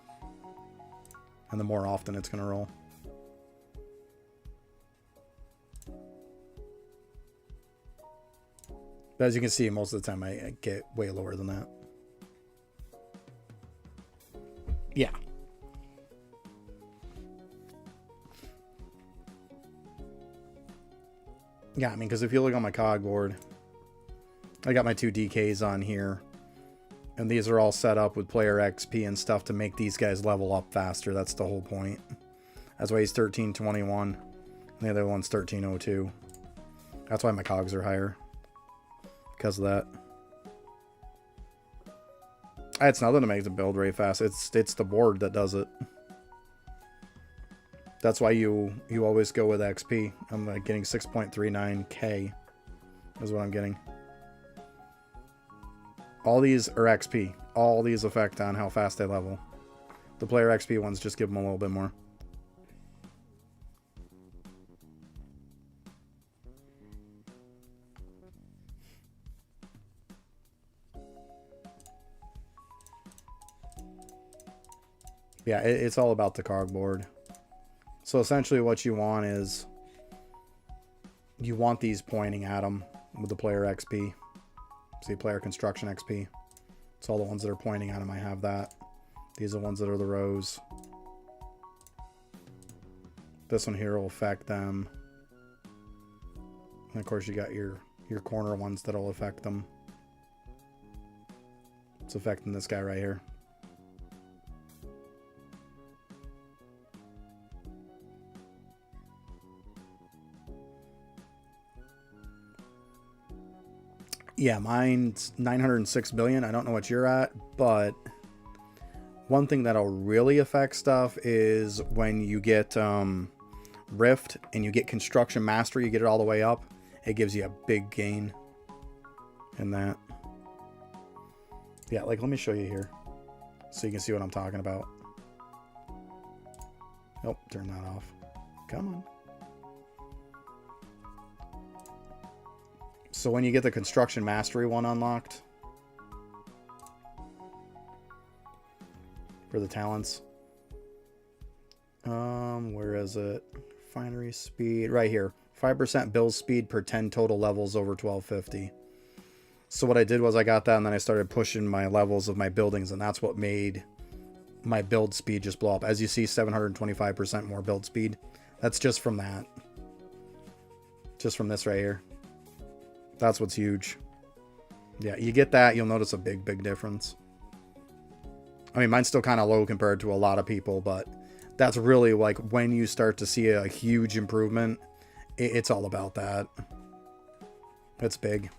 and the more often it's going to roll. But as you can see, most of the time I get way lower than that. Yeah. Yeah, I mean, because if you look on my cog board, I got my 2 DKs on here. And these are all set up with player XP and stuff to make these guys level up faster. That's the whole point. That's why he's 1321. And the other one's 1302. That's why my cogs are higher. Because of that. It's nothing to make the build rate fast. It's the board that does it. That's why you always go with XP. I'm getting 6.39k is what I'm getting. All these are XP. All these affect on how fast they level. The player XP ones just give them a little bit more. Yeah, it's all about the cog board. So essentially what you want is you want these pointing at them with the player XP. See, player construction XP. It's all the ones that are pointing at them. I have that. These are the ones that are the rows. This one here will affect them. And of course you got your corner ones that'll affect them. It's affecting this guy right here. Yeah, mine's 906 billion. I don't know what you're at, but one thing that'll really affect stuff is when you get Rift and you get Construction Mastery, you get it all the way up, it gives you a big gain in that. Yeah, like let me show you here so you can see what I'm talking about. Nope, turn that off. Come on. So when you get the Construction Mastery one unlocked for the talents, where is it? Refinery speed, right here. 5% build speed per 10 total levels over 1250. So what I did was I got that and then I started pushing my levels of my buildings, and that's what made my build speed just blow up. As you see, 725% more build speed. That's just from that. Just from this right here. That's what's huge. Yeah, you get that, you'll notice a big, big difference. I mean, mine's still kind of low compared to a lot of people, but that's really like when you start to see a huge improvement, it's all about that. It's big.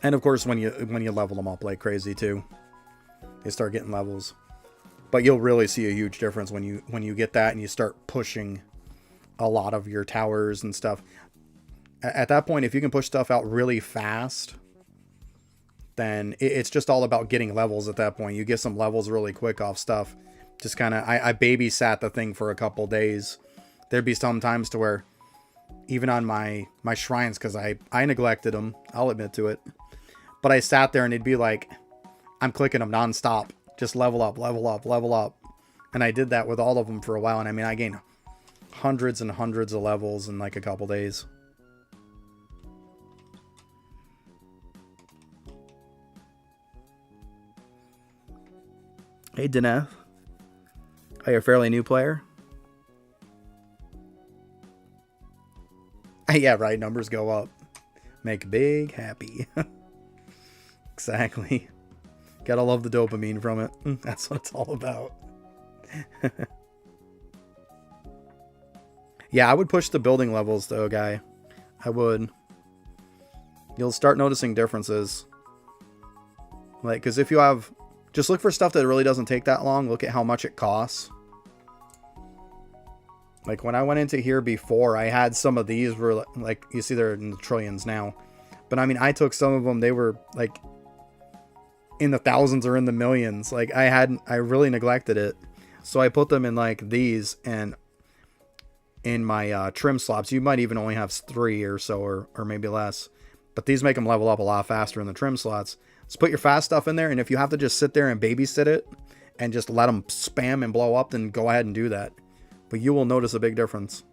And of course, when you level them up like crazy too, they start getting levels. But you'll really see a huge difference when you get that and you start pushing a lot of your towers and stuff. At that point, if you can push stuff out really fast, then it's just all about getting levels at that point. You get some levels really quick off stuff. Just kind of, I babysat the thing for a couple days. There'd be some times to where, even on my shrines, because I neglected them, I'll admit to it. But I sat there and it'd be like, I'm clicking them nonstop. Just level up, level up, level up. And I did that with all of them for a while. And I mean, I gained hundreds and hundreds of levels in like a couple days. Hey, Dineth. Are you a fairly new player? Yeah, right. Numbers go up. Make big happy. Exactly. Gotta love the dopamine from it. That's what it's all about. Yeah, I would push the building levels though, guy. I would. You'll start noticing differences. Like, because if you have... Just look for stuff that really doesn't take that long. Look at how much it costs. Like, when I went into here before, I had some of these were, like, you see they're in the trillions now. But, I mean, I took some of them, they were, like, in the thousands or in the millions. Like, I really neglected it. So I put them in, like, these, and in my trim slots, you might even only have 3 or so, or maybe less. But these make them level up a lot faster in the trim slots. So put your fast stuff in there, and if you have to just sit there and babysit it, and just let them spam and blow up, then go ahead and do that. But you will notice a big difference.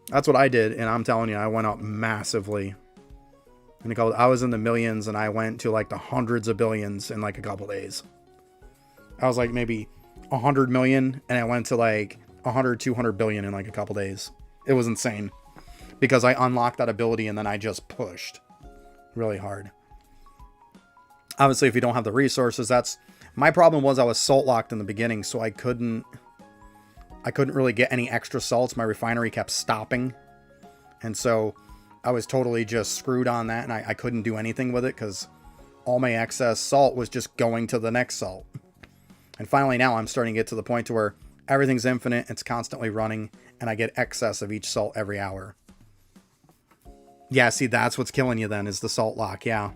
That's what I did, and I'm telling you, I went up massively. And I was in the millions, and I went to like the hundreds of billions in like a couple days. I was like maybe 100 million, and I went to like 100, 200 billion in like a couple days. It was insane. Because I unlocked that ability, and then I just pushed really hard. Obviously, if you don't have the resources, that's... My problem was I was salt locked in the beginning, so I couldn't really get any extra salts. My refinery kept stopping. And so I was totally just screwed on that, and I couldn't do anything with it because all my excess salt was just going to the next salt. And finally now I'm starting to get to the point to where everything's infinite, it's constantly running, and I get excess of each salt every hour. Yeah, see, that's what's killing you then, is the salt lock, yeah.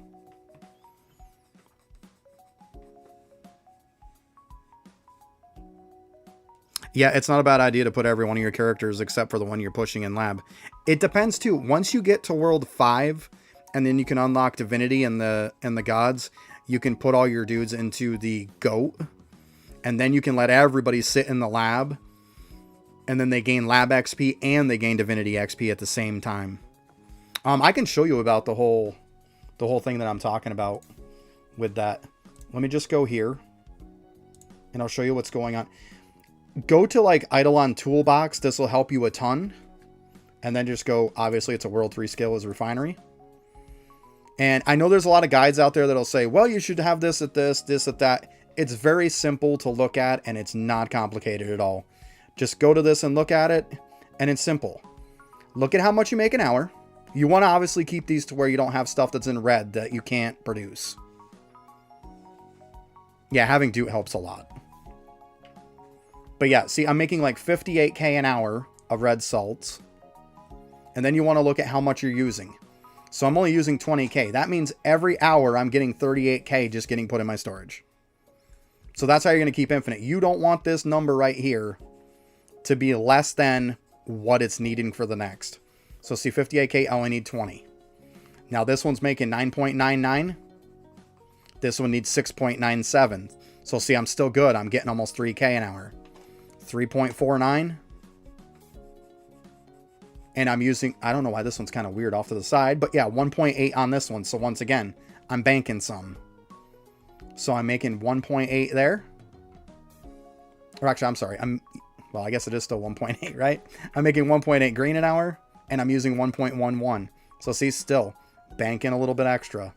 Yeah, it's not a bad idea to put every one of your characters except for the one you're pushing in lab. It depends too. Once you get to World 5, and then you can unlock Divinity and the gods, you can put all your dudes into the GOAT. And then you can let everybody sit in the lab. And then they gain lab XP and they gain divinity XP at the same time. I can show you about the whole thing that I'm talking about with that. Let me just go here. And I'll show you what's going on. Go to like IdleOn Toolbox. This will help you a ton. And then just go, obviously it's a World 3 skill as refinery. And I know there's a lot of guides out there that'll say, well, you should have this at this at that. It's very simple to look at and it's not complicated at all. Just go to this and look at it and it's simple. Look at how much you make an hour. You want to obviously keep these to where you don't have stuff that's in red that you can't produce. Yeah, having Doot helps a lot. But yeah, see, I'm making like 58k an hour of red salts. And then you want to look at how much you're using. So I'm only using 20k. That means every hour I'm getting 38k just getting put in my storage. So that's how you're going to keep infinite. You don't want this number right here to be less than what it's needing for the next. So see, 58k, I only need 20. Now this one's making 9.99. This one needs 6.97. So see, I'm still good. I'm getting almost 3k an hour. 3.49. And I'm using, I don't know why this one's kind of weird off to the side, but yeah, 1.8 on this one. So once again, I'm banking some. So I'm making 1.8 there. Or actually, I'm sorry. Well, I guess it is still 1.8, right? I'm making 1.8 green an hour, and I'm using 1.11. So see, still banking a little bit extra.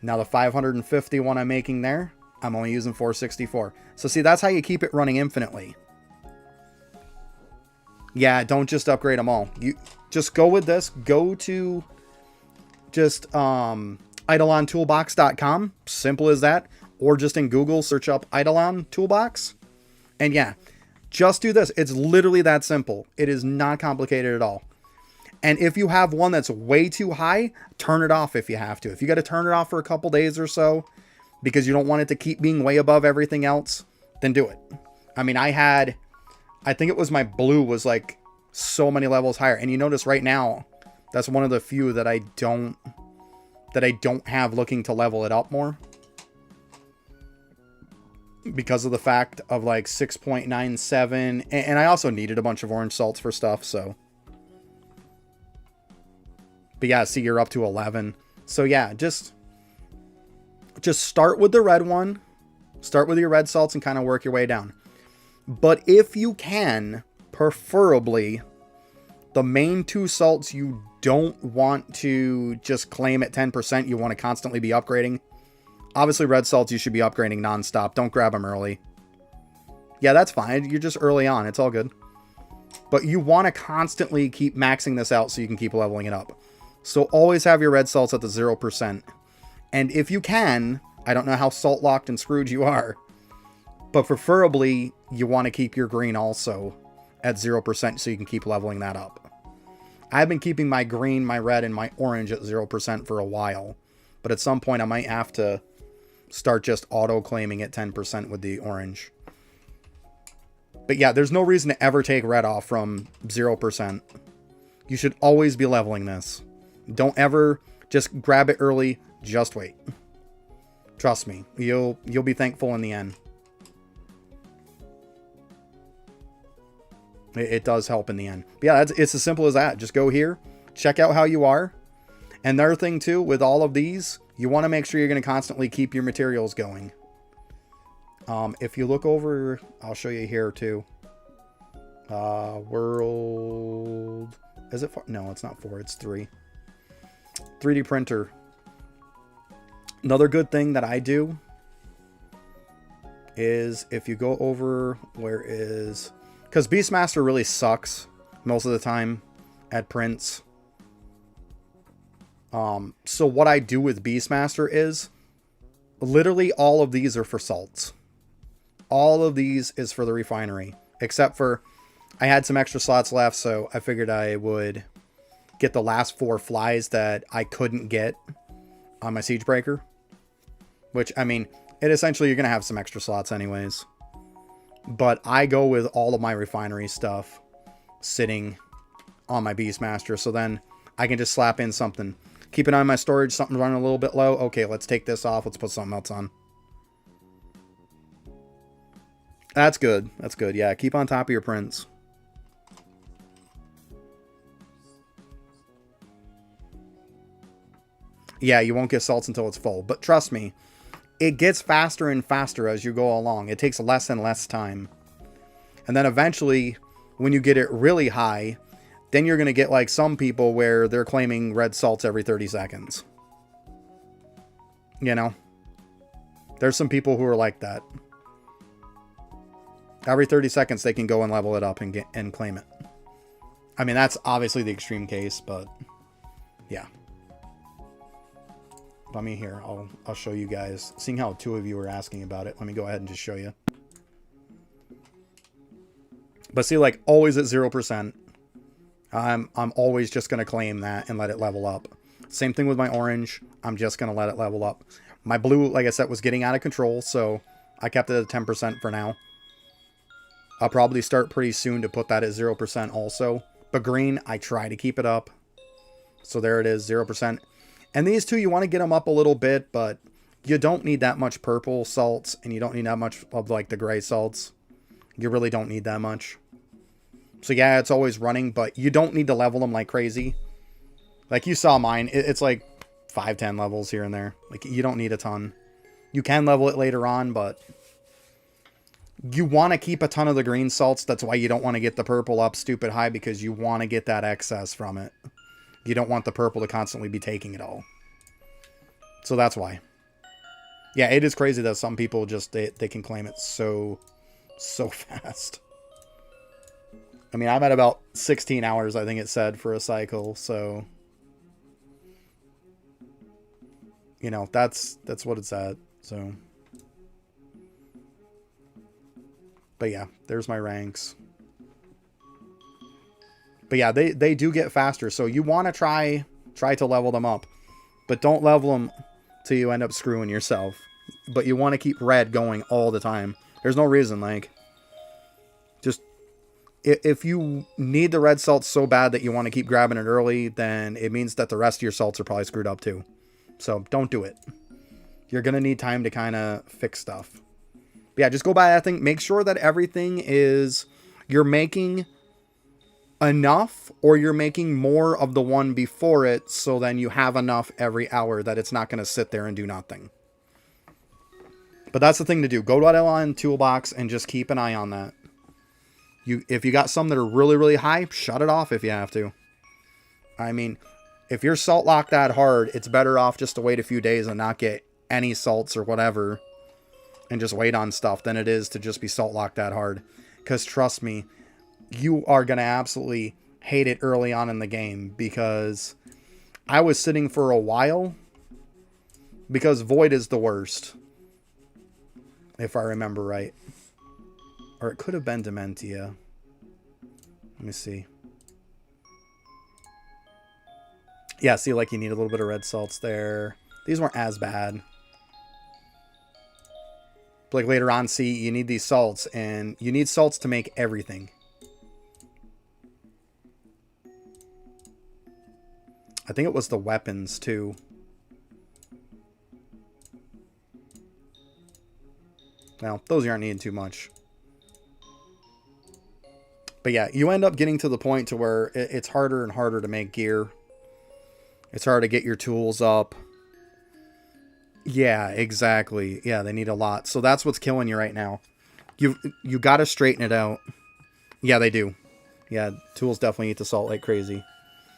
Now the 550 one I'm making there, I'm only using 464. So see, that's how you keep it running infinitely. Yeah, don't just upgrade them all. You just go with this. Go to just IdleOnToolbox.com. Simple as that. Or just in Google, search up IdleOn Toolbox. And yeah, just do this. It's literally that simple. It is not complicated at all. And if you have one that's way too high, turn it off if you have to. If you got to turn it off for a couple days or so because you don't want it to keep being way above everything else, then do it. I mean, I think it was my blue was like so many levels higher. And you notice right now, that's one of the few that I don't have looking to level it up more. Because of the fact of like 6.97. And I also needed a bunch of orange salts for stuff, so. But yeah, see, you're up to 11. So yeah, just start with the red one. Start with your red salts and kind of work your way down. But if you can, preferably, the main two salts you don't want to just claim at 10%. You want to constantly be upgrading. Obviously, red salts you should be upgrading nonstop. Don't grab them early. Yeah, that's fine. You're just early on. It's all good. But you want to constantly keep maxing this out so you can keep leveling it up. So always have your red salts at the 0%. And if you can, I don't know how salt locked and screwed you are, but preferably you want to keep your green also at 0% so you can keep leveling that up. I've been keeping my green, my red, and my orange at 0% for a while. But at some point I might have to start just auto-claiming at 10% with the orange. But yeah, there's no reason to ever take red off from 0%. You should always be leveling this. Don't ever just grab it early. Just wait. Trust me. You'll be thankful in the end. It does help in the end. But yeah, it's as simple as that. Just go here. Check out how you are. And the other thing too, with all of these, you want to make sure you're going to constantly keep your materials going. If you look over, I'll show you here too. World, is it 4? No, it's not 4, it's 3. 3D printer. Another good thing that I do is if you go over where is, because Beastmaster really sucks most of the time at prints. So what I do with Beastmaster is literally all of these are for salts. All of these is for the refinery, except for I had some extra slots left, so I figured I would get the last 4 flies that I couldn't get on my siege breaker. Which, I mean, it essentially you're going to have some extra slots anyways. But I go with all of my refinery stuff sitting on my Beastmaster, so then I can just slap in something. Keep an eye on my storage, something running a little bit low. Okay, let's take this off. Let's put something else on. That's good. That's good. Yeah, keep on top of your prints. Yeah, you won't get salts until it's full. But trust me, it gets faster and faster as you go along. It takes less and less time. And then eventually, when you get it really high, then you're going to get like some people where they're claiming red salts every 30 seconds. You know? There's some people who are like that. Every 30 seconds, they can go and level it up and claim it. I mean, that's obviously the extreme case, but yeah. Let me here. I'll show you guys. Seeing how 2 of you are asking about it, let me go ahead and just show you. But see, like, always at 0%. I'm always just going to claim that and let it level up. Same thing with my orange. I'm just going to let it level up. My blue, like I said, was getting out of control, so I kept it at 10% for now. I'll probably start pretty soon to put that at 0% also. But green, I try to keep it up. So there it is, 0%. And these two, you want to get them up a little bit, but you don't need that much purple salts, and you don't need that much of, like, the gray salts. You really don't need that much. So yeah, it's always running, but you don't need to level them like crazy. Like you saw mine, it's like 5-10 levels here and there. Like you don't need a ton. You can level it later on, but you want to keep a ton of the green salts. That's why you don't want to get the purple up stupid high, because you want to get that excess from it. You don't want the purple to constantly be taking it all. So that's why. Yeah, it is crazy that some people just, they can claim it so fast. I mean, I'm at about 16 hours, I think it said, for a cycle, so... You know, that's what it's at, so... But yeah, there's my ranks. But yeah, they do get faster, so you want to try to level them up. But don't level them till you end up screwing yourself. But you want to keep red going all the time. There's no reason, like... Just... If you need the red salts so bad that you want to keep grabbing it early, then it means that the rest of your salts are probably screwed up too. So don't do it. You're going to need time to kind of fix stuff. But yeah, just go by that thing. Make sure that everything is... You're making enough, or you're making more of the one before it, so then you have enough every hour that it's not going to sit there and do nothing. But that's the thing to do. Go to IdleOn Toolbox and just keep an eye on that. If you got some that are really, really high, shut it off if you have to. I mean, if you're salt locked that hard, it's better off just to wait a few days and not get any salts or whatever, and just wait on stuff, than it is to just be salt locked that hard. Because trust me, you are going to absolutely hate it early on in the game, because I was sitting for a while, because Void is the worst, if I remember right. Or it could have been Dementia. Let me see. Yeah, see, like, you need a little bit of red salts there. These weren't as bad. But, like, later on, see, you need these salts. And you need salts to make everything. I think it was the weapons, too. Well, those aren't needing too much. But yeah, you end up getting to the point to where it's harder and harder to make gear. It's hard to get your tools up. Yeah, exactly. Yeah, they need a lot. So that's what's killing you right now. You got to straighten it out. Yeah, they do. Yeah, tools definitely eat the salt like crazy.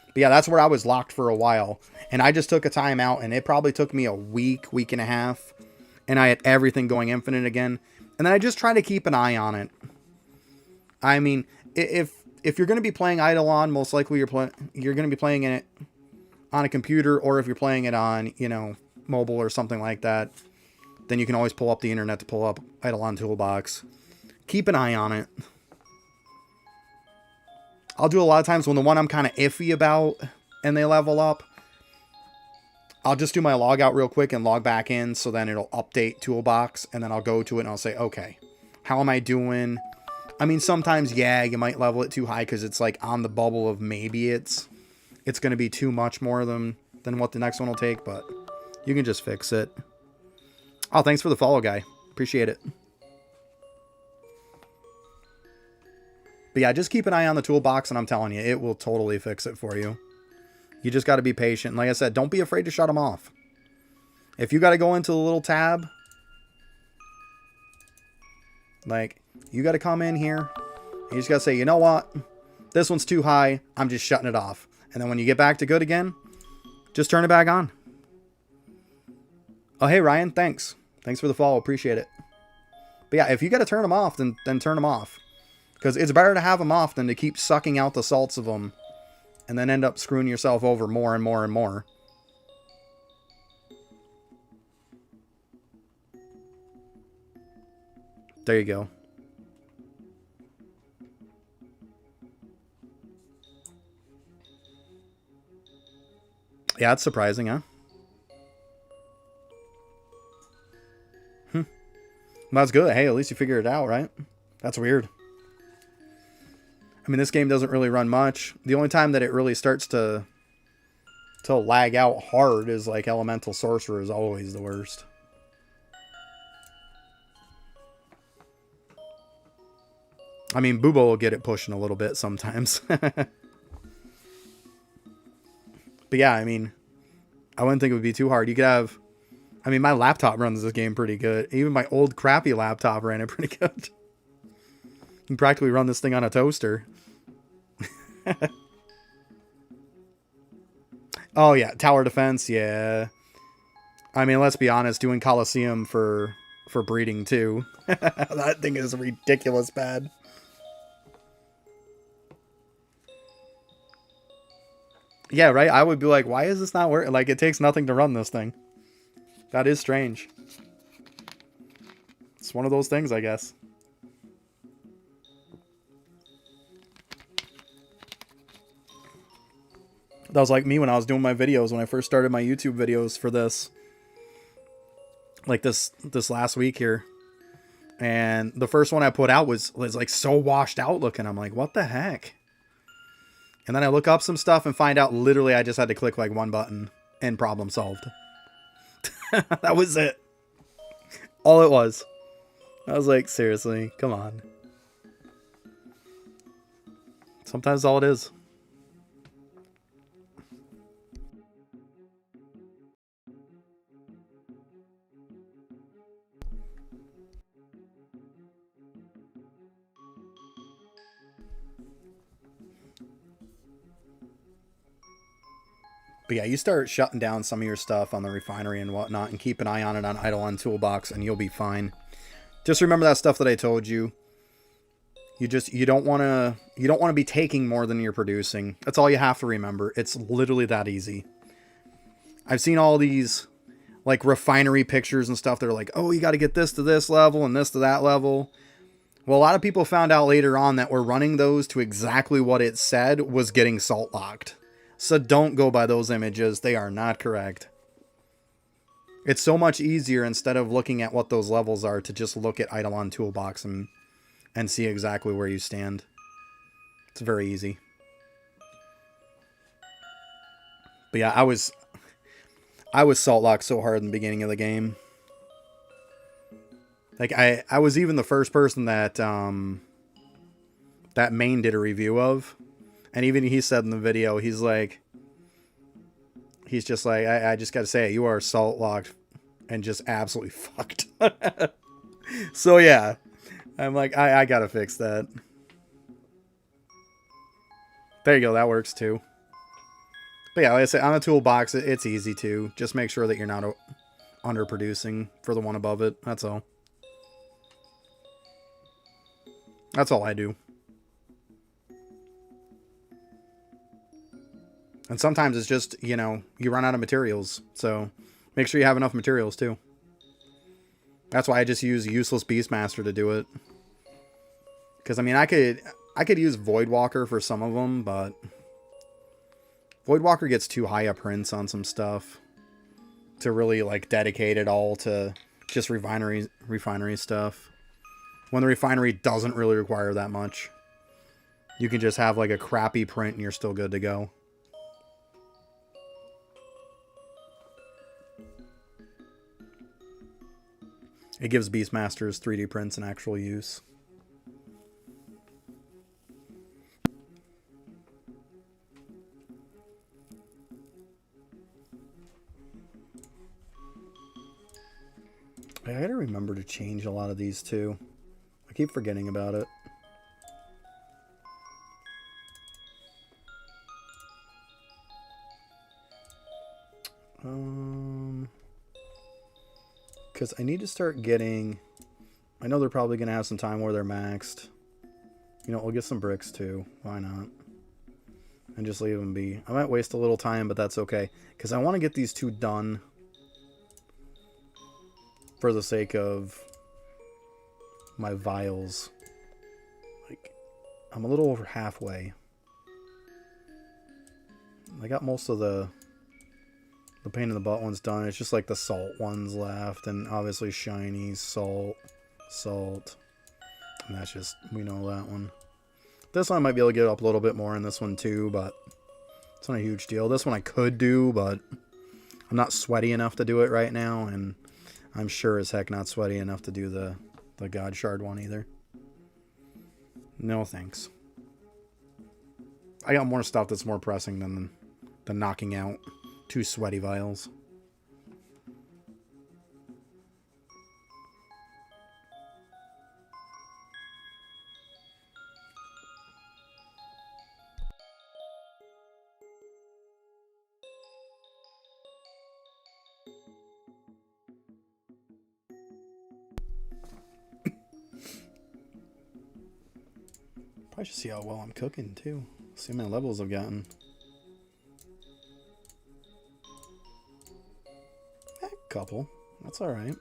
But yeah, that's where I was locked for a while. And I just took a time out, and it probably took me a week and a half. And I had everything going infinite again. And then I just try to keep an eye on it. I mean, if you're going to be playing IdleOn, most likely you're going to be playing it on a computer, or if you're playing it on, you know, mobile or something like that, then you can always pull up the internet to pull up IdleOn Toolbox. Keep an eye on it. I'll do a lot of times when the one I'm kind of iffy about and they level up, I'll just do my log out real quick and log back in, so then it'll update Toolbox, and then I'll go to it and I'll say, okay, how am I doing? I mean, sometimes, yeah, you might level it too high because it's like on the bubble of maybe it's going to be too much more than what the next one will take, but you can just fix it. Oh, thanks for the follow, guy. Appreciate it. But yeah, just keep an eye on the toolbox, and I'm telling you, it will totally fix it for you. You just got to be patient. Like I said, don't be afraid to shut them off. If you got to go into the little tab, like, you got to come in here. You just got to say, you know what? This one's too high. I'm just shutting it off. And then when you get back to good again, just turn it back on. Oh, hey, Ryan. Thanks. Thanks for the follow. Appreciate it. But yeah, if you got to turn them off, then turn them off. Because it's better to have them off than to keep sucking out the salts of them and then end up screwing yourself over more and more and more. There you go. Yeah, it's surprising, huh? That's good. Hey, at least you figured it out, right? That's weird. I mean, this game doesn't really run much. The only time that it really starts to lag out hard is like Elemental Sorcerer is always the worst. I mean, Boobo will get it pushing a little bit sometimes. But yeah, I mean, I wouldn't think it would be too hard. You could have... I mean, my laptop runs this game pretty good. Even my old crappy laptop ran it pretty good. You can practically run this thing on a toaster. Oh, yeah. Tower defense, yeah. I mean, let's be honest. Doing Coliseum for breeding, too. That thing is ridiculous bad. Yeah, right? I would be like, why is this not working? Like, it takes nothing to run this thing. That is strange. It's one of those things, I guess. That was like me when I was doing my videos, when I first started my YouTube videos for this. Like this last week here. And the first one I put out was like so washed out looking. I'm like, what the heck? And then I look up some stuff and find out literally I just had to click like one button and problem solved. That was it. All it was. I was like, seriously, come on. Sometimes all it is. But yeah, you start shutting down some of your stuff on the refinery and whatnot, and keep an eye on it on IdleOn Toolbox, and you'll be fine. Just remember that stuff that I told you. You don't want to be taking more than you're producing. That's all you have to remember. It's literally that easy. I've seen all these like refinery pictures and stuff that are like, oh, you got to get this to this level and this to that level. Well, a lot of people found out later on that we're running those to exactly what it said was getting salt locked. So don't go by those images. They are not correct. It's so much easier, instead of looking at what those levels are, to just look at IdleOn Toolbox and see exactly where you stand. It's very easy. But yeah, I was salt locked so hard in the beginning of the game. Like I was even the first person that that Main did a review of. And even he said in the video, he's just like, I just got to say it, you are salt locked and just absolutely fucked. So yeah, I'm like, I got to fix that. There you go. That works too. But yeah, like I say, on the toolbox, it's easy to just make sure that you're not underproducing for the one above it. That's all. That's all I do. And sometimes it's just, you know, you run out of materials. So make sure you have enough materials too. That's why I just use Useless Beastmaster to do it. Because, I mean, I could use Voidwalker for some of them, but Voidwalker gets too high a prince on some stuff to really, like, dedicate it all to just refinery stuff. When the refinery doesn't really require that much. You can just have, like, a crappy print and you're still good to go. It gives Beastmasters 3D prints an actual use. I gotta remember to change a lot of these too. I keep forgetting about it. Because I need to start getting... I know they're probably going to have some time where they're maxed. You know, we'll get some bricks too. Why not? And just leave them be. I might waste a little time, but that's okay. Because I want to get these two done for the sake of my vials. Like, I'm a little over halfway. I got most of the pain in the butt ones done. It's just like the salt ones left. And obviously shiny, salt. And that's just, we know that one. This one I might be able to get up a little bit more in this one too, but it's not a huge deal. This one I could do, but I'm not sweaty enough to do it right now, and I'm sure as heck not sweaty enough to do the God Shard one either. No thanks. I got more stuff that's more pressing than knocking out 2 sweaty vials. Probably should see how well I'm cooking too. See how many levels I've gotten. A couple. That's alright.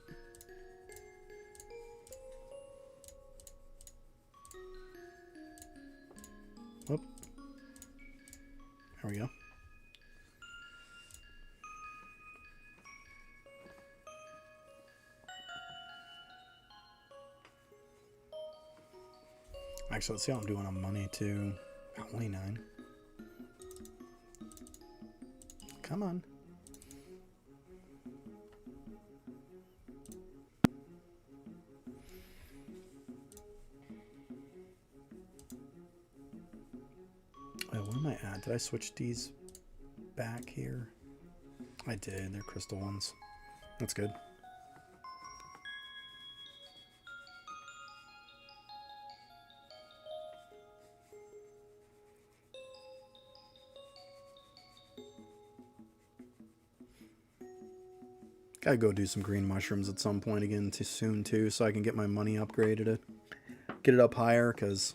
Whoop. There we go. Actually, let's see how I'm doing on money too. Only 9. Come on. Wait, what am I at? Did I switch these back here? I did. They're crystal ones. That's good. Gotta go do some green mushrooms at some point again soon too, so I can get my money upgraded, get it up higher, because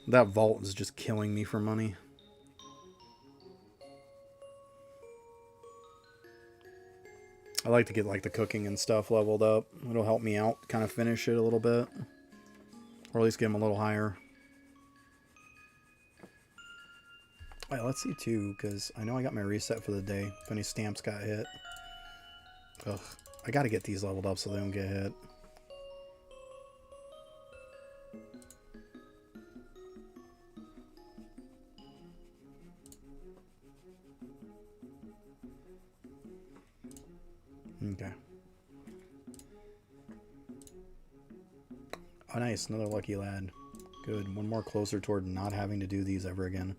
that vault is just killing me for money. I like to get like the cooking and stuff leveled up. It'll help me out, kind of finish it a little bit, or at least get them a little higher. Wait, let's see too, because I know I got my reset for the day. If any stamps got hit. Ugh, I gotta get these leveled up so they don't get hit. Okay. Oh, nice. Another lucky lad. Good. One more closer toward not having to do these ever again.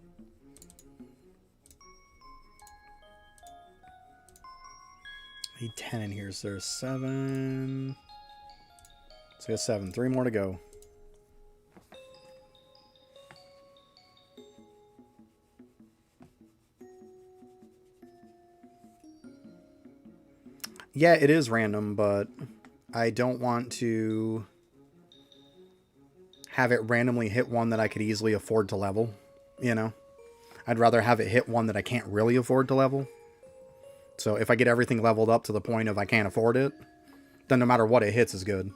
I need 10 in here, so there's 7. So I got 7. 3 more to go. Yeah, it is random, but I don't want to have it randomly hit one that I could easily afford to level, you know? I'd rather have it hit one that I can't really afford to level. So if I get everything leveled up to the point of I can't afford it, then no matter what it hits is good.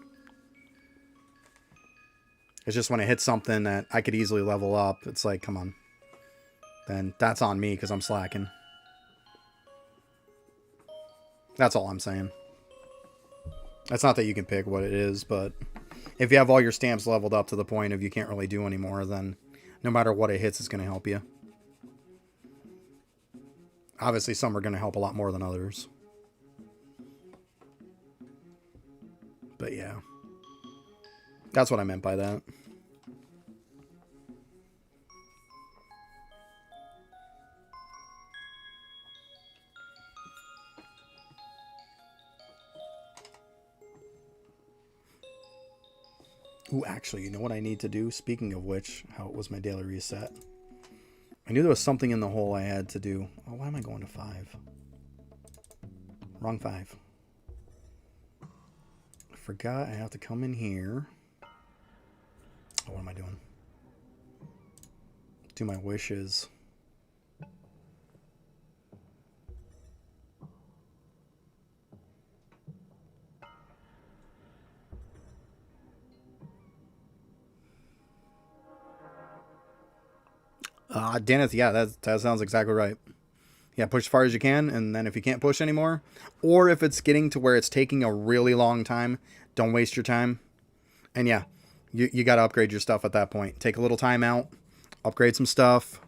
It's just when it hits something that I could easily level up, it's like, come on. Then that's on me because I'm slacking. That's all I'm saying. That's not that you can pick what it is, but if you have all your stamps leveled up to the point of you can't really do anymore, then no matter what it hits, it's going to help you. Obviously, some are going to help a lot more than others. But yeah. That's what I meant by that. Actually, you know what I need to do? Speaking of which, how it was my daily reset. I knew there was something in the hole I had to do. Oh, why am I going to 5? Wrong 5. I forgot I have to come in here. Oh, what am I doing? Do my wishes. Dennis, yeah, that sounds exactly right. Yeah, push as far as you can, and then if you can't push anymore, or if it's getting to where it's taking a really long time, don't waste your time. And yeah, you got to upgrade your stuff at that point. Take a little time out, upgrade some stuff,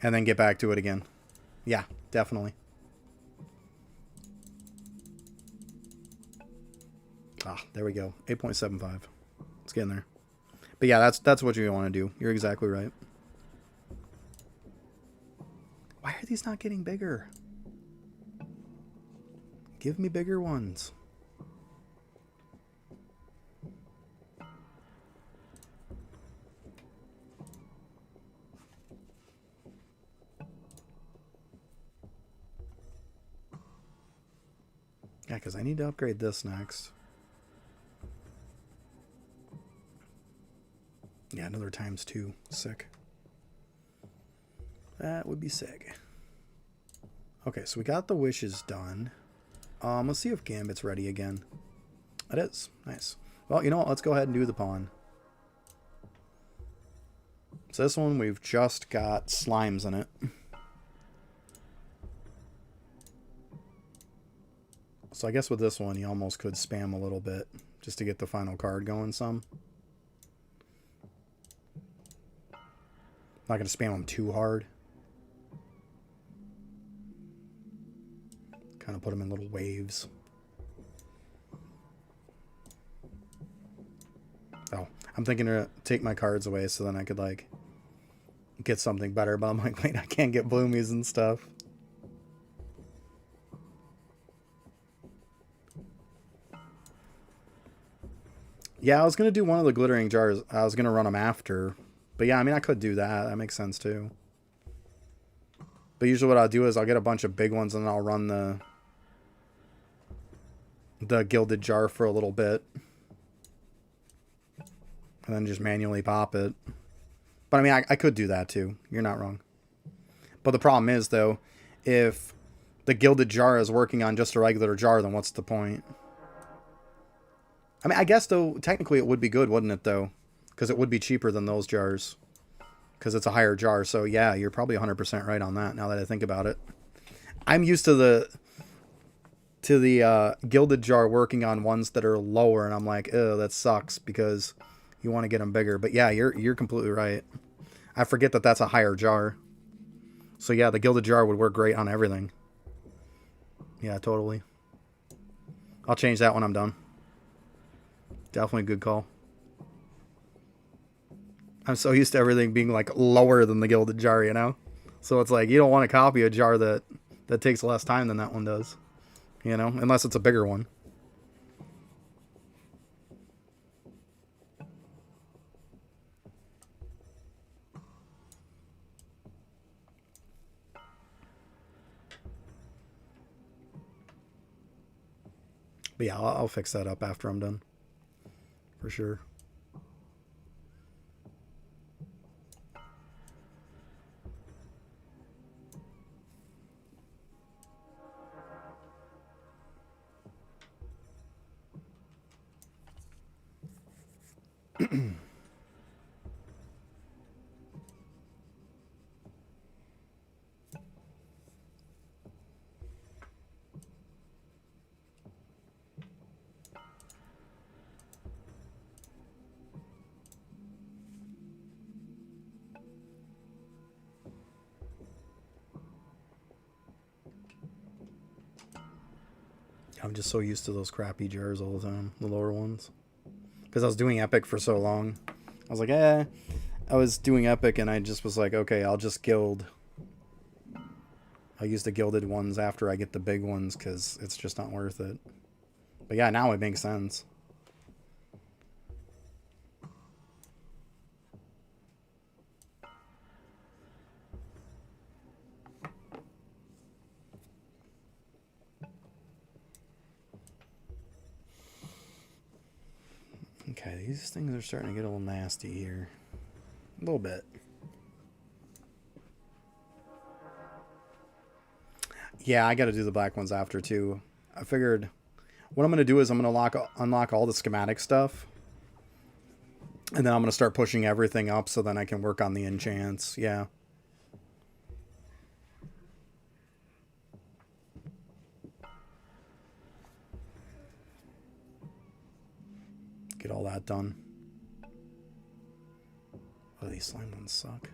and then get back to it again. Yeah, definitely. There we go. 8.75. Let's get in there. But yeah, that's what you want to do. You're exactly right. Why are these not getting bigger? Give me bigger ones. Yeah, because I need to upgrade this next. Yeah, another ×2. Sick. That would be sick. Okay, so we got the wishes done. Let's see if Gambit's ready again. It is. Nice. Well, you know what? Let's go ahead and do the pawn. So this one, we've just got slimes in it. So I guess with this one, you almost could spam a little bit just to get the final card going some. Not going to spam them too hard. Kind of put them in little waves. Oh, I'm thinking to take my cards away so then I could, like, get something better. But I'm like, wait, I can't get bloomies and stuff. Yeah, I was going to do one of the glittering jars. I was going to run them after. But yeah, I mean, I could do that. That makes sense too. But usually what I'll do is I'll get a bunch of big ones and then I'll run the gilded jar for a little bit. And then just manually pop it. But I mean, I could do that too. You're not wrong. But the problem is, though, if the gilded jar is working on just a regular jar, then what's the point? I mean, I guess, though, technically it would be good, wouldn't it, though? Because it would be cheaper than those jars. Because it's a higher jar. So, yeah, you're probably 100% right on that, now that I think about it. I'm used to the gilded jar working on ones that are lower, and I'm like, oh, that sucks, because you want to get them bigger. But, yeah, you're completely right. I forget that that's a higher jar. So, yeah, the gilded jar would work great on everything. Yeah, totally. I'll change that when I'm done. Definitely a good call. I'm so used to everything being like lower than the gilded jar, you know? So it's like you don't want to copy a jar that takes less time than that one does. You know? Unless it's a bigger one. But yeah, I'll fix that up after I'm done. For sure. I'm just so used to those crappy jars all the time, the lower ones. Because I was doing Epic for so long. I was like, I was doing Epic and I just was like, okay, I'll just gild. I'll use the gilded ones after I get the big ones because it's just not worth it. But yeah, now it makes sense. These things are starting to get a little nasty here. A little bit. Yeah, I got to do the black ones after too. I figured what I'm going to do is I'm going to unlock all the schematic stuff. And then I'm going to start pushing everything up so then I can work on the enchants. Yeah. Get all that done. Oh, these slime ones suck.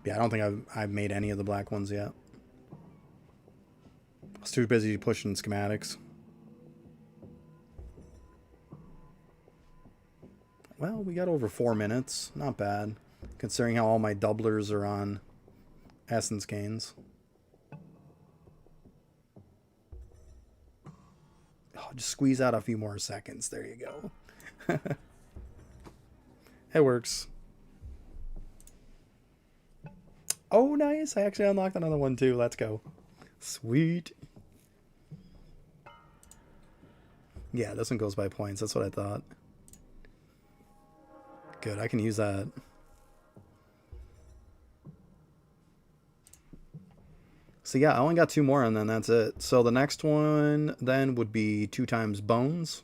Yeah, I don't think I've made any of the black ones yet. I was too busy pushing schematics. Well, we got over 4 minutes. Not bad. Considering how all my doublers are on essence canes. Oh, just squeeze out a few more seconds. There you go. It works. Oh, nice. I actually unlocked another one too. Let's go. Sweet. Yeah, this one goes by points. That's what I thought. Good, I can use that. So yeah, I only got 2 more and then that's it. So the next one then would be 2 times bones.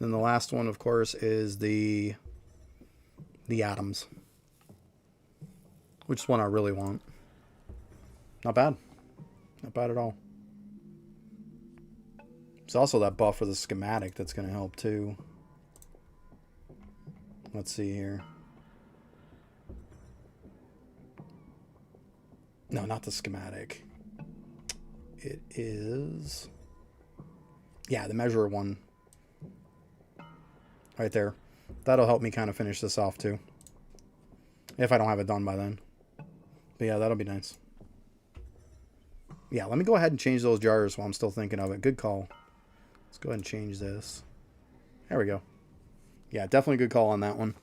Then the last one, of course, is the atoms. Which is one I really want. Not bad. Not bad at all. There's also that buff for the schematic that's going to help too. Let's see here. No, not the schematic. It is... Yeah, the measure one. Right there. That'll help me kind of finish this off too. If I don't have it done by then. But yeah, that'll be nice. Yeah, let me go ahead and change those jars while I'm still thinking of it. Good call. Let's go ahead and change this. There we go. Yeah, definitely good call on that one.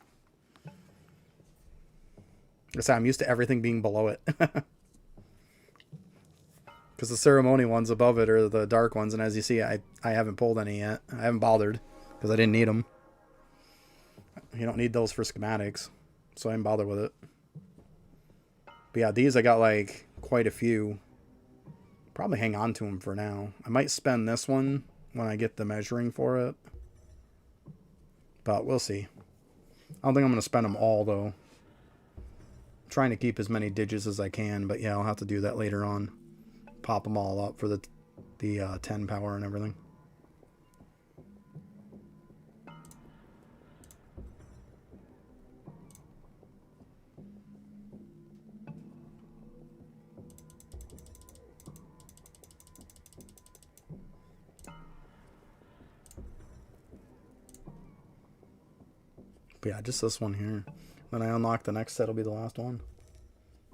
I'm used to everything being below it. Because the ceremony ones above it are the dark ones. And as you see, I haven't pulled any yet. I haven't bothered. Because I didn't need them. You don't need those for schematics. So I didn't bother with it. But yeah, these I got like quite a few. Probably hang on to them for now. I might spend this one when I get the measuring for it. But we'll see. I don't think I'm going to spend them all, though. I'm trying to keep as many digits as I can, but yeah, I'll have to do that later on. Pop them all up for the 10 power and everything. But yeah, just this one here. When I unlock the next set, will be the last one.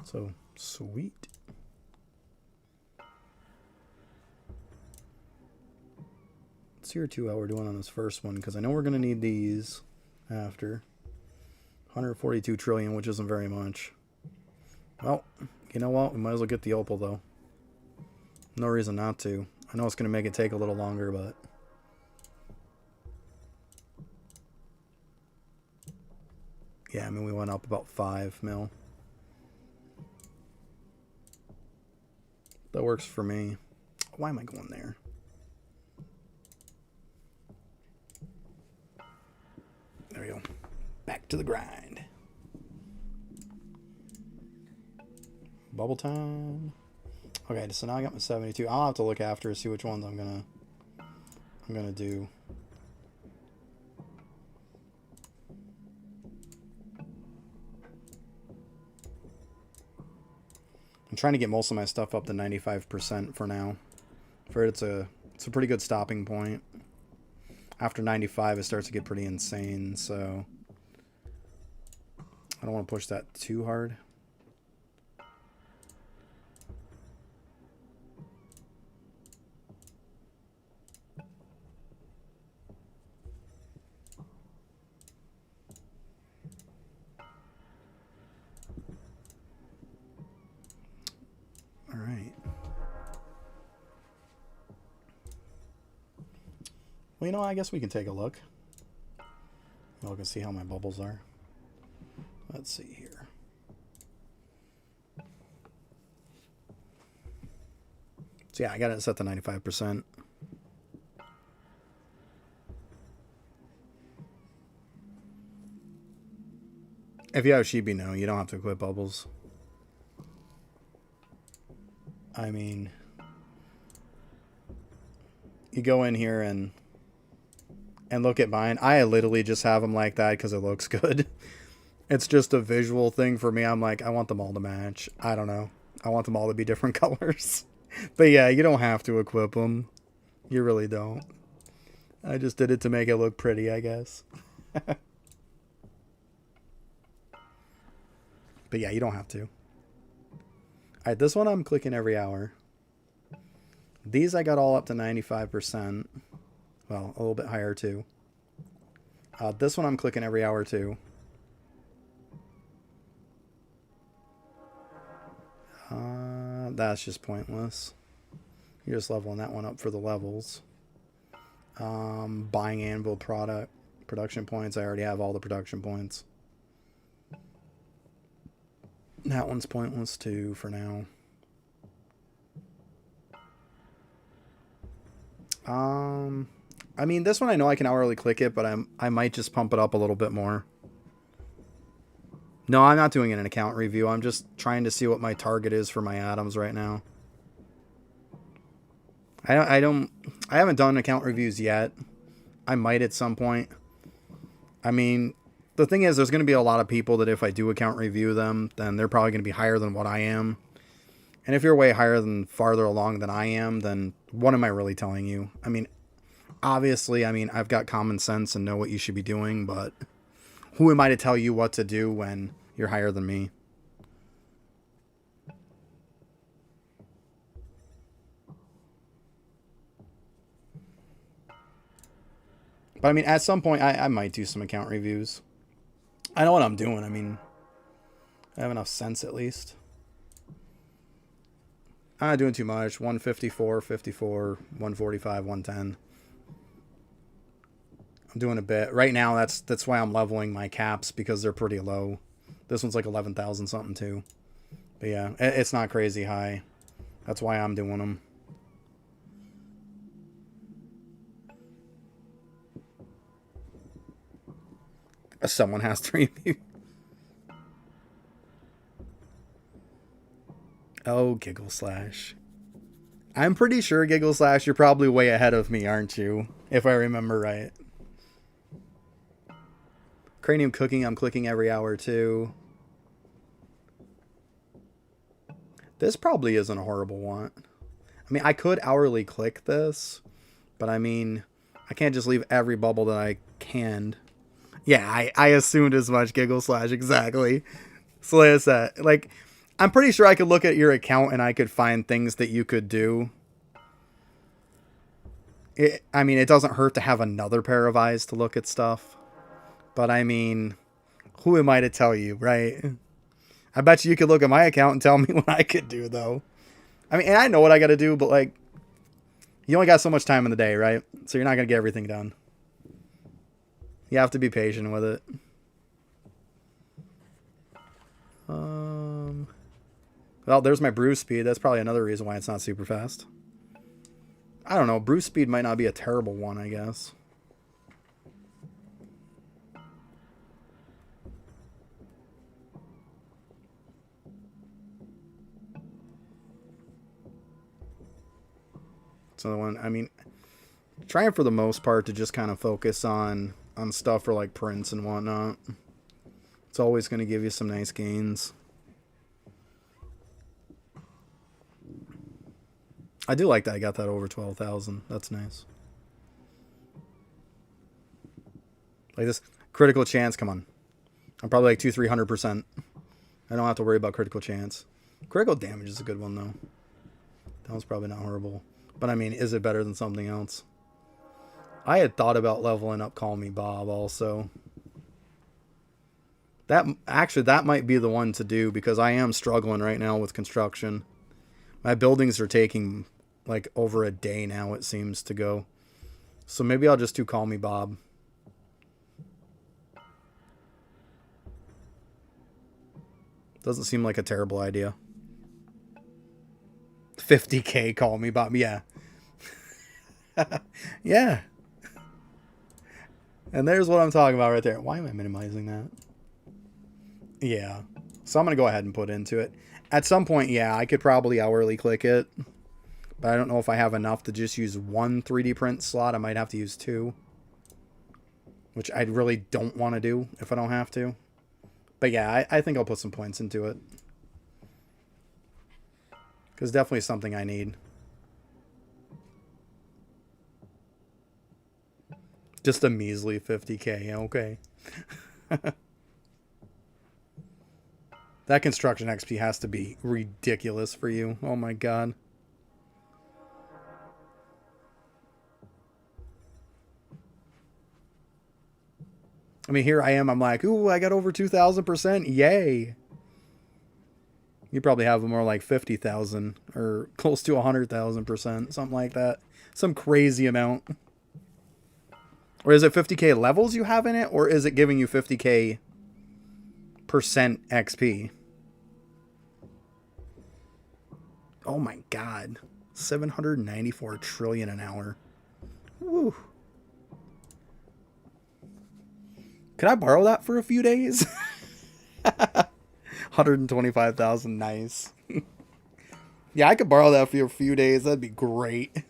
So, sweet. Let's see too how we're doing on this first one, because I know we're going to need these after. 142 trillion, which isn't very much. Well, you know what? We might as well get the opal, though. No reason not to. I know it's going to make it take a little longer, but... Yeah, I mean, we went up about 5 mil. That works for me. Why am I going there? There we go. Back to the grind. Bubble time. Okay, so now I got my 72. I'll have to look after see which ones I'm gonna do. I'm trying to get most of my stuff up to 95% for now. It's a pretty good stopping point. After 95, it starts to get pretty insane, so I don't want to push that too hard. Well, you know, I guess we can take a look. We can see how my bubbles are. Let's see here. So yeah, I got it set to 95%. If you have Shibi, no, you don't have to equip bubbles. I mean, you go in here and look at mine. I literally just have them like that because it looks good. It's just a visual thing for me. I'm like, I want them all to match. I don't know. I want them all to be different colors. But yeah, you don't have to equip them. You really don't. I just did it to make it look pretty, I guess. But yeah, you don't have to. Alright, this one I'm clicking every hour. These I got all up to 95%. Well, a little bit higher too. This one I'm clicking every hour too. That's just pointless. You're just leveling that one up for the levels. Buying anvil production points. I already have all the production points. That one's pointless too for now. I mean, this one I know I can hourly click it, but I might just pump it up a little bit more. No, I'm not doing an account review. I'm just trying to see what my target is for my atoms right now. I haven't done account reviews yet. I might at some point. I mean, the thing is, there's going to be a lot of people that if I do account review them, then they're probably going to be higher than what I am. And if you're way higher than farther along than I am, then what am I really telling you? I mean, obviously, I've got common sense and know what you should be doing, but who am I to tell you what to do when you're higher than me? But I mean, at some point, I might do some account reviews. I know what I'm doing. I mean, I have enough sense at least. I'm not doing too much. 154, 54, 145, 110. I'm doing a bit. Right now, that's why I'm leveling my caps, because they're pretty low. This one's like 11,000 something too. But yeah, it's not crazy high. That's why I'm doing them. Someone has to review. Oh, Giggle Slash. I'm pretty sure, Giggle Slash, you're probably way ahead of me, aren't you? If I remember right. Cranium Cooking, I'm clicking every hour too. This probably isn't a horrible one. I mean, I could hourly click this, but I mean, I can't just leave every bubble that I canned. Yeah, I assumed as much, Giggle Slash, exactly. So like I said, like, I'm pretty sure I could look at your account and I could find things that you could do. I mean, it doesn't hurt to have another pair of eyes to look at stuff. But I mean, who am I to tell you, right? I bet you could look at my account and tell me what I could do, though. I mean, and I know what I got to do, but like, you only got so much time in the day, right? So you're not going to get everything done. You have to be patient with it. Well, there's my brew speed. That's probably another reason why it's not super fast. I don't know. Brew speed might not be a terrible one, I guess. It's another one. I mean, trying for the most part to just kind of focus on stuff for like prints and whatnot. It's always going to give you some nice gains. I do like that I got that over 12,000. That's nice. Like this critical chance, come on. I'm probably like 200-300%. I don't have to worry about critical chance. Critical damage is a good one though. That one's probably not horrible. But I mean, is it better than something else? I had thought about leveling up Call Me Bob also. That might be the one to do, because I am struggling right now with construction. My buildings are taking like over a day now, it seems to go. So maybe I'll just do Call Me Bob. Doesn't seem like a terrible idea. 50K Call Me Bob. Yeah. Yeah. And there's what I'm talking about right there. Why am I minimizing that? Yeah. So I'm going to go ahead and put into it. At some point, yeah, I could probably hourly click it. But I don't know if I have enough to just use one 3D print slot. I might have to use two. Which I really don't want to do if I don't have to. But yeah, I think I'll put some points into it. Because definitely something I need. Just a measly 50K, okay. That construction XP has to be ridiculous for you. Oh my god. I mean, here I am. I'm like, ooh, I got over 2,000%. Yay. You probably have more like 50,000 or close to 100,000%. Something like that. Some crazy amount. Or is it 50K levels you have in it? Or is it giving you 50K percent XP? Oh my god. 794 trillion an hour. Woo. Could I borrow that for a few days? 125,000, nice. Yeah, I could borrow that for a few days. That'd be great.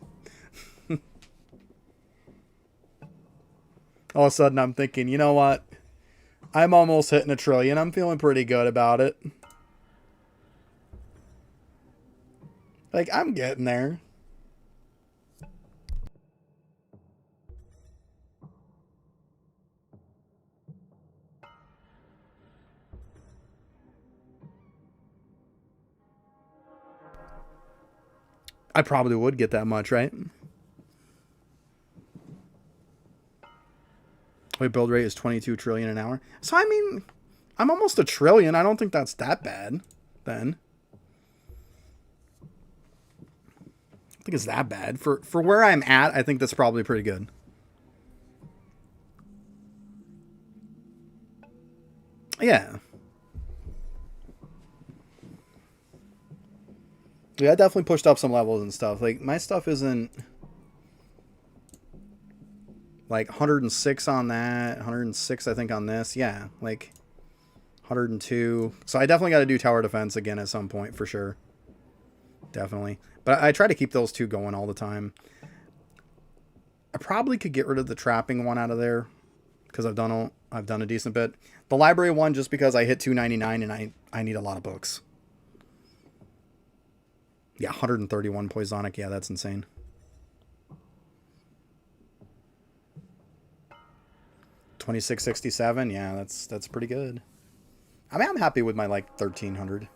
All of a sudden, I'm thinking, you know what? I'm almost hitting a trillion. I'm feeling pretty good about it. Like, I'm getting there. I probably would get that much, right? Wait, build rate is 22 trillion an hour. So, I mean, I'm almost a trillion. I don't think that's that bad, then. I think it's that bad. For where I'm at, I think that's probably pretty good. Yeah. Yeah, I definitely pushed up some levels and stuff. Like, my stuff isn't like 106 on that, 106 I think on this. Yeah, like 102. So I definitely got to do tower defense again at some point for sure. Definitely. But I try to keep those two going all the time. I probably could get rid of the trapping one out of there because I've done a decent bit. The library one just because I hit 299 and I need a lot of books. Yeah, 131 Poisonic. Yeah, that's insane. $26.67. Yeah, that's pretty good. I mean, I'm happy with my like 1300,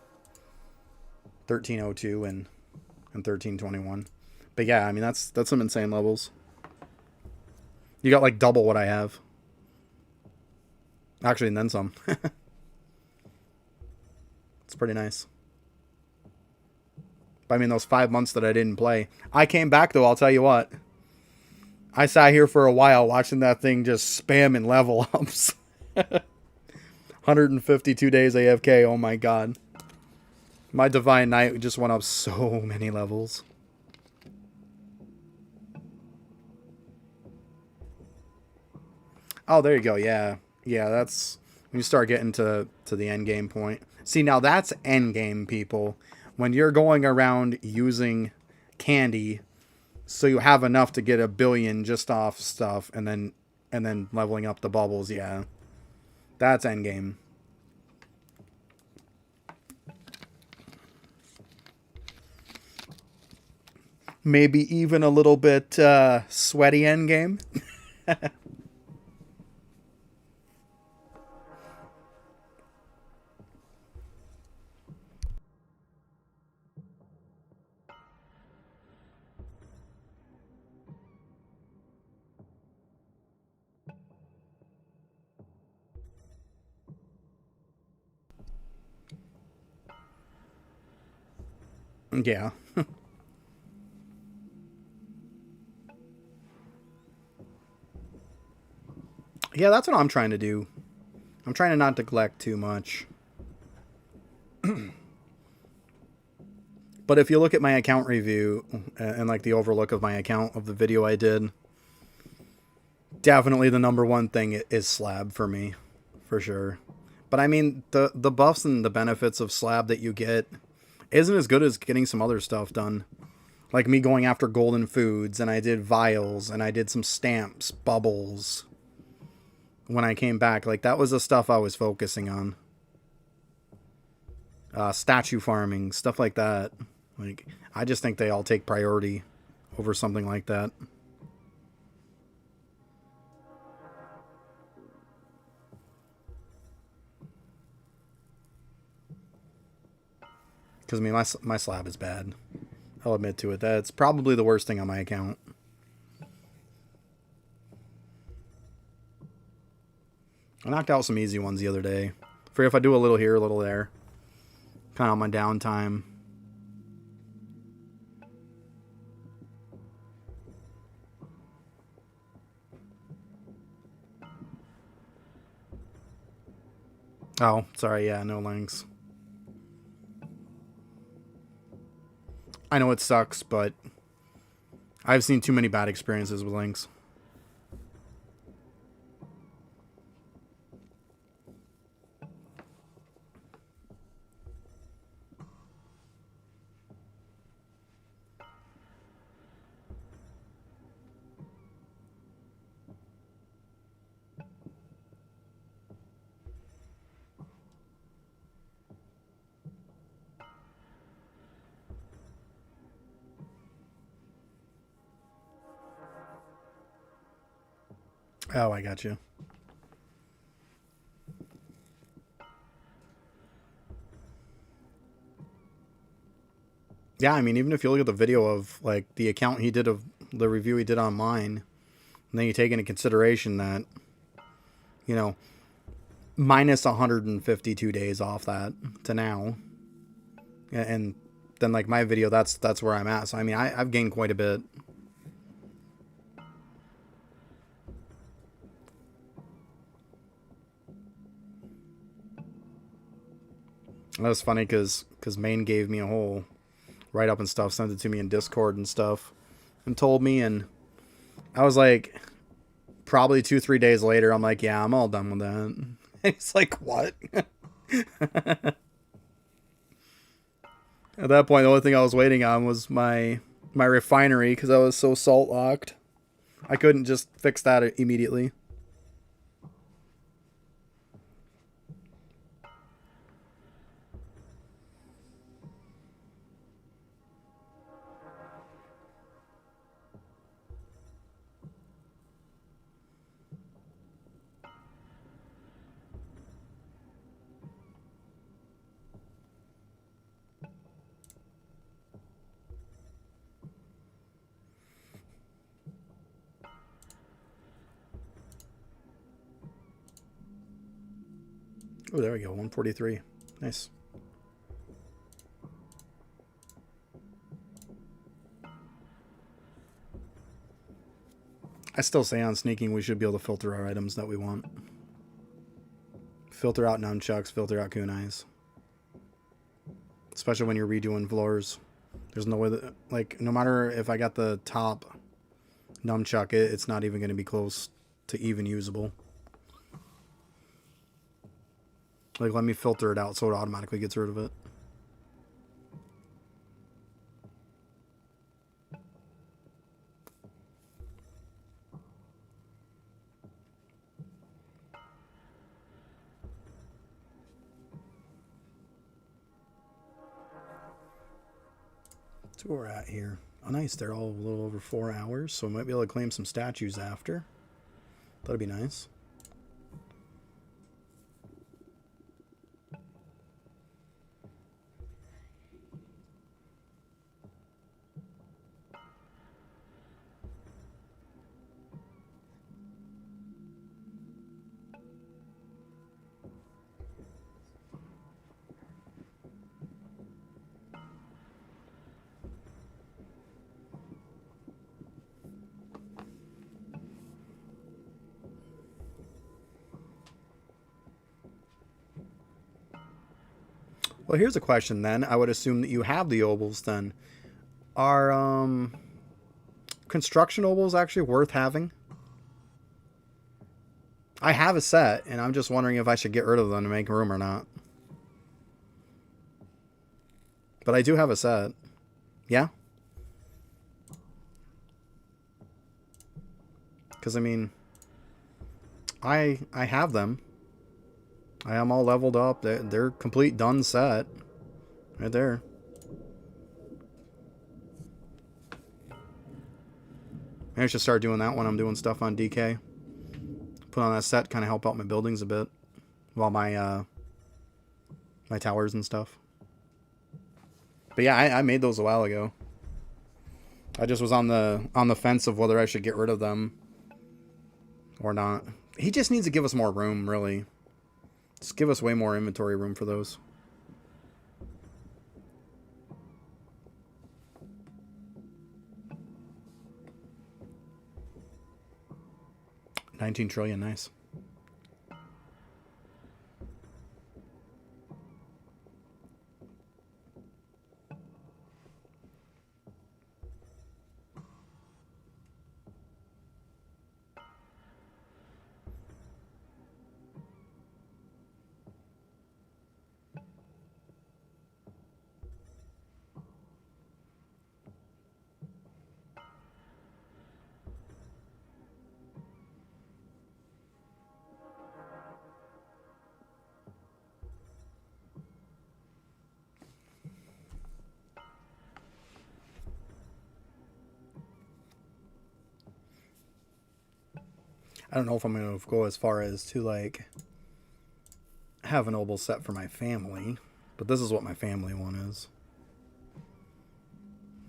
1302, and 1321. But yeah, I mean that's some insane levels. You got like double what I have. Actually, and then some. It's pretty nice. But I mean, those 5 months that I didn't play. I came back, though, I'll tell you what. I sat here for a while watching that thing just spamming level ups. 152 days AFK, oh my god. My Divine Knight just went up so many levels. Oh, there you go, yeah. Yeah, that's when you start getting to the end game point. See, now that's end game, people. When you're going around using candy so you have enough to get 1 billion just off stuff and then leveling up the bubbles, yeah. That's end game. Maybe even a little bit sweaty end game. Yeah. Yeah, that's what I'm trying to do. I'm trying to not neglect too much. But if you look at my account review and like the overlook of my account of the video I did, definitely the number one thing is slab for me, for sure. But I mean, the buffs and the benefits of slab that you get isn't as good as getting some other stuff done. Like me going after golden foods, and I did vials, and I did some stamps, bubbles. When I came back, like that was the stuff I was focusing on. Statue farming, stuff like that. Like, I just think they all take priority over something like that. Because, I mean, my slab is bad. I'll admit to it. That's probably the worst thing on my account. I knocked out some easy ones the other day. Figure if I do a little here, a little there. Kind of on my downtime. Oh, sorry, yeah, no links. I know it sucks, but I've seen too many bad experiences with links. Oh, I got you. Yeah, I mean, even if you look at the video of, like, the account he did of the review he did on mine, and then you take into consideration that, you know, minus 152 days off that to now, and then, like, my video, that's where I'm at. So, I mean, I've gained quite a bit. That was funny because Maine gave me a whole write-up and stuff, sent it to me in Discord and stuff, and told me, and I was like, probably 2-3 days later, I'm like, yeah, I'm all done with that. And he's like, what? At that point, the only thing I was waiting on was my refinery, because I was so salt locked. I couldn't just fix that immediately. Oh, there we go. 143. Nice. I still say on sneaking we should be able to filter our items that we want. Filter out nunchucks, filter out kunais. Especially when you're redoing floors. There's no way that, like, no matter if I got the top nunchuck, it's not even going to be close to even usable. Like, let me filter it out so it automatically gets rid of it. That's where we're at here. Oh, nice. They're all a little over 4 hours, so we might be able to claim some statues after. That'd be nice. Well, here's a question then. I would assume that you have the obols then. Are construction obols actually worth having? I have a set, and I'm just wondering if I should get rid of them to make room or not. But I do have a set. Yeah? Because, I mean, I have them. I am all leveled up. They're complete done set. Right there. Maybe I should start doing that when I'm doing stuff on DK. Put on that set, kind of help out my buildings a bit. Well, my my towers and stuff. But yeah, I made those a while ago. I just was on the fence of whether I should get rid of them or not. He just needs to give us more room, really. Just give us way more inventory room for those. $19 trillion, nice. I don't know if I'm going to go as far as to, like, have an obol set for my family. But this is what my family one is.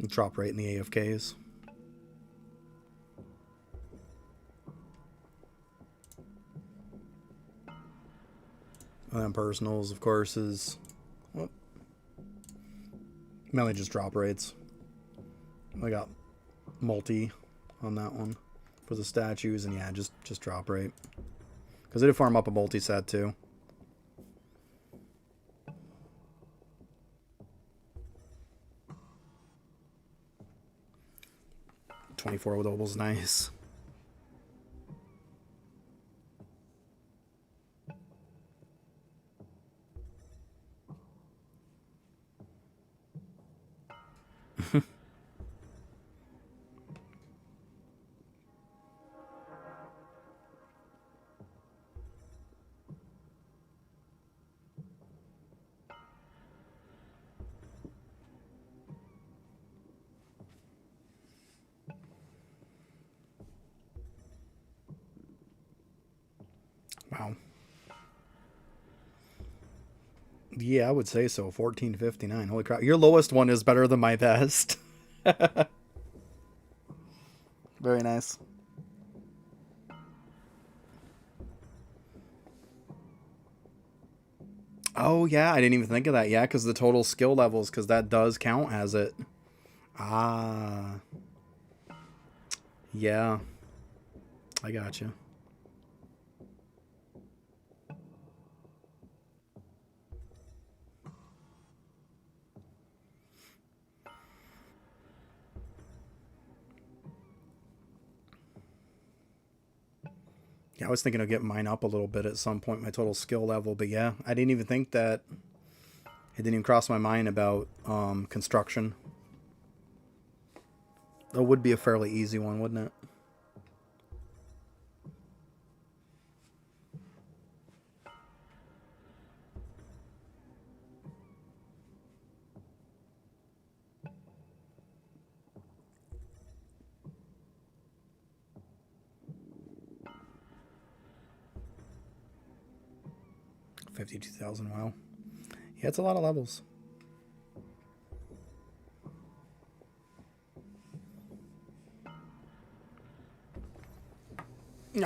Drop rate in the AFKs. And then personals, of course, is... What? Mainly just drop rates. I got multi on that one. For the statues, and yeah, just drop rate. Because I did farm up a multi-set, too. $24 with obols, nice. Wow. Yeah, I would say so. 1459. Holy crap. Your lowest one is better than my best. Very nice. Oh, yeah. I didn't even think of that. Yeah, because the total skill levels, because that does count as it. Ah. Yeah. I got you. Yeah, I was thinking of getting mine up a little bit at some point, my total skill level. But yeah, I didn't even think that. It didn't even cross my mind about construction. That would be a fairly easy one, wouldn't it? $52,000, wow. Yeah, it's a lot of levels.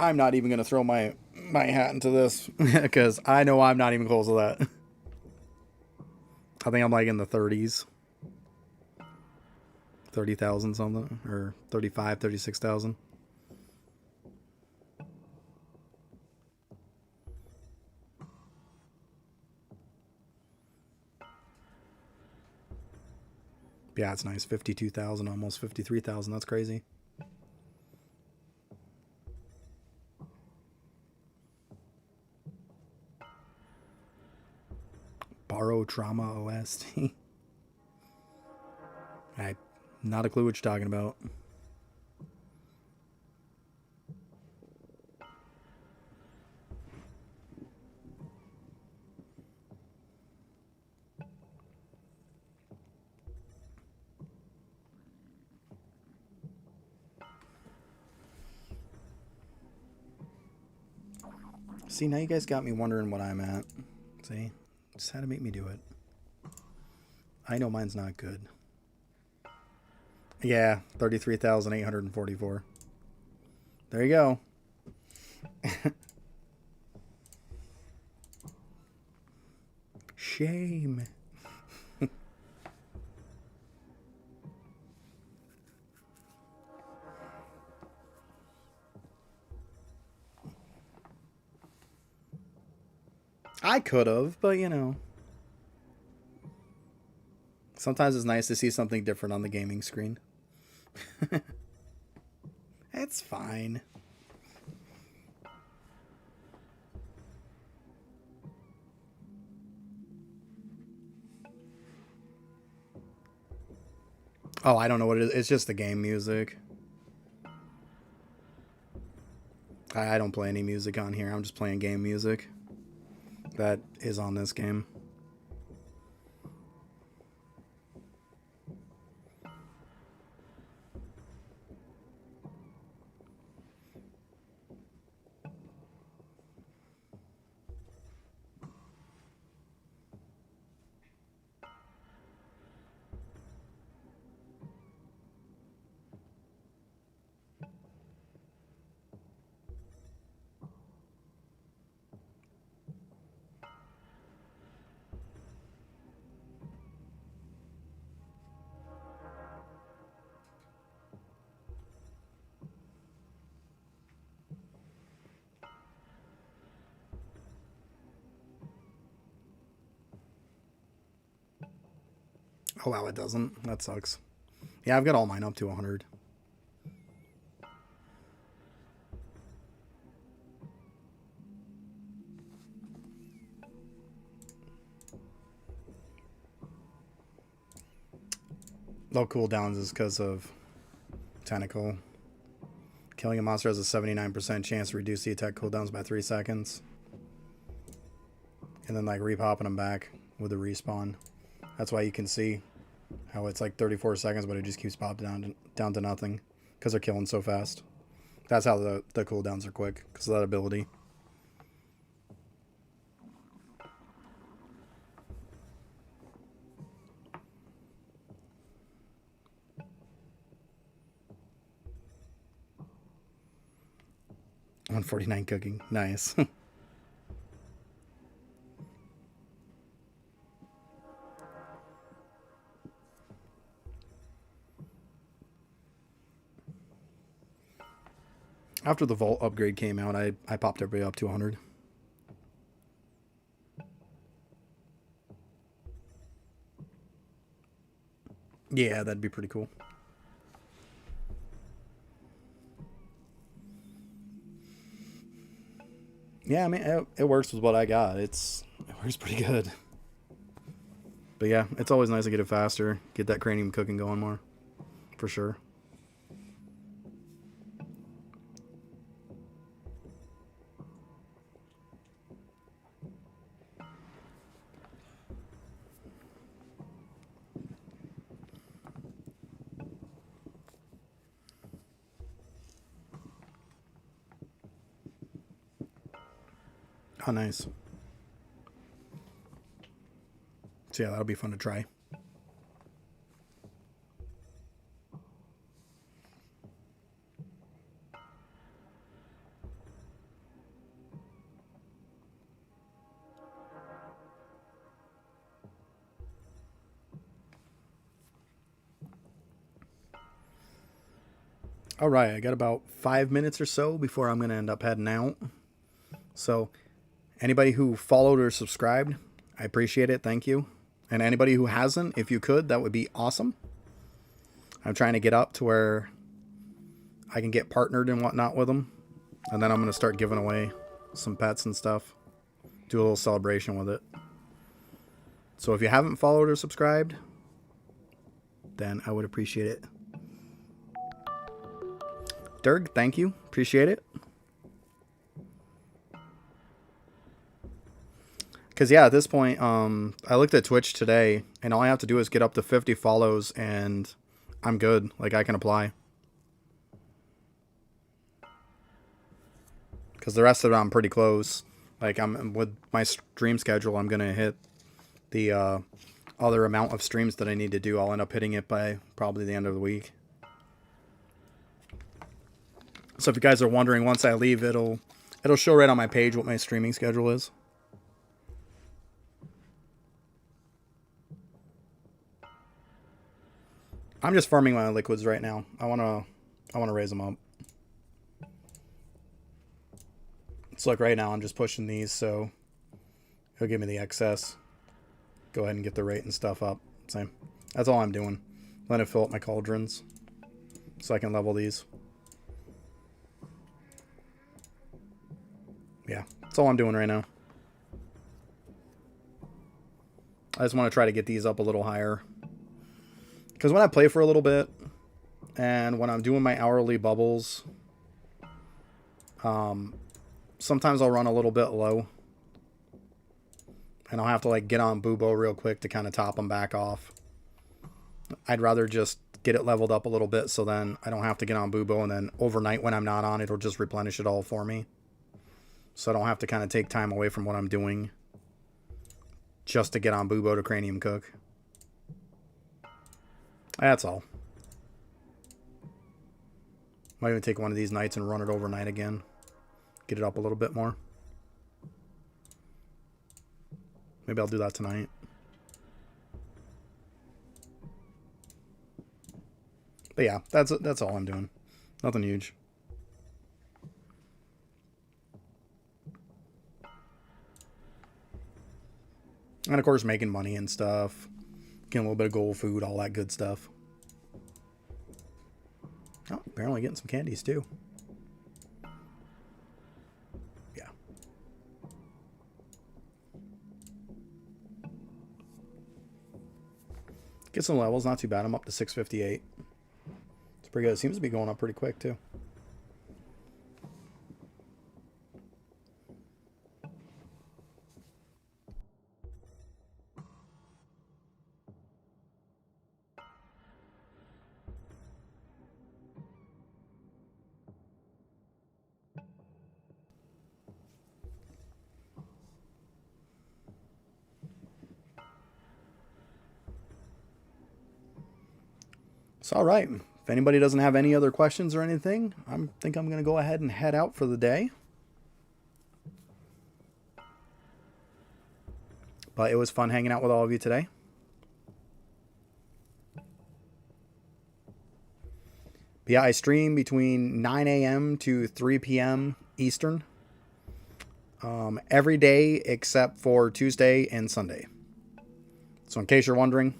I'm not even going to throw my hat into this because I know I'm not even close to that. I think I'm like in the 30s. 30,000 something, or 35, 36,000. Yeah, it's nice. 52,000, almost 53,000. That's crazy. Borrow Trauma OST. I not a clue what you're talking about. See, now you guys got me wondering what I'm at. See? Just had to make me do it. I know mine's not good. Yeah, 33,844. There you go. Shame. I could have, but you know. Sometimes it's nice to see something different on the gaming screen. It's fine. Oh, I don't know what it is. It's just the game music. I don't play any music on here. I'm just playing game music. That is on this game. Oh, wow, it doesn't. That sucks. Yeah, I've got all mine up to 100. Low cooldowns is because of Tentacle. Killing a monster has a 79% chance to reduce the attack cooldowns by 3 seconds. And then like repopping them back with a respawn. That's why you can see how it's like 34 seconds, but it just keeps popping down to nothing because they're killing so fast. That's how the cooldowns are quick, because of that ability. $149 cooking. Nice. After the vault upgrade came out, I popped everybody up to 100. Yeah, that'd be pretty cool. Yeah, I mean, it works with what I got. It works pretty good. But yeah, it's always nice to get it faster, get that cranium cooking going more, for sure. Oh, nice. So yeah, that'll be fun to try. All right, I got about 5 minutes or so before I'm going to end up heading out. So anybody who followed or subscribed, I appreciate it. Thank you. And anybody who hasn't, if you could, that would be awesome. I'm trying to get up to where I can get partnered and whatnot with them. And then I'm going to start giving away some pets and stuff. Do a little celebration with it. So if you haven't followed or subscribed, then I would appreciate it. Dirk, thank you. Appreciate it. Because, yeah, at this point, I looked at Twitch today, and all I have to do is get up to 50 follows, and I'm good. Like, I can apply. Because the rest of it, I'm pretty close. Like, with my stream schedule, I'm going to hit the other amount of streams that I need to do. I'll end up hitting it by probably the end of the week. So if you guys are wondering, once I leave, it'll show right on my page what my streaming schedule is. I'm just farming my liquids right now. I wanna raise them up. So like right now I'm just pushing these, so he'll give me the excess. Go ahead and get the rate and stuff up. Same. That's all I'm doing. Let it fill up my cauldrons so I can level these. Yeah, that's all I'm doing right now. I just want to try to get these up a little higher. Because when I play for a little bit, and when I'm doing my hourly bubbles, sometimes I'll run a little bit low. And I'll have to like get on Bubo real quick to kind of top them back off. I'd rather just get it leveled up a little bit so then I don't have to get on Bubo, and then overnight when I'm not on, it'll just replenish it all for me. So I don't have to kind of take time away from what I'm doing just to get on Bubo to Cranium Cook. That's all. Might even take one of these nights and run it overnight again. Get it up a little bit more. Maybe I'll do that tonight. But yeah, that's all I'm doing. Nothing huge. And of course making money and stuff. Getting a little bit of gold food, all that good stuff. Oh, apparently getting some candies too. Yeah. Get some levels, not too bad. I'm up to 658. It's pretty good. It seems to be going up pretty quick too. So, all right. If anybody doesn't have any other questions or anything, I think I'm going to go ahead and head out for the day. But it was fun hanging out with all of you today. But yeah, I stream between 9 a.m. to 3 p.m. Eastern. Every day except for Tuesday and Sunday. So in case you're wondering,